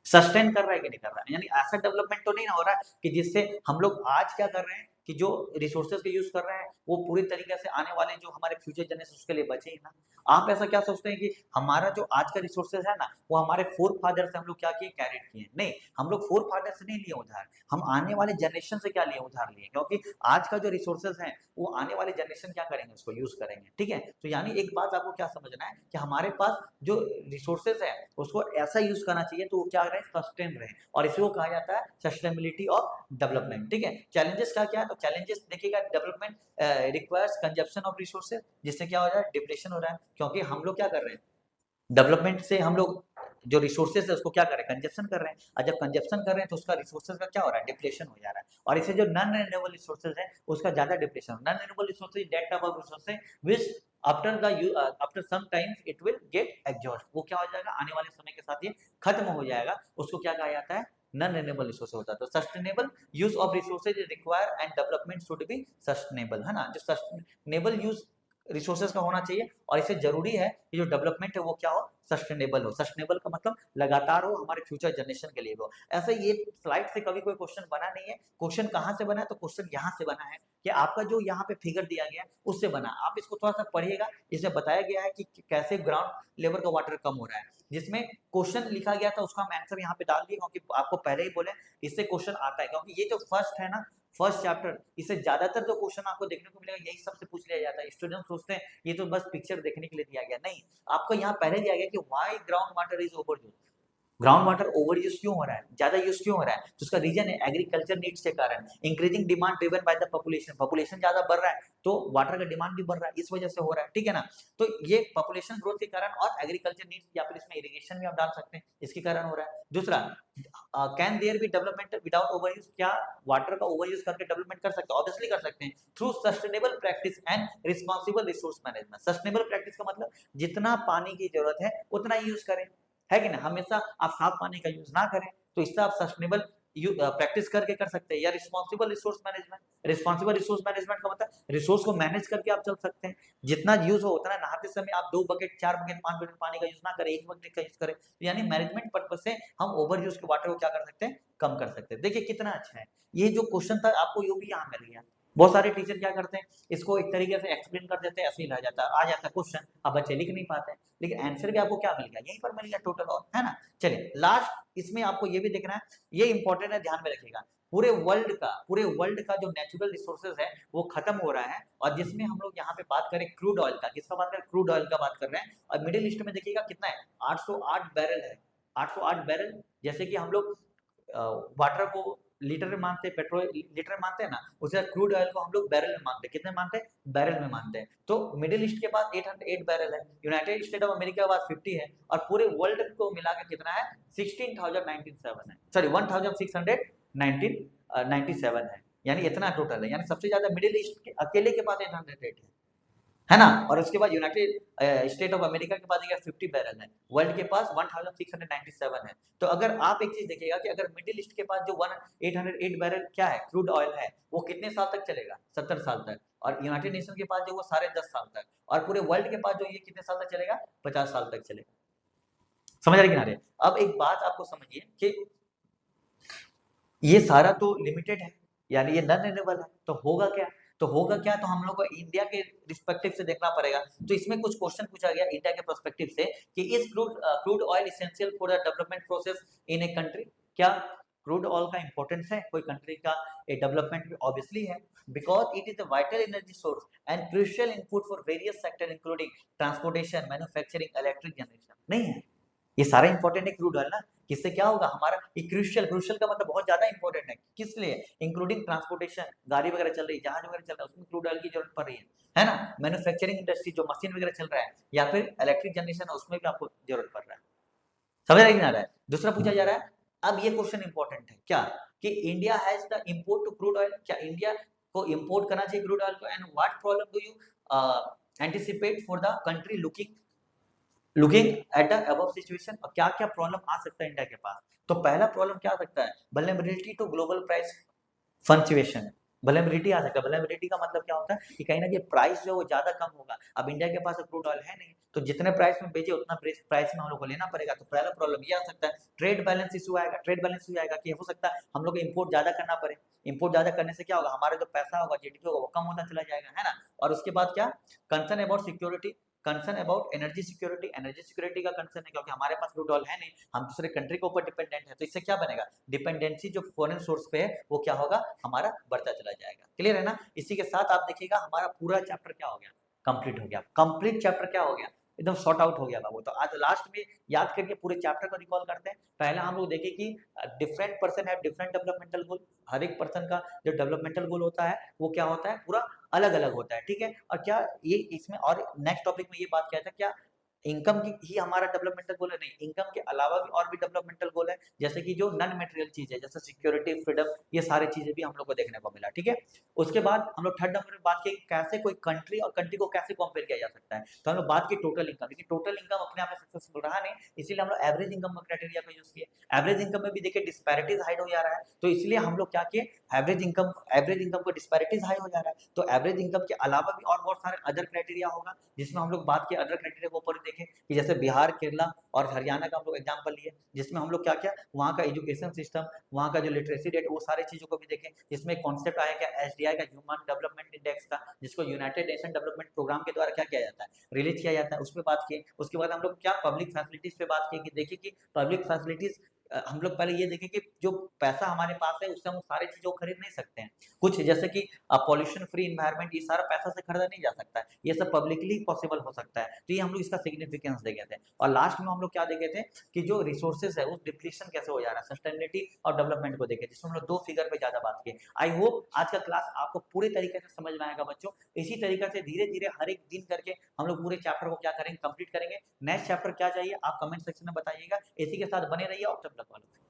सस्टेन कर रहा है कि नहीं कर रहा है। यानी ऐसा डेवलपमेंट तो नहीं हो रहा है कि जिससे हम लोग आज क्या कर रहे हैं कि जो रिसोर्सेज के यूज कर रहे हैं वो पूरी तरीके से आने वाले जो हमारे फ्यूचर जनरेशन उसके लिए बचे ही ना। आप ऐसा क्या सोचते हैं कि हमारा जो आज का रिसोर्सेज है ना वो हमारे फोर फादर से हम लोग क्या किए, कैरेट किए। नहीं, हम लोग फोर फादर से नहीं लिए उधार, हम आने वाले जनरेशन से क्या लिए, उधार लिए। क्योंकि आज का जो रिसोर्सेज है वो आने वाले जनरेशन क्या करेंगे, उसको यूज करेंगे, ठीक है। तो यानी एक बात आपको क्या समझना है कि हमारे पास जो रिसोर्सेज है उसको ऐसा यूज करना चाहिए तो वो क्या रहे, सस्टेन रहे, और इसी को कहा जाता है सस्टेनेबिलिटी ऑफ डेवलपमेंट, ठीक है। चैलेंजेस क्या क्या है, तो चैलेंजेस देखिएगा, development requires consumption of resources, जिससे क्या हो रहा है, डिप्लेशन हो रहा है। क्योंकि हम लोग क्या कर रहे हैं, डेवलपमेंट से हम लोग जो रिसोर्सेज है उसको क्या कर रहे हैं, कंजप्शन कर रहे हैं, और जब कंजप्शन कर रहे हैं तो उसका रिसोर्सेज का क्या हो रहा है, डिप्लेशन हो जा रहा है। और इसे जो नॉन रिन्यूएबल रिसोर्सेज है उसका ज्यादा depletion. Non renewable resources that type of resources which after some times it will get exhaust, वो क्या हो जाएगा, आने वाले समय के साथ ये खत्म हो जाएगा। उसको क्या कहा जाता है, नॉन रिन्यूएबल रिसोर्स होता है। तो sustainable use of resources require and development should be sustainable, है ना। जो सस्टेनेबल यूज रिसोर्सेज का होना चाहिए, और इसे जरूरी है कि जो डेवलपमेंट है वो क्या हो, सस्टेनेबल हो। सस्टेनेबल का मतलब लगातार हो, हमारे फ्यूचर जनरेशन के लिए हो। ऐसे ये स्लाइड से कभी कोई क्वेश्चन बना नहीं है। क्वेश्चन कहाँ से बना है, तो क्वेश्चन यहाँ से बना है कि आपका जो यहाँ पे फिगर दिया गया है उससे बना। आप इसको थोड़ा सा पढ़िएगा, इसमें बताया गया है कि कैसे ग्राउंड लेवल का वाटर कम हो रहा है। जिसमें क्वेश्चन लिखा गया था उसका हम आंसर यहाँ पे डाल दिए, क्योंकि आपको पहले ही बोले इससे क्वेश्चन आता है। क्योंकि ये जो फर्स्ट है ना, फर्स्ट चैप्टर, इससे ज्यादातर जो क्वेश्चन आपको देखने को मिलेगा यही सबसे पूछ लिया जाता है। स्टूडेंट सोचते हैं ये तो बस पिक्चर देखने के लिए दिया गया, नहीं, आपको यहाँ पहले दिया गया कि why ground water is over use, ground water over use क्यों हो रहा है, ज्यादा यूज क्यों हो रहा है। तो उसका रीजन है एग्रीकल्चर नीड्स के कारण, increasing demand driven by the population, population ज्यादा बढ़ रहा है तो वाटर का डिमांड भी बढ़ रहा है, इस वजह से हो रहा है, ठीक है ना। तो ये पॉपुलेशन ग्रोथ के कारण और एग्रीकल्चर नीड्स, या फिर इसमें इरिगेशन भी आप डाल सकते हैं, इसके कारण हो रहा है। दूसरा, can there be development without over use, क्या वाटर का ओवर यूज करके डेवलपमेंट कर सकते हैं, ऑब्वियसली कर सकते हैं, through sustainable practice and responsible resource management. Sustainable practice का मतलब जितना पानी की जरूरत है उतना यूज करें, है कि ना। हमेशा आप साफ पानी का यूज ना करें, तो इससे आप सस्टेनेबल प्रैक्टिस करके कर सकते हैं। या responsible resource management, responsible resource management का मतलब रिसोर्स को मैनेज करके आप चल सकते हैं। जितना यूज हो उतना, नहाते समय आप 2 बकेट 4 बकेट 5 बकेट पानी का यूज ना करें, 1 बकेट का यूज करें। यानी मैनेजमेंट पर्पज से हम ओवर यूज के वाटर को क्या कर सकते हैं, कम कर सकते हैं। देखिए कितना अच्छा है ये जो क्वेश्चन था, आपको ये भी यहाँ मिल गया। बहुत सारे टीचर क्या करते हैं, इसको एक तरीके से एक्सप्लेन कर देते हैं, ऐसे ही रह जाता है, आ जाता है क्वेश्चन, अब बच्चे लिख नहीं पाते हैं, लेकिन आंसर भी आपको क्या मिल गया, यहीं पर मिल गया टोटल, और है ना। चलिए लास्ट इसमें आपको ये भी देखना है, ये इंपॉर्टेंट है, ध्यान में रखिएगा। पूरे वर्ल्ड का जो नेचुरल रिसोर्सेज है वो खत्म हो रहा है, और जिसमें हम लोग यहाँ पे बात करें क्रूड ऑयल का, किसका बात करें, क्रूड ऑयल का बात कर रहे हैं। और मिडिल ईस्ट में देखिएगा कितना है, 808 बैरल है, 808 बैरल। जैसे कि हम लोग वाटर को लीटर में मानते हैं, पेट्रोल लीटर में मानते हैं ना, उसे क्रूड ऑयल को हम लोग बैरल में मानते हैं। कितने मानते हैं? बैरल में मानते हैं। तो मिडिल ईस्ट के पास 808 बैरल है, यूनाइटेड स्टेट ऑफ अमेरिका के पास 50 है, और पूरे वर्ल्ड को मिला के कितना है? 16,097 है, सॉरी 1697 है, यानी इतना टोटल है। यानी सबसे ज्यादा मिडिल ईस्ट के अकेले के पास 808 है ना। और उसके बाद यूनाइटेड स्टेट ऑफ अमेरिका के पास 50 बैरल है, वर्ल्ड के पास 1697 है। तो अगर आप एक चीज देखिएगा कि अगर मिडिल ईस्ट के पास जो 808 बैरल क्या है, क्रूड ऑयल है, वो कितने साल तक चलेगा? 70 साल तक। और यूनाइटेड नेशन के पास जो वो 10.5 साल तक, और पूरे वर्ल्ड के पास जो ये कितने साल तक चलेगा? 50 साल तक चलेगा। समझ रहे किनारे? अब एक बात आपको समझिए कि ये सारा तो लिमिटेड है, यानी ये नॉन रिन्यूएबल है, तो होगा क्या? तो हम लोग को इंडिया के रिस्पेक्टिव से देखना पड़ेगा। तो इसमें कुछ क्वेश्चन पूछा गया इंडिया के पर्सपेक्टिव से कि is crude oil essential for the development process in a country? क्या क्रूड ऑयल का इंपॉर्टेंस है कोई कंट्री का डेवलपमेंट में? ऑब्वियसली है, because it is a vital energy source and crucial input for various sector including transportation, manufacturing, electric generation. नहीं है? ये सारा इंपॉर्टेंट है क्रूड ऑयल ना। किससे क्या होगा हमारा? ये क्रूशियल का मतलब बहुत ज्यादा इंपॉर्टेंट है। किस लिए? इंक्लूडिंग ट्रांसपोर्टेशन, गाड़ी वगैरह चल रही है, जहाज वगैरह चल रहा है, उसमें क्रूड ऑयल की जरूरत पड़ रही है ना। मैन्युफैक्चरिंग इंडस्ट्री, जो मशीन वगैरह चल रहा है, या फिर इलेक्ट्रिक जनरेशन, उसमें भी आपको जरूरत पड़ रहा है। समझ रहे कि ना रहा है? दूसरा पूछा जा रहा है, अब ये क्वेश्चन इंपॉर्टेंट है क्या, कि India has the import to crude oil, क्या इंडिया को इंपोर्ट करना चाहिए क्रूड ऑयल को, and what problem do you anticipate for the country looking at the above situation? और क्या क्या प्रॉब्लम आ सकता है इंडिया के पास? तो पहला प्रॉब्लम क्या आ सकता है? Vulnerability to global price fluctuation. Vulnerability आ सकता है। वल्नरेबिलिटी का मतलब क्या होता है कि कहीं ना कहीं प्राइस जो है वो ज्यादा कम होगा। अब इंडिया के पास क्रूड ऑयल है नहीं, तो जितने प्राइस में बेचे उतना प्राइस में हम लोग को लेना पड़ेगा। तो पहला प्रॉब्लम ये आ सकता है। ट्रेड बैलेंस इशू आएगा। ट्रेड बैलेंस इशू आएगा कि हो सकता है हम लोग को इंपोर्ट ज्यादा करना पड़े। इंपोर्ट ज्यादा करने से क्या होगा? हमारा जो पैसा होगा, जीडीपी होगा, वो कम होता चला जाएगा, है ना। और उसके बाद क्या? Concern about security, concern about energy security. Energy security का कंसर्न है, क्योंकि हमारे पास क्रूड ऑयल है नहीं, हम दूसरे कंट्री के ऊपर डिपेंडेंट है। तो इससे क्या बनेगा? डिपेंडेंसी जो फॉरेन सोर्स पे है वो क्या होगा? हमारा बढ़ता चला जाएगा। क्लियर है ना? इसी के साथ आप देखिएगा हमारा पूरा चैप्टर क्या हो गया? कंप्लीट हो गया। कंप्लीट चैप्टर क्या हो गया? एकदम सॉर्ट आउट हो गया बाबू। तो आज लास्ट में याद करके पूरे चैप्टर को रिकॉल करते हैं। पहला हम लोग देखें कि different person have different developmental goal. हर एक पर्सन का जो डेवलपमेंटल गोल होता है वो क्या होता है? पूरा अलग अलग होता है, ठीक है। और क्या ये इसमें, और नेक्स्ट टॉपिक में ये बात किया था, क्या इनकम की ही हमारा डेवलपमेंटल गोल है? नहीं, इनकम के अलावा भी और भी डेवलपमेंटल गोल है, जैसे कि जो नॉन मटेरियल चीज है, जैसे सिक्योरिटी, फ्रीडम, ये सारी चीजें भी हम लोग को देखने को मिला, ठीक है। उसके बाद हम लोग थर्ड नंबर में बात की कैसे कोई कंट्री और कंट्री को कैसे कंपेयर किया जा सकता है। तो हम लोग बात की टोटल इनकम, लेकिन टोटल इनकम अपने आप में सक्सेसफुल रहा नहीं, इसीलिए हम लोग एवरेज इनकम का क्राइटेरिया को यूज किए। एवरेज इनकम में भी देखिए डिस्पैरिटीज हाइड हो जा रहा है, तो इसलिए हम लोग क्या किए? एवरेज इनकम को डिस्पैरिटीज हाई हो जा रहा है, तो एवरेज इनकम के अलावा भी और बहुत सारे अदर क्राइटेरिया होगा, जिसमें हम लोग बात किए अदर क्राइटेरिया को ऊपर देखें कि जैसे बिहार, केरला और हरियाणा का हम लोग एग्जाम्पल लिए, जिसमें हम लोग क्या क्या वहाँ का एजुकेशन सिस्टम, वहाँ का जो लिटरेसी रेट, वो सारी चीजों को भी देखें। जिसमें कॉन्सेप्ट आया क्या? एसडीआई का, ह्यूमन डेवलपमेंट इंडेक्स का, जिसको यूनाइटेड नेशन डेवलपमेंट प्रोग्राम के द्वारा क्या किया जाता है? रिलीज किया जाता है, उस पर बात की। उसके बाद हम लोग क्या पब्लिक फैसिलिटीज पे बात की कि देखिए कि पब्लिक फैसिलिटीज हम लोग पहले ये देखें कि जो पैसा हमारे पास है उससे हम सारी चीजों को खरीद नहीं सकते हैं। कुछ जैसे कि पॉल्यूशन फ्री इन्वायरमेंट, ये सारा पैसा से खरीदा नहीं जा सकता है, ये सब पब्लिकली पॉसिबल हो सकता है। तो ये हम लोग इसका सिग्निफिकेंस देखे थे। और लास्ट में हम लोग क्या देखे थे कि जो रिसोर्सेज है उस डिप्लीशन कैसे हो जा रहा है, सस्टेनेबिलिटी और डेवलपमेंट को देखे, जिसमें हम लोग 2 फिगर पे ज्यादा बात की। आई होप आज का क्लास आपको पूरे तरीके से समझ में आएगा बच्चों। इसी तरीके से धीरे धीरे हर एक दिन करके हम लोग पूरे चैप्टर को क्या करेंगे? कंप्लीट करेंगे। नेक्स्ट चैप्टर क्या चाहिए आप कमेंट सेक्शन में बताइएगा। इसी के साथ बने रहिए और तब तक वालों।